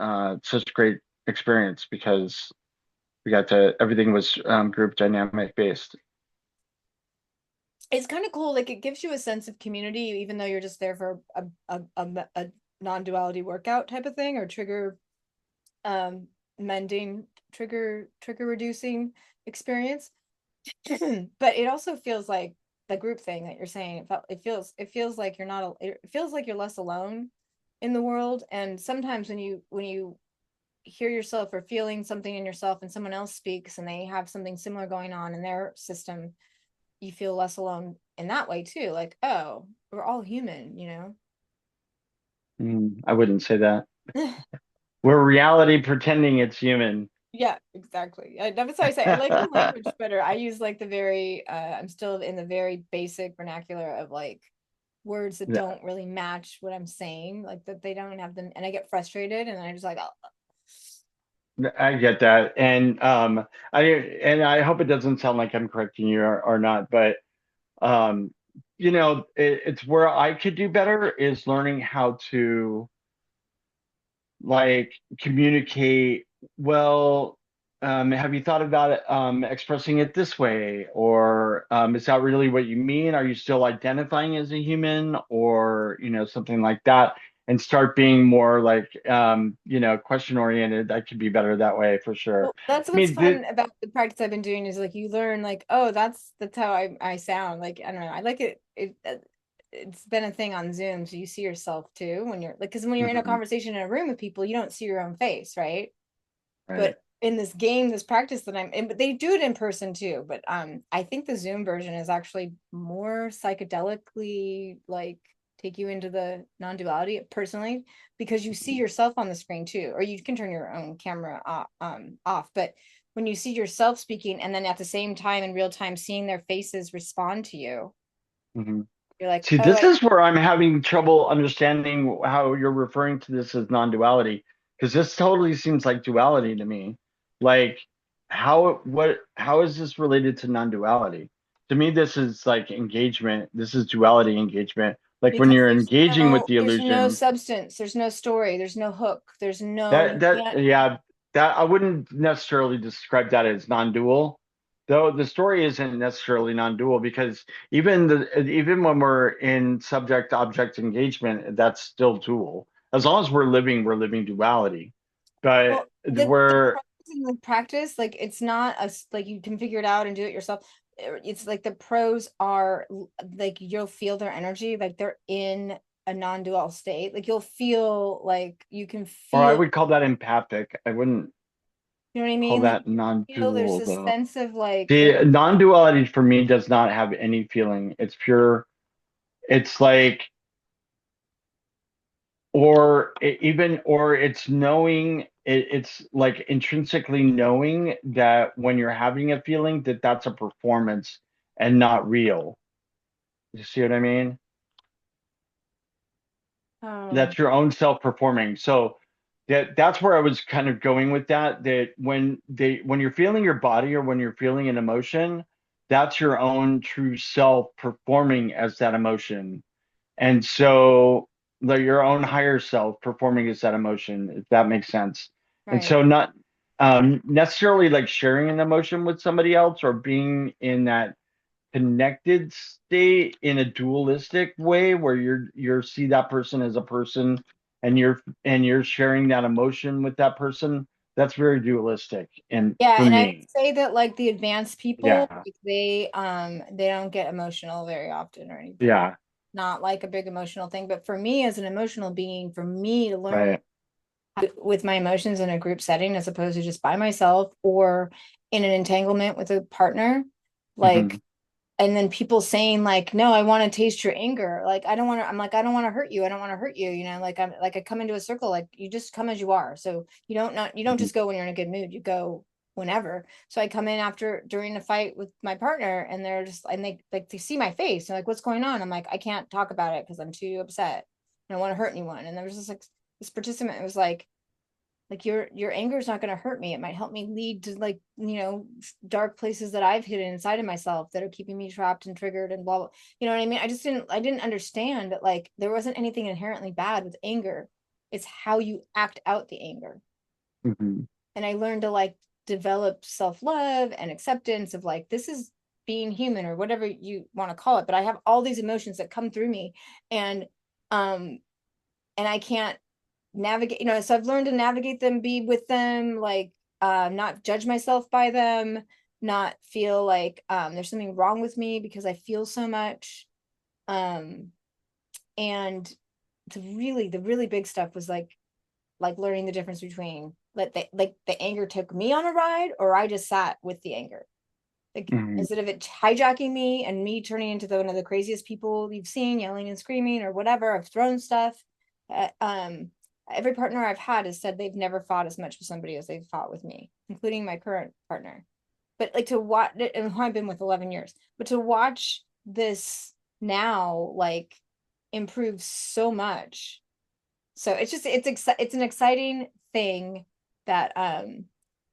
Speaker 2: such a great experience because we got to everything was group dynamic based.
Speaker 1: It's kind of cool. Like it gives you a sense of community, even though you're just there for a non-duality workout type of thing or trigger um mending, trigger reducing experience. But it also feels like the group thing that you're saying. It feels like you're not. It feels like you're less alone in the world. And sometimes when you hear yourself or feeling something in yourself, and someone else speaks, and they have something similar going on in their system, you feel less alone in that way too. Like, oh, we're all human, you
Speaker 2: I wouldn't say that.
Speaker 1: know.
Speaker 2: We're reality pretending it's human.
Speaker 1: Yeah, exactly. That's why I say I like the language better. I use like the very I'm still in the very basic vernacular of like words that
Speaker 2: Yeah,
Speaker 1: don't really match what I'm saying, like that they don't have them, and I get frustrated and I just like, oh.
Speaker 2: I get that, and I hope it doesn't sound like I'm correcting you or not, but um, it's where I could do better is learning how to like communicate well. Have you thought about it, expressing it this way? Or is that really what you mean? Are you still identifying as a human or, something like that? And start being more like, question oriented. That could be better that way for sure.
Speaker 1: Well, that's
Speaker 2: I
Speaker 1: what's
Speaker 2: mean, the,
Speaker 1: fun about the practice I've been doing is like you learn like, oh, that's how I sound. Like, I don't know. I like it's been a thing on Zoom, so you see yourself too when you're like, because when you're in a
Speaker 2: Mhm,
Speaker 1: conversation in a room with people, you don't see your own face, right?
Speaker 2: right.
Speaker 1: But in this game, this practice that I'm in, but they do it in person too. But I think the Zoom version is actually more psychedelically like take you into the non-duality personally, because you see yourself on the screen too, or you can turn your own camera off. But when you see yourself speaking and then at the same time in real time seeing their faces respond to you,
Speaker 2: Mhm.
Speaker 1: you're like,
Speaker 2: See,
Speaker 1: oh,
Speaker 2: this is where I'm having trouble understanding how you're referring to this as non-duality, because this totally seems like duality to me. Like, how is this related to non-duality? To me, this is like engagement. This is duality engagement. Like when
Speaker 1: because
Speaker 2: you're engaging with the
Speaker 1: there's no
Speaker 2: illusion,
Speaker 1: substance, there's no story, there's no hook, there's no,
Speaker 2: that
Speaker 1: you
Speaker 2: that
Speaker 1: can't.
Speaker 2: yeah, that I wouldn't necessarily describe that as non-dual, though the story isn't necessarily non-dual because even when we're in subject-object engagement, that's still dual. As long as we're living duality. But
Speaker 1: Well, the
Speaker 2: we're
Speaker 1: pros in the practice, like it's not like you can figure it out and do it yourself. It's like the pros are like you'll feel their energy, like they're in a non-dual state. Like you'll feel like you can
Speaker 2: or I
Speaker 1: feel,
Speaker 2: would call that empathic. I wouldn't
Speaker 1: you know what I
Speaker 2: call
Speaker 1: mean? Like
Speaker 2: that
Speaker 1: feel there's
Speaker 2: non-dual
Speaker 1: a
Speaker 2: though.
Speaker 1: sense of like
Speaker 2: The non-duality for me does not have any feeling. It's pure. It's like or it's knowing it's like intrinsically knowing that when you're having a feeling that that's a performance and not real. You see what I mean?
Speaker 1: um
Speaker 2: That's your own self performing. So that's where I was kind of going with that, that when you're feeling your body or when you're feeling an emotion, that's your own true self performing as that emotion. And so your own higher self performing as that emotion, if that makes sense. And
Speaker 1: right.
Speaker 2: so not necessarily like sharing an emotion with somebody else or being in that connected state in a dualistic way where you're see that person as a person and you're sharing that emotion with that person. That's very dualistic and
Speaker 1: Yeah,
Speaker 2: for
Speaker 1: and I would
Speaker 2: me.
Speaker 1: say that like the advanced people,
Speaker 2: Yeah.
Speaker 1: like, they don't get emotional very often or anything.
Speaker 2: Yeah.
Speaker 1: Not like a big emotional thing, but for me as an emotional being, for me to learn
Speaker 2: Right.
Speaker 1: with my emotions in a group setting as opposed to just by myself or in an entanglement with a partner, like,
Speaker 2: Hmm.
Speaker 1: and then people saying like, no, I want to taste your anger, like I don't want to, I'm like, I don't want to hurt you, I don't want to hurt you, you know, like I'm like, I come into a circle, like you just come as you are, so you don't
Speaker 2: Hmm.
Speaker 1: just go when you're in a good mood, you go whenever. So I come in after during a fight with my partner and they're just, and they like they see my face, they're like, what's going on? I'm like, I can't talk about it because I'm too upset, I don't want to hurt anyone. And there was just like this participant, it was like your anger is not going to hurt me, it might help me lead to like, you know, dark places that I've hidden inside of myself that are keeping me trapped and triggered and blah blah, you know what I mean? I didn't understand that like there wasn't anything inherently bad with anger, it's how you act out the anger.
Speaker 2: Hmm.
Speaker 1: And I learned to like develop self-love and acceptance of like this is being human or whatever you want to call it, but I have all these emotions that come through me, and um I can't navigate, you know, so I've learned to navigate them, be with them, like not judge myself by them, not feel like there's something wrong with me because I feel so much. Um and the really big stuff was like learning the difference between like the anger took me on a ride or I just sat with the anger. Like
Speaker 2: Hmm.
Speaker 1: instead of it hijacking me and me turning into one of the craziest people you've seen, yelling and screaming or whatever, I've thrown stuff. Uh, um, every partner I've had has said they've never fought as much with somebody as they've fought with me, including my current partner. But like to watch, and who I've been with 11 years, but to watch this now, like improve so much. So it's just it's an exciting thing that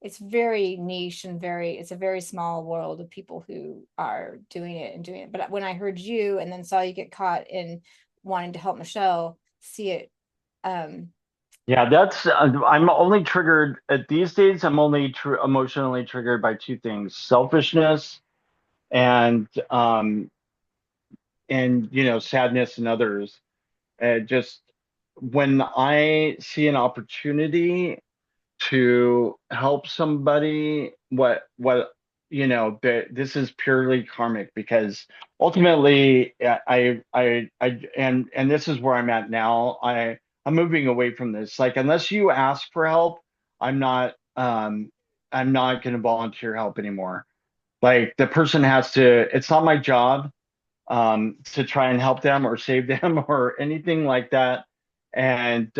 Speaker 1: it's very niche and very, it's a very small world of people who are doing it and doing it. But when I heard you and then saw you get caught in wanting to help Michelle see it, um
Speaker 2: Yeah, that's I'm only triggered these days. I'm only emotionally triggered by two things: selfishness and you know, sadness and others. Just when I see an opportunity to help somebody, what you know, this is purely karmic because ultimately, and this is where I'm at now. I'm moving away from this. Like, unless you ask for help, I'm not. I'm not going to volunteer help anymore. Like the person has to, it's not my job to try and help them or save them or anything like that. And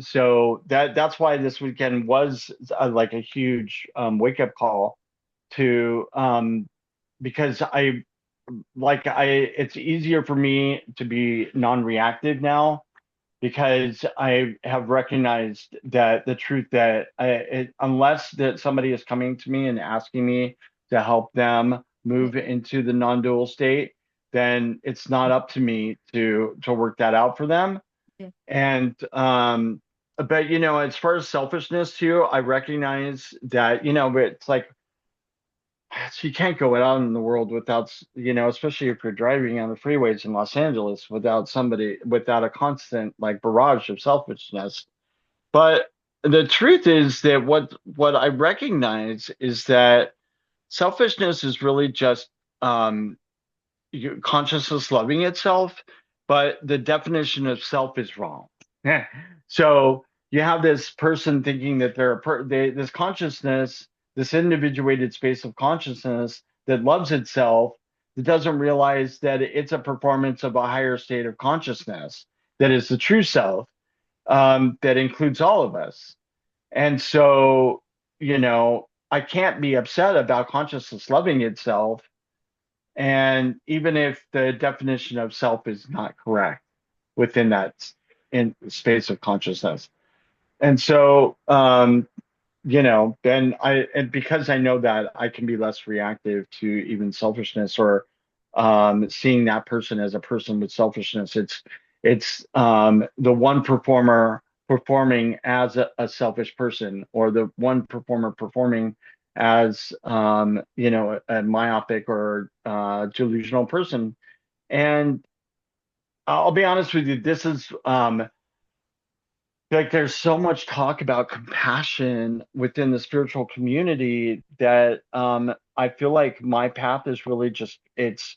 Speaker 2: so that's why this weekend was like a huge wake up call to because it's easier for me to be non-reactive now because I have recognized that the truth that unless that somebody is coming to me and asking me to help them
Speaker 1: Mm,
Speaker 2: move into the non-dual state, then it's not up to me to work that out for them.
Speaker 1: mm,
Speaker 2: And but as far as selfishness too, I recognize that, but it's like so you can't go out in the world without, especially if you're driving on the freeways in Los Angeles without a constant like barrage of selfishness. But the truth is that what I recognize is that selfishness is really just um, consciousness loving itself, but the definition of self is wrong. So you have this person thinking that this consciousness, this individuated space of consciousness that loves itself, that doesn't realize that it's a performance of a higher state of consciousness that is the true self, that includes all of us. And so, I can't be upset about consciousness loving itself, and even if the definition of self is not correct within that in space of consciousness. And so, then and because I know that, I can be less reactive to even selfishness or seeing that person as a person with selfishness. It's the one performer performing as a selfish person, or the one performer performing as a myopic or delusional person. And I'll be honest with you, this is like there's so much talk about compassion within the spiritual community that I feel like my path is really just it's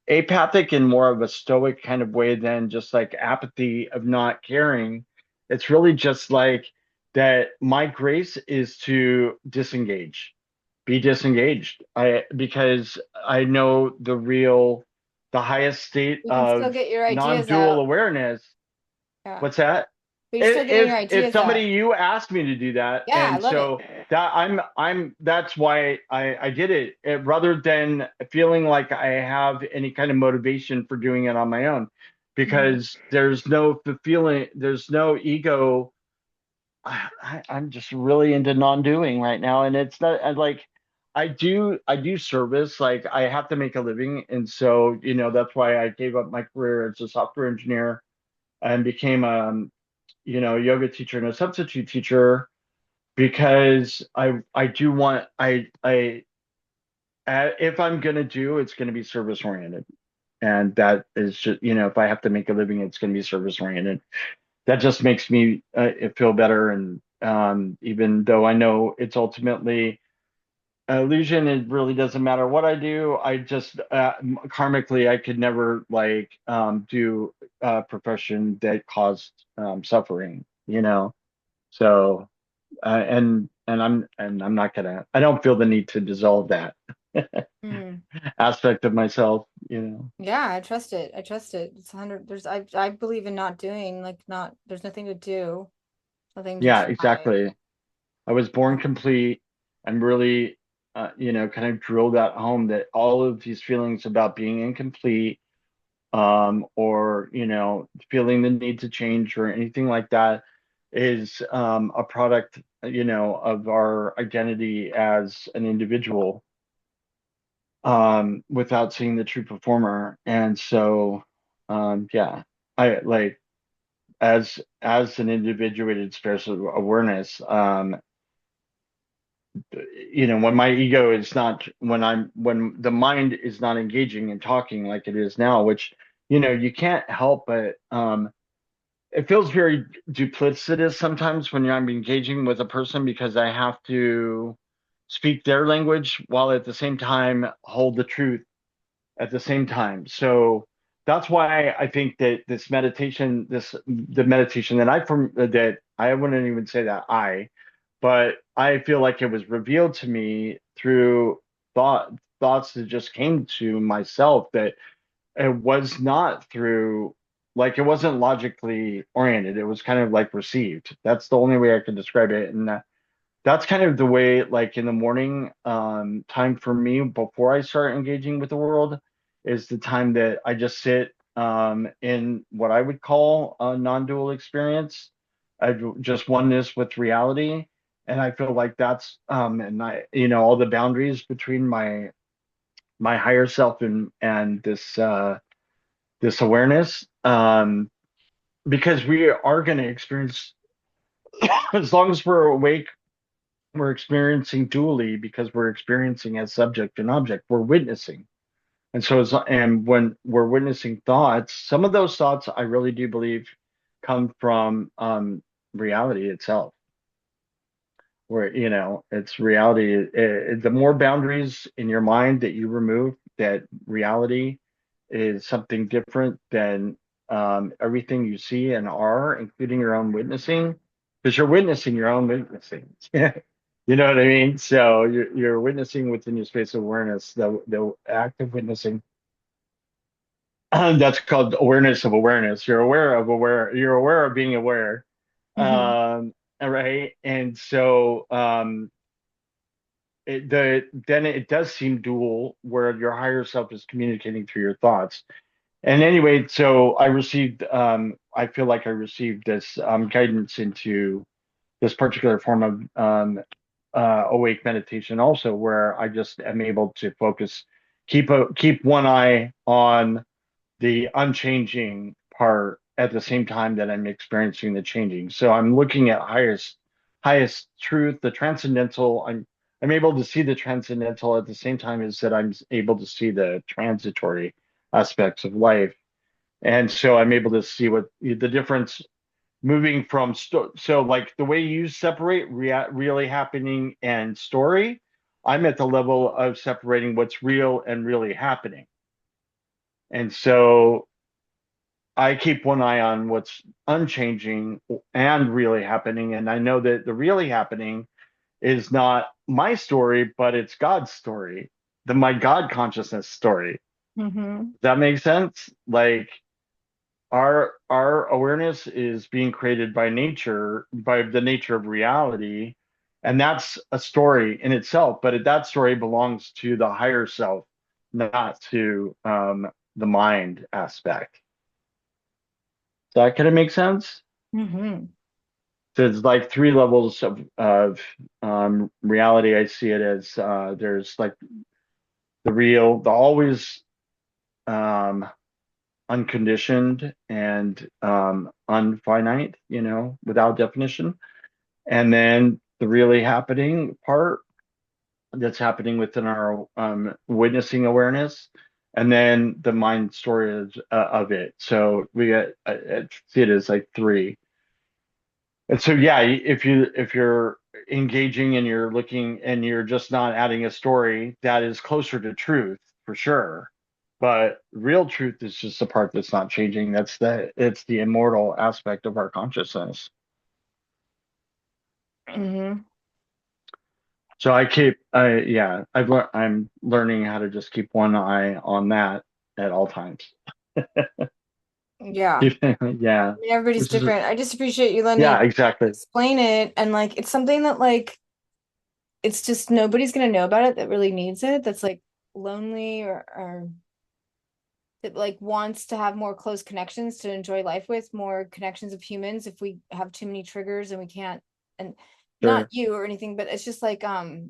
Speaker 2: apathic in more of a stoic kind of way than just like apathy of not caring. It's really just like that my grace is to be disengaged. I Because I know the highest state
Speaker 1: you can still
Speaker 2: of
Speaker 1: get your ideas
Speaker 2: non-dual
Speaker 1: out.
Speaker 2: awareness.
Speaker 1: Yeah.
Speaker 2: What's that?
Speaker 1: But you're still getting
Speaker 2: if
Speaker 1: your
Speaker 2: if
Speaker 1: ideas
Speaker 2: somebody
Speaker 1: out.
Speaker 2: you asked me to do that,
Speaker 1: Yeah, I
Speaker 2: and
Speaker 1: love it.
Speaker 2: so that that's why I did it, rather than feeling like I have any kind of motivation for doing it on my own,
Speaker 1: Mhm.
Speaker 2: because there's no ego. I'm just really into non-doing right now, and it's not like I do service, like I have to make a living, and so that's why I gave up my career as a software engineer and became yoga teacher and a substitute teacher, because I do want I if I'm gonna do, it's gonna be service oriented, and that is just, if I have to make a living, it's gonna be service oriented. That just makes me feel better, and even though I know it's ultimately an illusion, it really doesn't matter what I do. I just karmically I could never like do a profession that caused suffering, so and I'm not gonna. I don't feel the need to dissolve that
Speaker 1: Mm.
Speaker 2: aspect of myself.
Speaker 1: Yeah, I trust it. I trust it. It's 100. I believe in not doing, like, not, there's nothing to do, nothing to
Speaker 2: Yeah,
Speaker 1: try.
Speaker 2: exactly. I was born complete, and really, kind of drill that home, that all of these feelings about being incomplete, or feeling the need to change or anything like that, is a product, of our identity as an individual, without seeing the true performer. And so, yeah, I like as an individuated spiritual awareness, when my ego is not, when the mind is not engaging and talking like it is now, which, you can't help but, it feels very duplicitous sometimes when I'm engaging with a person, because I have to speak their language while at the same time hold the truth at the same time. So that's why I think that the meditation that I wouldn't even say that but I feel like it was revealed to me through thoughts that just came to myself, that it was not through, like, it wasn't logically oriented. It was kind of like received. That's the only way I can describe it. And that's kind of the way, like in the morning, time for me before I start engaging with the world is the time that I just sit in what I would call a non-dual experience. I just oneness with reality. And I feel like that's and I, all the boundaries between my higher self and this awareness, because we are going to experience, as long as we're awake, we're experiencing dually, because we're experiencing as subject and object, we're witnessing. And so and when we're witnessing thoughts, some of those thoughts I really do believe come from reality itself, where it's reality. The more boundaries in your mind that you remove, that reality is something different than everything you see and are, including your own witnessing, because you're witnessing your own witnessing. You know what I mean? So you're witnessing within your space of awareness, the act of witnessing. That's called awareness of awareness. You're aware of aware. You're aware of being aware.
Speaker 1: Hmm.
Speaker 2: Right. And so then it does seem dual, where your higher self is communicating through your thoughts. And anyway, so I feel like I received this guidance into this particular form of awake meditation also, where I just am able to focus, keep one eye on the unchanging part at the same time that I'm experiencing the changing. So I'm looking at highest truth, the transcendental. I'm able to see the transcendental at the same time as that I'm able to see the transitory aspects of life. And so I'm able to see what the difference, moving from so like the way you separate really happening and story, I'm at the level of separating what's real and really happening. And so I keep one eye on what's unchanging and really happening. And I know that the really happening is not my story, but it's God's story, my God consciousness story.
Speaker 1: Hmm.
Speaker 2: Does that make sense? Like, our awareness is being created by nature, by the nature of reality, and that's a story in itself. But that story belongs to the higher self, not to the mind aspect. Does that kind of make sense?
Speaker 1: Hmm.
Speaker 2: So it's like three levels of reality. I see it as there's like the real, the always um, unconditioned and unfinite, without definition. And then the really happening part that's happening within our witnessing awareness. And then the mind storage of it. So we got, I see it as like three. And so, yeah, if you're engaging and you're looking and you're just not adding a story, that is closer to truth for sure. But real truth is just the part that's not changing. It's the immortal aspect of our consciousness.
Speaker 1: Hmm.
Speaker 2: So yeah, I'm learning how to just keep one eye on that at all times.
Speaker 1: Yeah.
Speaker 2: Yeah,
Speaker 1: I mean, everybody's
Speaker 2: which is,
Speaker 1: different. I just appreciate you letting me
Speaker 2: yeah, exactly.
Speaker 1: explain it. And like, it's something that like, it's just nobody's gonna know about it that really needs it. That's like lonely or that like wants to have more close connections to enjoy life with, more connections of humans. If we have too many triggers and we can't, and not
Speaker 2: Sure.
Speaker 1: you or anything, but it's just like, I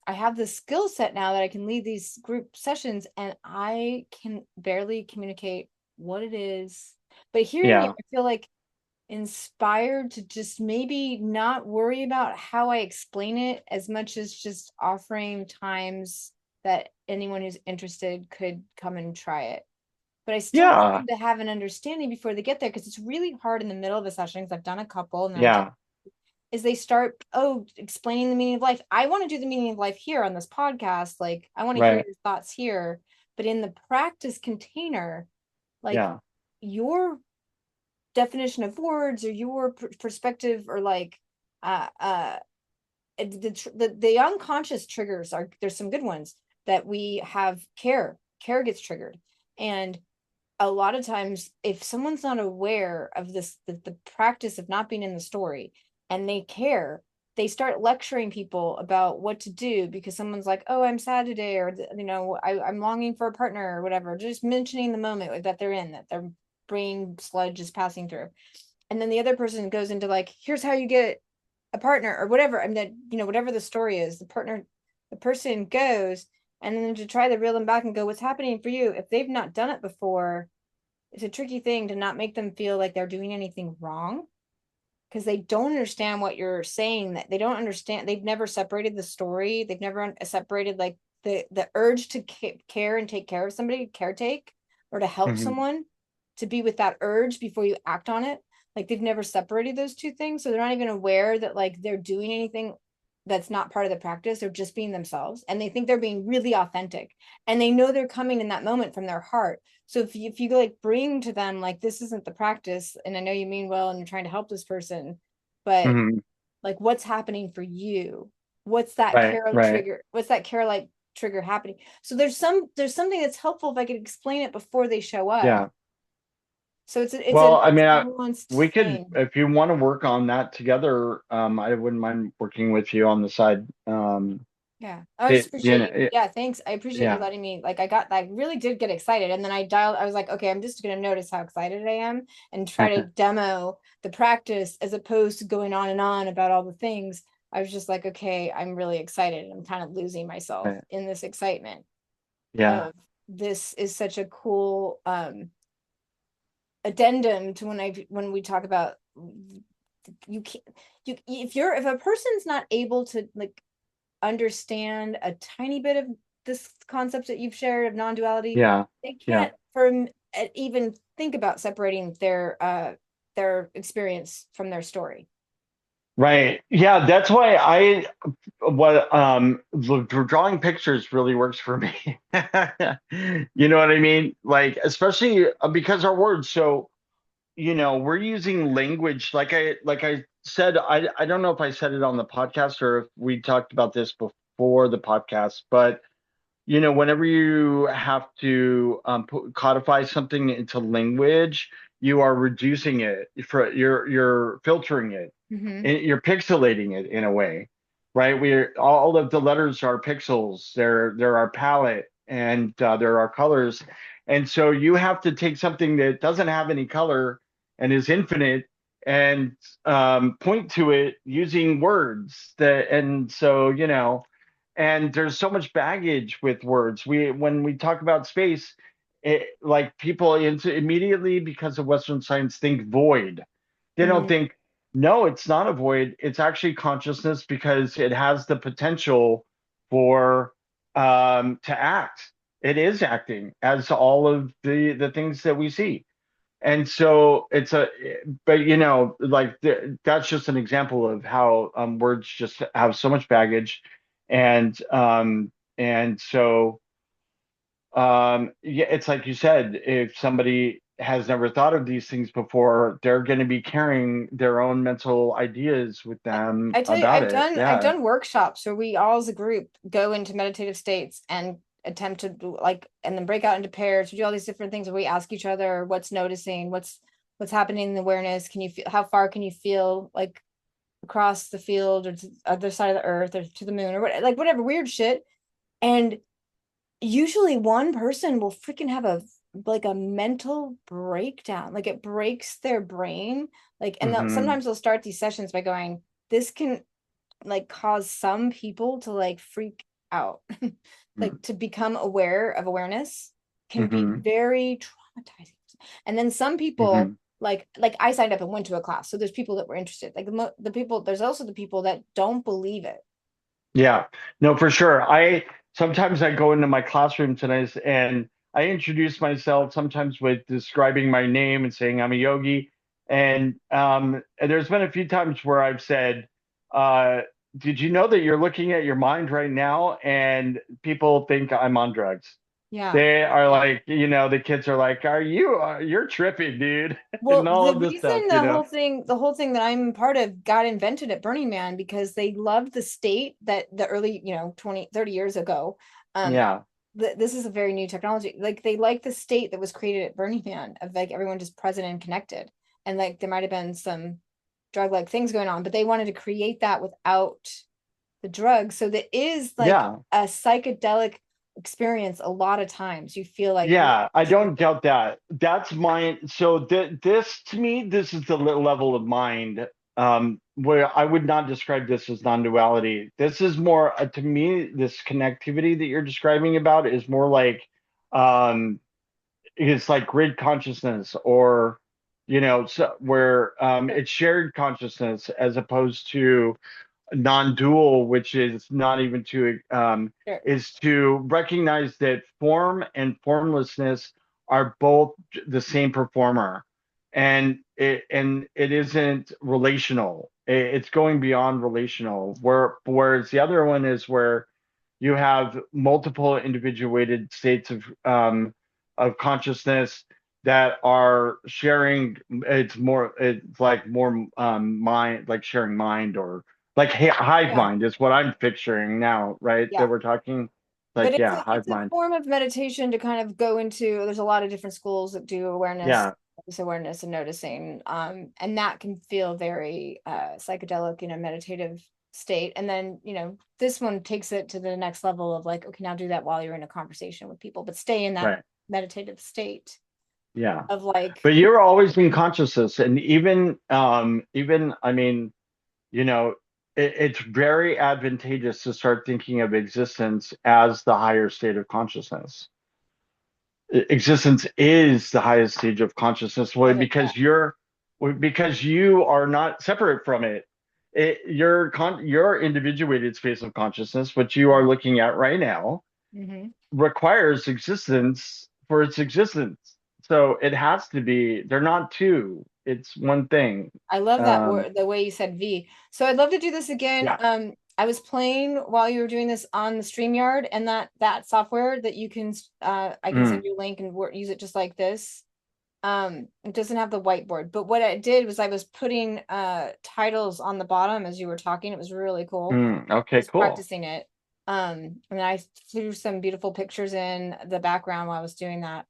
Speaker 1: have this skill set now that I can lead these group sessions and I can barely communicate what it is. But hearing you,
Speaker 2: Yeah.
Speaker 1: I feel like inspired to just maybe not worry about how I explain it as much as just offering times that anyone who's interested could come and try it. But I still want
Speaker 2: Yeah.
Speaker 1: them to have an understanding before they get there because it's really hard in the middle of a session because I've done a couple and then I've done
Speaker 2: Yeah.
Speaker 1: is they start explaining the meaning of life. I want to do the meaning of life here on this podcast. Like I want to hear
Speaker 2: Right.
Speaker 1: your thoughts here, but in the practice container, like
Speaker 2: Yeah.
Speaker 1: your definition of words or your perspective or like uh the unconscious triggers are, there's some good ones that we have. Care gets triggered, and a lot of times if someone's not aware of this, the practice of not being in the story, and they care, they start lecturing people about what to do because someone's like, oh, I'm sad today, or I'm longing for a partner or whatever, just mentioning the moment that they're in, that their brain sludge is passing through. And then the other person goes into like, here's how you get a partner or whatever. I mean, that, whatever the story is, the person goes, and then to try to reel them back and go, what's happening for you? If they've not done it before, it's a tricky thing to not make them feel like they're doing anything wrong, because they don't understand what you're saying, that they don't understand. They've never separated the story. They've never separated like the urge to care and take care of somebody, caretake, or to help
Speaker 2: Mhm.
Speaker 1: someone, to be with that urge before you act on it. Like they've never separated those two things. So they're not even aware that like they're doing anything that's not part of the practice. They're just being themselves, and they think they're being really authentic, and they know they're coming in that moment from their heart. So if you like bring to them like, this isn't the practice, and I know you mean well and you're trying to help this person, but
Speaker 2: Mhm.
Speaker 1: like, what's happening for you? What's that
Speaker 2: Right,
Speaker 1: care
Speaker 2: right.
Speaker 1: trigger? What's that care like trigger happening? So there's something that's helpful if I could explain it before they show up.
Speaker 2: Yeah.
Speaker 1: So it's
Speaker 2: Well,
Speaker 1: a
Speaker 2: I
Speaker 1: it's
Speaker 2: mean,
Speaker 1: a nuanced
Speaker 2: we could,
Speaker 1: thing.
Speaker 2: if you want to work on that together, I wouldn't mind working with you on the side.
Speaker 1: Yeah. I just appreciate you.
Speaker 2: It,
Speaker 1: Yeah, thanks. I appreciate you
Speaker 2: yeah.
Speaker 1: letting me, like, I really did get excited. And then I was like, okay, I'm just gonna notice how excited I am and try to demo the practice as opposed to going on and on about all the things. I was just like, okay, I'm really excited. I'm kind of losing myself
Speaker 2: Right.
Speaker 1: in this excitement
Speaker 2: Yeah.
Speaker 1: of, this is such a cool addendum to when we talk about, you can't, if a person's not able to like understand a tiny bit of this concept that you've shared of non-duality,
Speaker 2: Yeah.
Speaker 1: they
Speaker 2: Yeah.
Speaker 1: can't even think about separating their experience from their story.
Speaker 2: Right. Yeah. That's why what, drawing pictures really works for me. You know what I mean? Like, especially because our words, so, we're using language, like I said, I don't know if I said it on the podcast or if we talked about this before the podcast, but whenever you have to codify something into language, you are reducing it, you're filtering it,
Speaker 1: Mm-hmm.
Speaker 2: and you're pixelating it in a way, right? We're all of the letters are pixels. They're our palette, and they're our colors, and so you have to take something that doesn't have any color and is infinite, and point to it using words that, and so and there's so much baggage with words. When we talk about space, like people immediately, because of Western science, think void. They don't
Speaker 1: Mm-hmm.
Speaker 2: think, no, it's not a void. It's actually consciousness because it has the potential for to act. It is acting as all of the things that we see. And so but like that's just an example of how words just have so much baggage, and so yeah, it's like you said, if somebody has never thought of these things before, they're going to be carrying their own mental ideas with them
Speaker 1: I tell you,
Speaker 2: about
Speaker 1: I've
Speaker 2: it.
Speaker 1: done I've
Speaker 2: Yeah.
Speaker 1: done workshops where we all as a group go into meditative states and attempt to like, and then break out into pairs. We do all these different things where we ask each other what's noticing, what's happening in the awareness. Can you feel, how far can you feel like across the field or to the other side of the earth or to the moon or what, like whatever weird shit. And usually one person will freaking have a mental breakdown, like it breaks their brain, like, and
Speaker 2: Hmm.
Speaker 1: sometimes they'll start these sessions by going, this can like cause some people to like freak out. Like to become aware of awareness can be
Speaker 2: Hmm.
Speaker 1: very traumatizing. And then some people,
Speaker 2: Hmm.
Speaker 1: like I signed up and went to a class, so there's people that were interested, like the people, there's also the people that don't believe it.
Speaker 2: Yeah, no, for sure. I sometimes I go into my classroom tonight and I introduce myself sometimes with describing my name and saying I'm a yogi. And there's been a few times where I've said, uh, "Did you know that you're looking at your mind right now?" And people think I'm on drugs.
Speaker 1: Yeah.
Speaker 2: They are like, the kids are like, you're tripping, dude, and
Speaker 1: Well,
Speaker 2: all
Speaker 1: the
Speaker 2: of this stuff,
Speaker 1: reason the whole thing that I'm part of got invented at Burning Man because they loved the state that the early, 20, 30 years ago. Um,
Speaker 2: Yeah,
Speaker 1: this is a very new technology. Like they like the state that was created at Burning Man of like everyone just present and connected. And like there might have been some drug-like things going on, but they wanted to create that without the drug. So that is like
Speaker 2: yeah.
Speaker 1: a psychedelic experience a lot of times. You feel like you're
Speaker 2: Yeah, I don't doubt that. That's mind. So this to me, this is the level of mind where I would not describe this as non-duality. This is more to me, this connectivity that you're describing about is more like um it's like grid consciousness or so where it's shared consciousness as opposed to non-dual, which is not even to
Speaker 1: sure.
Speaker 2: is to recognize that form and formlessness are both the same performer, and it isn't relational. It's going beyond relational. Whereas the other one is where you have multiple individuated states of consciousness that are sharing. It's like more mind, like sharing mind, or like hive
Speaker 1: Yeah.
Speaker 2: mind is what I'm picturing now, right? That
Speaker 1: Yeah.
Speaker 2: we're talking
Speaker 1: But
Speaker 2: like, yeah, hive
Speaker 1: it's a
Speaker 2: mind.
Speaker 1: form of meditation to kind of go into, there's a lot of different schools that do
Speaker 2: Yeah,
Speaker 1: awareness and noticing. And that can feel very psychedelic in a meditative state. And then, this one takes it to the next level of like, okay, now do that while you're in a conversation with people, but stay in that
Speaker 2: right.
Speaker 1: meditative state
Speaker 2: Yeah.
Speaker 1: of like,
Speaker 2: But you're always in consciousness, and even I mean, you know, it's very advantageous to start thinking of existence as the higher state of consciousness. Existence is the highest stage of consciousness. Why?
Speaker 1: love it. Yeah.
Speaker 2: Because you are not separate from it. Your individuated space of consciousness, which you are looking at right now,
Speaker 1: Mm-hmm.
Speaker 2: requires existence for its existence. So it has to be, they're not two, it's one thing.
Speaker 1: I love that
Speaker 2: Um,
Speaker 1: word, the way you said V. So I'd love to do this again.
Speaker 2: yeah.
Speaker 1: I was playing while you were doing this on the StreamYard and that software that you can I can
Speaker 2: Mm,
Speaker 1: send you a link and use it just like this. It doesn't have the whiteboard, but what I did was I was putting titles on the bottom as you were talking. It was really cool. I
Speaker 2: okay,
Speaker 1: was
Speaker 2: cool.
Speaker 1: practicing it. And I threw some beautiful pictures in the background while I was doing that.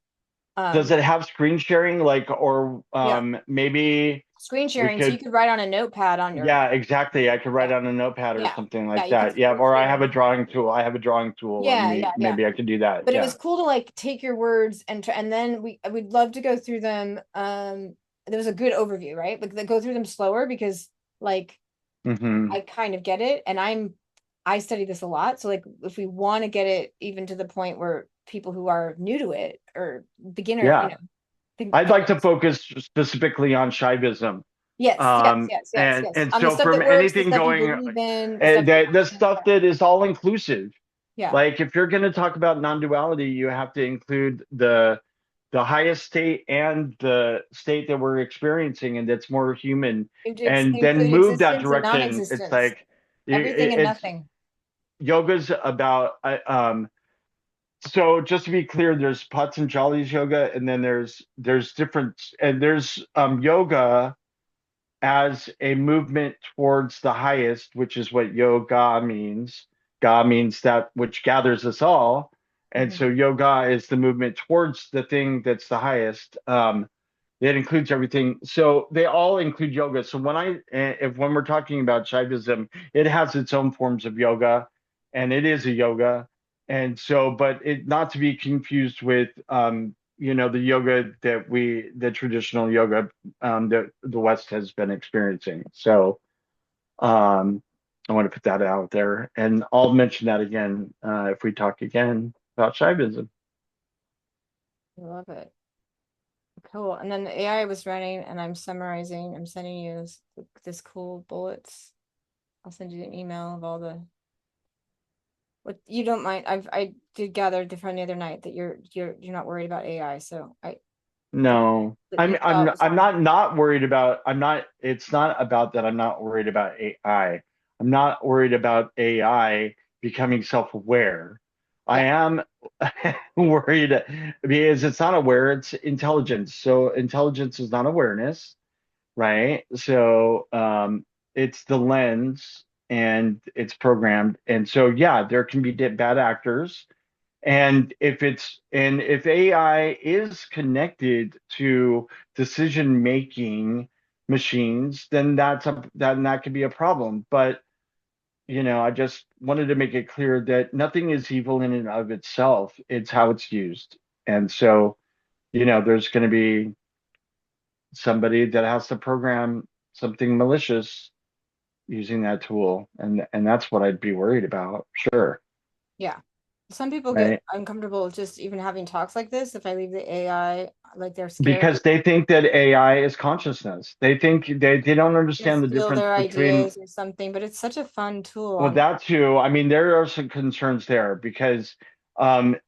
Speaker 2: Does
Speaker 1: Um,
Speaker 2: it have screen sharing, like, or
Speaker 1: yeah,
Speaker 2: maybe
Speaker 1: screen
Speaker 2: we
Speaker 1: sharing, so you
Speaker 2: could,
Speaker 1: could write on a notepad on your,
Speaker 2: yeah, exactly. I could write
Speaker 1: yeah.
Speaker 2: on a notepad or
Speaker 1: Yeah.
Speaker 2: something
Speaker 1: Yeah,
Speaker 2: like
Speaker 1: you can
Speaker 2: that. Yeah,
Speaker 1: screen
Speaker 2: or I
Speaker 1: share
Speaker 2: have a
Speaker 1: and
Speaker 2: drawing tool. I have a drawing tool, and
Speaker 1: yeah, yeah, yeah.
Speaker 2: maybe I could do that.
Speaker 1: But it
Speaker 2: Yeah.
Speaker 1: was cool to like take your words and and then we'd love to go through them. There was a good overview, right? Like go through them slower because like
Speaker 2: Hmm.
Speaker 1: I kind of get it and I study this a lot. So like if we want to get it even to the point where people who are new to it or beginner,
Speaker 2: Yeah. I'd
Speaker 1: think
Speaker 2: like to focus specifically on Shaivism.
Speaker 1: yes, yes, yes, yes,
Speaker 2: And
Speaker 1: yes. On the
Speaker 2: so
Speaker 1: stuff
Speaker 2: from
Speaker 1: that works, the
Speaker 2: anything
Speaker 1: stuff you
Speaker 2: going,
Speaker 1: believe in, the stuff
Speaker 2: the
Speaker 1: that
Speaker 2: stuff that is all inclusive.
Speaker 1: yeah.
Speaker 2: Like if you're going to talk about non-duality, you have to include the highest state and the state that we're experiencing, and that's more human, and then
Speaker 1: Include
Speaker 2: move that
Speaker 1: existence and
Speaker 2: direction. It's
Speaker 1: non-existence,
Speaker 2: like
Speaker 1: everything and
Speaker 2: it's
Speaker 1: nothing.
Speaker 2: yoga's about so just to be clear, there's Patanjali's yoga, and then there's different, and there's yoga as a movement towards the highest, which is what yoga means. Ga means that which gathers us all. And
Speaker 1: Mhm.
Speaker 2: so yoga is the movement towards the thing that's the highest. It includes everything. So they all include yoga. So when we're talking about Shaivism, it has its own forms of yoga, and it is a yoga. And so, but it not to be confused with the yoga the traditional yoga that the West has been experiencing. So um, I want to put that out there, and I'll mention that again if we talk again about Shaivism.
Speaker 1: I love it. Cool. And then the AI was running and I'm summarizing. I'm sending you this cool bullets. I'll send you an email of all the what you don't mind. I did gather from the other night that you're not worried about AI. So I
Speaker 2: No,
Speaker 1: you saw it was
Speaker 2: I'm
Speaker 1: on.
Speaker 2: not worried about. I'm not. It's not about that. I'm not worried about AI. I'm not worried about AI becoming self-aware. I
Speaker 1: Yeah.
Speaker 2: am worried because it's not aware, it's intelligence. So intelligence is not awareness, right? So it's the lens and it's programmed. And so yeah, there can be bad actors. And if AI is connected to decision making machines, then that could be a problem. But I just wanted to make it clear that nothing is evil in and of itself. It's how it's used. And so, there's going to be somebody that has to program something malicious using that tool. And that's what I'd be worried about. Sure.
Speaker 1: Yeah. Some people get
Speaker 2: Right.
Speaker 1: uncomfortable with just even having talks like this. If I leave the AI, like they're scared
Speaker 2: Because they think that AI is consciousness. They think they don't
Speaker 1: to
Speaker 2: understand the
Speaker 1: steal
Speaker 2: difference
Speaker 1: their
Speaker 2: between,
Speaker 1: ideas or something, but it's such a fun tool
Speaker 2: well,
Speaker 1: on.
Speaker 2: that too. I mean, there are some concerns there because, but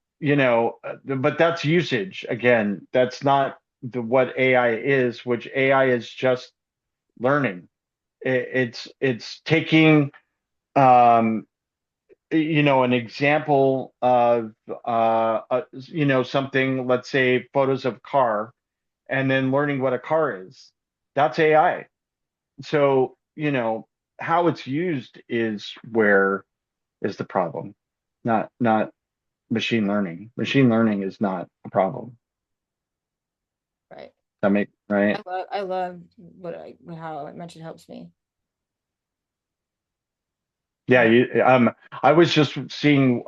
Speaker 2: that's usage. Again, that's not what AI is, which AI is just learning. It's taking, um, an example of, something, let's say photos of car, and then learning what a car is. That's AI. So, how it's used is the problem, not machine learning. Machine learning is not a problem.
Speaker 1: Right.
Speaker 2: That make right?
Speaker 1: I love how it much it helps me.
Speaker 2: Yeah,
Speaker 1: Yeah.
Speaker 2: I was just seeing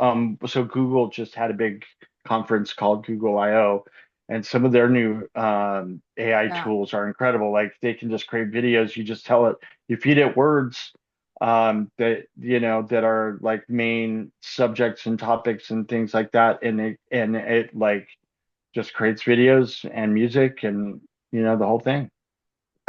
Speaker 2: so Google just had a big conference called Google I/O, and some of their new AI
Speaker 1: Yeah.
Speaker 2: tools are incredible. Like they can just create videos, you just tell it, you feed it words that are like main subjects and topics and things like that, and it like just creates videos and music and the whole thing.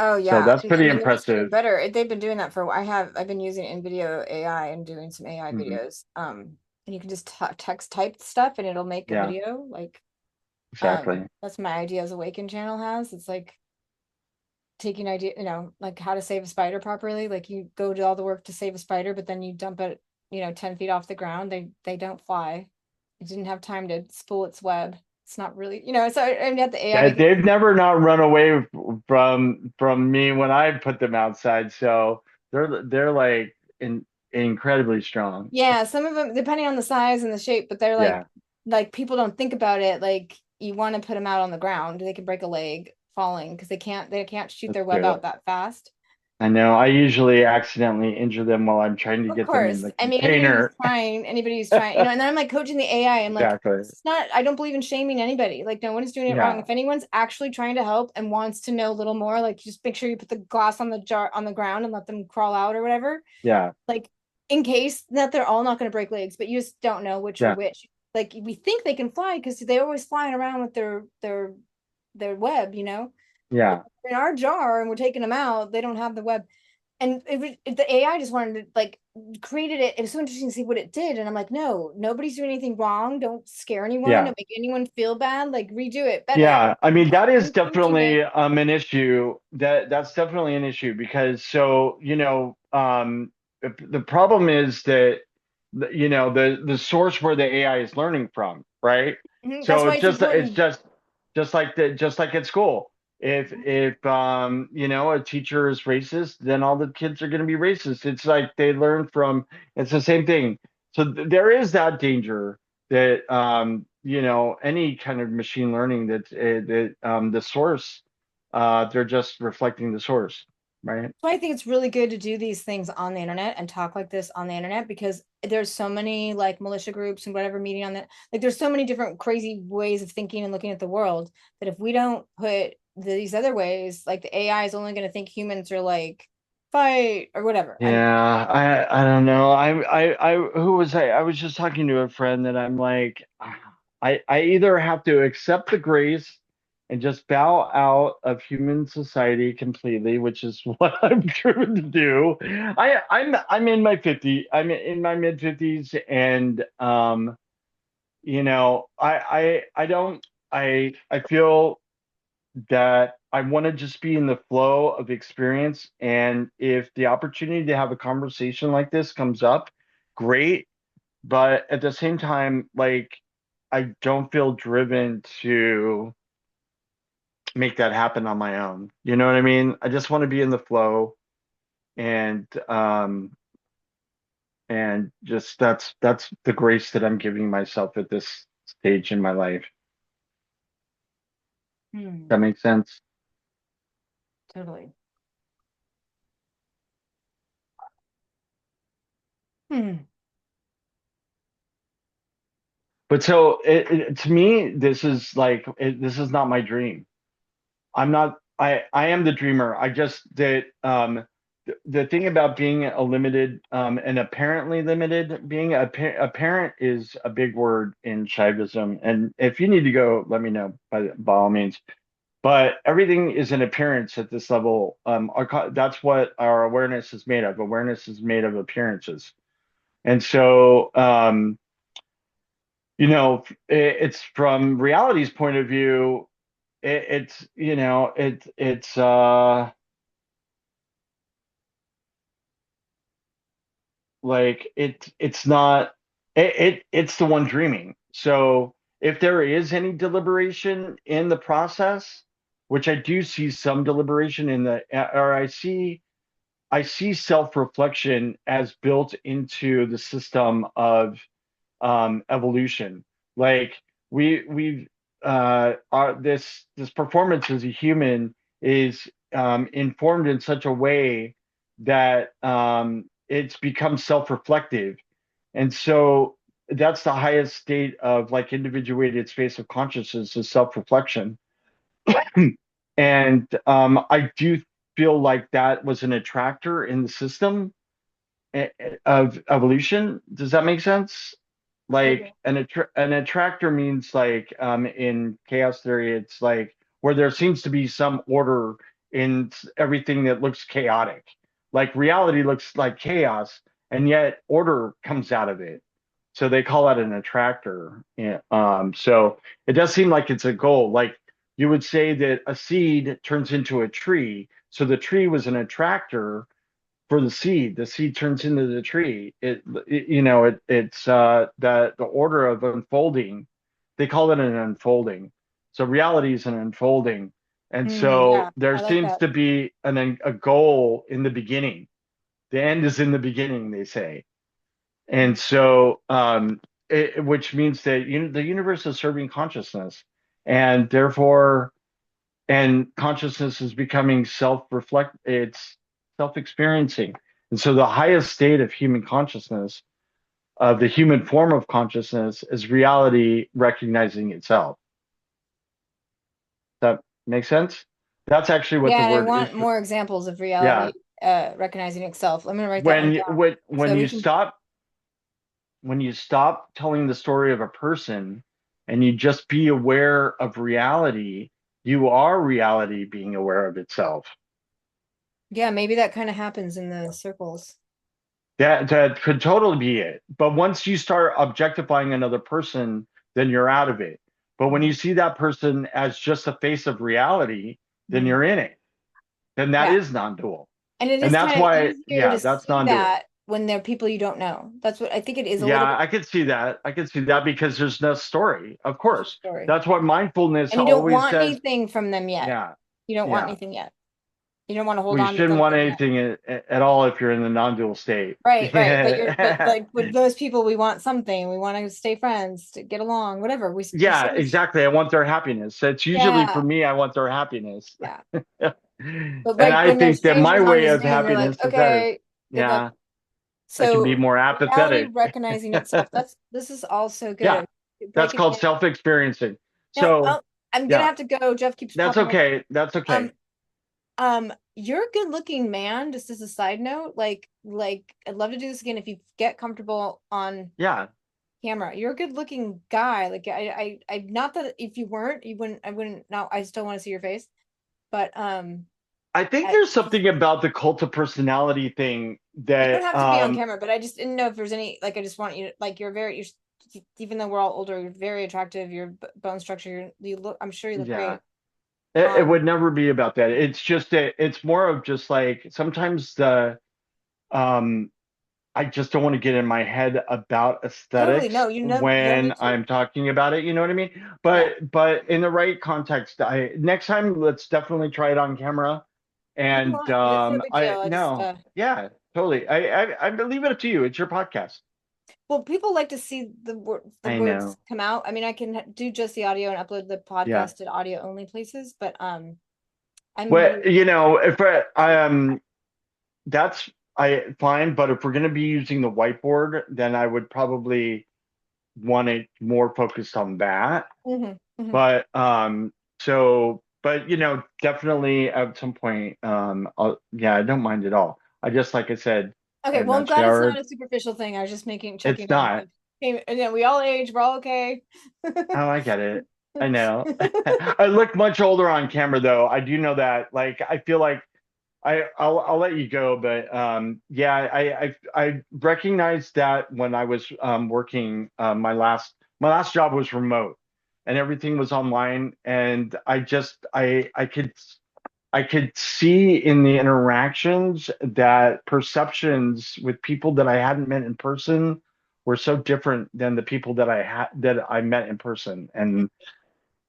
Speaker 1: Oh
Speaker 2: So
Speaker 1: yeah.
Speaker 2: that's
Speaker 1: And I
Speaker 2: pretty
Speaker 1: mean they're just getting
Speaker 2: impressive.
Speaker 1: better. They've been doing that for I've been using NVIDIA AI and doing some AI
Speaker 2: Mhm.
Speaker 1: videos. And you can just text type stuff and it'll make a
Speaker 2: Yeah,
Speaker 1: video. Like
Speaker 2: exactly.
Speaker 1: that's my Ideas Awaken channel has. It's like taking idea, like how to save a spider properly. Like you go to all the work to save a spider, but then you dump it, 10 feet off the ground. They don't fly. It didn't have time to spool its web. It's not really, so I mean, at the AI
Speaker 2: Yeah,
Speaker 1: making.
Speaker 2: they've never not run away from me when I put them outside. So they're like incredibly strong.
Speaker 1: Yeah, some of them, depending on the size and the shape, but they're
Speaker 2: Yeah,
Speaker 1: like people don't think about it. Like you want to put them out on the ground. They could break a leg falling because they can't shoot
Speaker 2: that's
Speaker 1: their web
Speaker 2: true.
Speaker 1: out that fast.
Speaker 2: I know. I usually accidentally injure them while I'm trying to
Speaker 1: Of
Speaker 2: get them in
Speaker 1: course.
Speaker 2: the
Speaker 1: I mean,
Speaker 2: container.
Speaker 1: anybody who's trying, and then I'm like coaching the AI. I'm like,
Speaker 2: Exactly.
Speaker 1: it's not, I don't believe in shaming anybody. Like, no one is doing it wrong.
Speaker 2: Yeah,
Speaker 1: If anyone's actually trying to help and wants to know a little more, like, just make sure you put the glass on the jar on the ground and let them crawl out or whatever.
Speaker 2: yeah,
Speaker 1: Like, in case that they're all not going to break legs, but you just don't know which are
Speaker 2: yeah,
Speaker 1: which. Like, we think they can fly because they're always flying around with their web, But
Speaker 2: yeah,
Speaker 1: in our jar and we're taking them out, they don't have the web. And if the AI just wanted to like created it, it was so interesting to see what it did. And I'm like, no, nobody's doing anything wrong. Don't scare anyone.
Speaker 2: yeah.
Speaker 1: Don't make anyone feel bad. Like redo it better.
Speaker 2: Yeah, I mean that is
Speaker 1: Fine-tuning it.
Speaker 2: definitely an issue. That's definitely an issue because so the problem is that the source where the AI is learning from, right?
Speaker 1: That's
Speaker 2: So
Speaker 1: why
Speaker 2: it's
Speaker 1: it's
Speaker 2: it's
Speaker 1: important.
Speaker 2: just like at school. If a teacher is racist, then all the kids are going to be racist. It's like they learn from. It's the same thing. So there is that danger that any kind of machine learning that the source they're just reflecting the source, right?
Speaker 1: That's why I think it's really good to do these things on the internet and talk like this on the internet because there's so many like militia groups and whatever meeting on that. Like there's so many different crazy ways of thinking and looking at the world that if we don't put these other ways, like the AI is only going to think humans are like fight or whatever. I don't.
Speaker 2: Yeah, I don't know. I who was I was just talking to a friend that I'm like I either have to accept the grace and just bow out of human society completely, which is what I'm driven to do. I'm in my 50s. I'm in my mid 50s, and I don't I feel that I want to just be in the flow of experience. And if the opportunity to have a conversation like this comes up, great. but at the same time, like I don't feel driven to make that happen on my own. You know what I mean? I just want to be in the flow and just that's the grace that I'm giving myself at this stage in my life.
Speaker 1: Hmm,
Speaker 2: That makes sense.
Speaker 1: totally. Hmm.
Speaker 2: But so to me, this is like this is not my dream. I'm not. I am the dreamer. I just that the thing about being a limited and apparently limited, being a parent is a big word in Shaivism. And if you need to go, let me know by all means. But everything is an appearance at this level. That's what our awareness is made of. Awareness is made of appearances. And so, it's from reality's point of view, it's, it's like it's not, it's the one dreaming. So if there is any deliberation in the process, which I do see some deliberation in or I see self-reflection as built into the system of evolution. Like we've this performance as a human is informed in such a way that it's become self-reflective, and so that's the highest state of like individuated space of consciousness is self-reflection. And I do feel like that was an attractor in the system of evolution. Does that make sense?
Speaker 1: Okay.
Speaker 2: Like an attractor means like in chaos theory, it's like where there seems to be some order in everything that looks chaotic. Like reality looks like chaos, and yet order comes out of it. So they call that an attractor. Yeah. So it does seem like it's a goal. Like you would say that a seed turns into a tree. So the tree was an attractor for the seed. The seed turns into the tree. It's the order of unfolding. They call it an unfolding. So reality is an unfolding. And
Speaker 1: Yeah,
Speaker 2: so there
Speaker 1: I like
Speaker 2: seems
Speaker 1: that.
Speaker 2: to be a goal in the beginning. The end is in the beginning, they say.
Speaker 1: Hmm.
Speaker 2: And so which means that the universe is serving consciousness. And therefore and consciousness is becoming self-reflect, it's self-experiencing. And so the highest state of human consciousness, of the human form of consciousness, is reality recognizing itself. That makes sense? That's actually what the
Speaker 1: Yeah, and I
Speaker 2: word is.
Speaker 1: want more examples of
Speaker 2: Yeah.
Speaker 1: reality recognizing itself. I'm gonna write that one
Speaker 2: when
Speaker 1: down
Speaker 2: when when
Speaker 1: so we
Speaker 2: you
Speaker 1: can.
Speaker 2: stop when you stop telling the story of a person and you just be aware of reality, you are reality being aware of itself.
Speaker 1: Yeah, maybe that kind of happens in the circles.
Speaker 2: That could totally be it. But once you start objectifying another person, then you're out of it. But when you
Speaker 1: Mhm.
Speaker 2: see that person as just a face of reality, then
Speaker 1: Mhm.
Speaker 2: you're in it. Then that
Speaker 1: Yeah,
Speaker 2: is non-dual.
Speaker 1: and it
Speaker 2: And
Speaker 1: is
Speaker 2: that's
Speaker 1: kind of
Speaker 2: why,
Speaker 1: easier
Speaker 2: yeah,
Speaker 1: to
Speaker 2: that's
Speaker 1: see
Speaker 2: non-dual.
Speaker 1: that when they're people you don't know. That's what I think it is a little
Speaker 2: Yeah,
Speaker 1: bit
Speaker 2: I could see that. I could see that because there's no story. Of
Speaker 1: of a
Speaker 2: course.
Speaker 1: story.
Speaker 2: That's what mindfulness
Speaker 1: And you don't
Speaker 2: always
Speaker 1: want
Speaker 2: says.
Speaker 1: anything from them yet.
Speaker 2: Yeah,
Speaker 1: You don't want
Speaker 2: yeah.
Speaker 1: anything yet. You don't want to hold
Speaker 2: Well, you
Speaker 1: on to
Speaker 2: shouldn't want
Speaker 1: something yet.
Speaker 2: anything at all if you're in the non-dual state.
Speaker 1: Right, right. But
Speaker 2: Yeah.
Speaker 1: like with those people, we want something. We want to stay friends, to get along, whatever. We
Speaker 2: Yeah,
Speaker 1: sort of,
Speaker 2: exactly. I want their happiness. It's usually for
Speaker 1: yeah,
Speaker 2: me, I want their happiness.
Speaker 1: yeah. But
Speaker 2: And
Speaker 1: like
Speaker 2: I
Speaker 1: when they're
Speaker 2: think that my
Speaker 1: strangers on
Speaker 2: way
Speaker 1: the
Speaker 2: of
Speaker 1: Zoom, you're like,
Speaker 2: happiness is theirs.
Speaker 1: okay, good luck.
Speaker 2: Yeah, I can be
Speaker 1: So
Speaker 2: more
Speaker 1: reality
Speaker 2: apathetic.
Speaker 1: recognizing itself. This is all so
Speaker 2: Yeah,
Speaker 1: good.
Speaker 2: that's
Speaker 1: Break it
Speaker 2: called
Speaker 1: down.
Speaker 2: self-experiencing.
Speaker 1: Now,
Speaker 2: So,
Speaker 1: I'm gonna
Speaker 2: yeah,
Speaker 1: have to go. Jeff keeps
Speaker 2: that's
Speaker 1: popping up.
Speaker 2: okay. That's
Speaker 1: Um,
Speaker 2: okay.
Speaker 1: you're a good looking man, just as a side note. Like I'd love to do this again if you get comfortable on
Speaker 2: Yeah,
Speaker 1: camera. You're a good looking guy. Like not that if you weren't, I wouldn't now I still want to see your face. But
Speaker 2: I think
Speaker 1: I
Speaker 2: there's
Speaker 1: just
Speaker 2: something about the cult of personality thing
Speaker 1: you don't
Speaker 2: that,
Speaker 1: have to be on camera, but I just didn't know if there's any like I just want you to like even though we're all older, you're very attractive, your bone structure, you look I'm sure you look
Speaker 2: yeah,
Speaker 1: great.
Speaker 2: it
Speaker 1: Um
Speaker 2: would never be about that. It's just that it's more of just like sometimes um, I just don't want to get in my head about
Speaker 1: Totally.
Speaker 2: aesthetics
Speaker 1: No, you know, yeah, me
Speaker 2: when
Speaker 1: too.
Speaker 2: I'm talking about it. You know what I mean?
Speaker 1: Yeah.
Speaker 2: But in the right context, I next time let's definitely try it on camera.
Speaker 1: If you
Speaker 2: And
Speaker 1: want, it's no big deal.
Speaker 2: I
Speaker 1: I just,
Speaker 2: no, yeah, totally. I believe it up to you. It's your podcast.
Speaker 1: well, people like to see the
Speaker 2: I
Speaker 1: words
Speaker 2: know.
Speaker 1: come out. I mean, I can do just the audio and upload the
Speaker 2: Yeah.
Speaker 1: podcast to audio only places, but I'm
Speaker 2: Well,
Speaker 1: really,
Speaker 2: you know, if that's I fine, but if we're gonna be using the whiteboard, then I would probably want it more focused on that.
Speaker 1: mhm, mhm.
Speaker 2: But but you know, definitely at some point, yeah, I don't mind at all. I just like I said, I
Speaker 1: Okay,
Speaker 2: have
Speaker 1: well, I'm
Speaker 2: not
Speaker 1: glad it's not
Speaker 2: showered.
Speaker 1: a superficial thing. I was just
Speaker 2: It's
Speaker 1: checking on
Speaker 2: not.
Speaker 1: like, hey, and then we all age, we're all okay.
Speaker 2: Oh, I get it. I know. I look much older on camera though. I do know that. Like I feel like I'll let you go, but yeah, I recognized that when I was working my last job was remote and everything was online and I could see in the interactions that perceptions with people that I hadn't met in person were so different than the people that I met in person.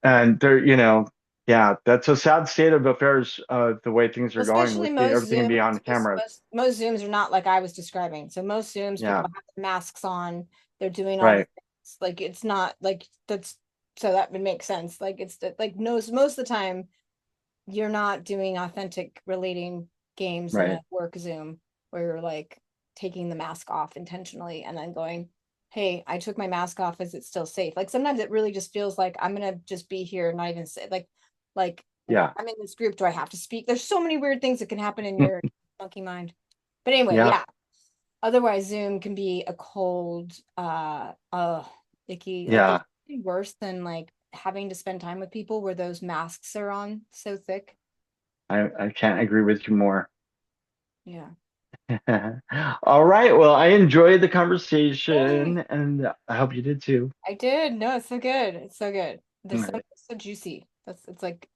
Speaker 2: And they're, you know, yeah, that's a sad state of affairs, the way things are going
Speaker 1: Especially
Speaker 2: with
Speaker 1: most
Speaker 2: everything
Speaker 1: Zooms,
Speaker 2: being on cameras.
Speaker 1: most Zooms are not like I was describing. So most Zooms, people
Speaker 2: Yeah,
Speaker 1: have their masks on, they're doing all the
Speaker 2: right,
Speaker 1: things. Like it's not like that's so that would make sense. Like like most of the time you're not doing authentic relating games in
Speaker 2: right.
Speaker 1: a work Zoom where you're like taking the mask off intentionally and then going, hey, I took my mask off. Is it still safe? Like sometimes it really just feels like I'm gonna just be here, not even say like
Speaker 2: Yeah,
Speaker 1: I'm in this group. Do I have to speak? There's so many weird things that can happen in your monkey mind. But anyway,
Speaker 2: yeah,
Speaker 1: yeah. Otherwise, Zoom can be a cold, icky. Like there's
Speaker 2: yeah.
Speaker 1: nothing worse than like having to spend time with people where those masks are on so thick.
Speaker 2: I can't agree with you more.
Speaker 1: Yeah.
Speaker 2: All right. Well, I enjoyed the
Speaker 1: Yay.
Speaker 2: conversation and I hope you did too.
Speaker 1: I did. No, it's so good. It's so good.
Speaker 2: All
Speaker 1: There's so
Speaker 2: right.
Speaker 1: so juicy. That's it's like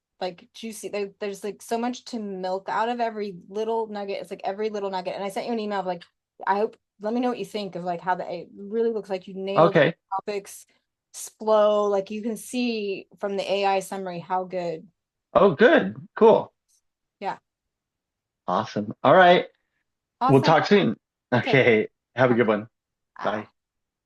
Speaker 1: juicy. There's like so much to milk out of every little nugget. It's like every little nugget. And I sent you an email of like, I hope let me know what you think of like how it really looks like you nailed
Speaker 2: Okay.
Speaker 1: topics, flow. Like you can see from the AI summary how good.
Speaker 2: Oh, good. Cool.
Speaker 1: Yeah.
Speaker 2: Awesome. All right. We'll
Speaker 1: Awesome.
Speaker 2: talk soon.
Speaker 1: Okay.
Speaker 2: Okay. Have a good
Speaker 1: Okay.
Speaker 2: one.
Speaker 1: Bye.
Speaker 2: Bye.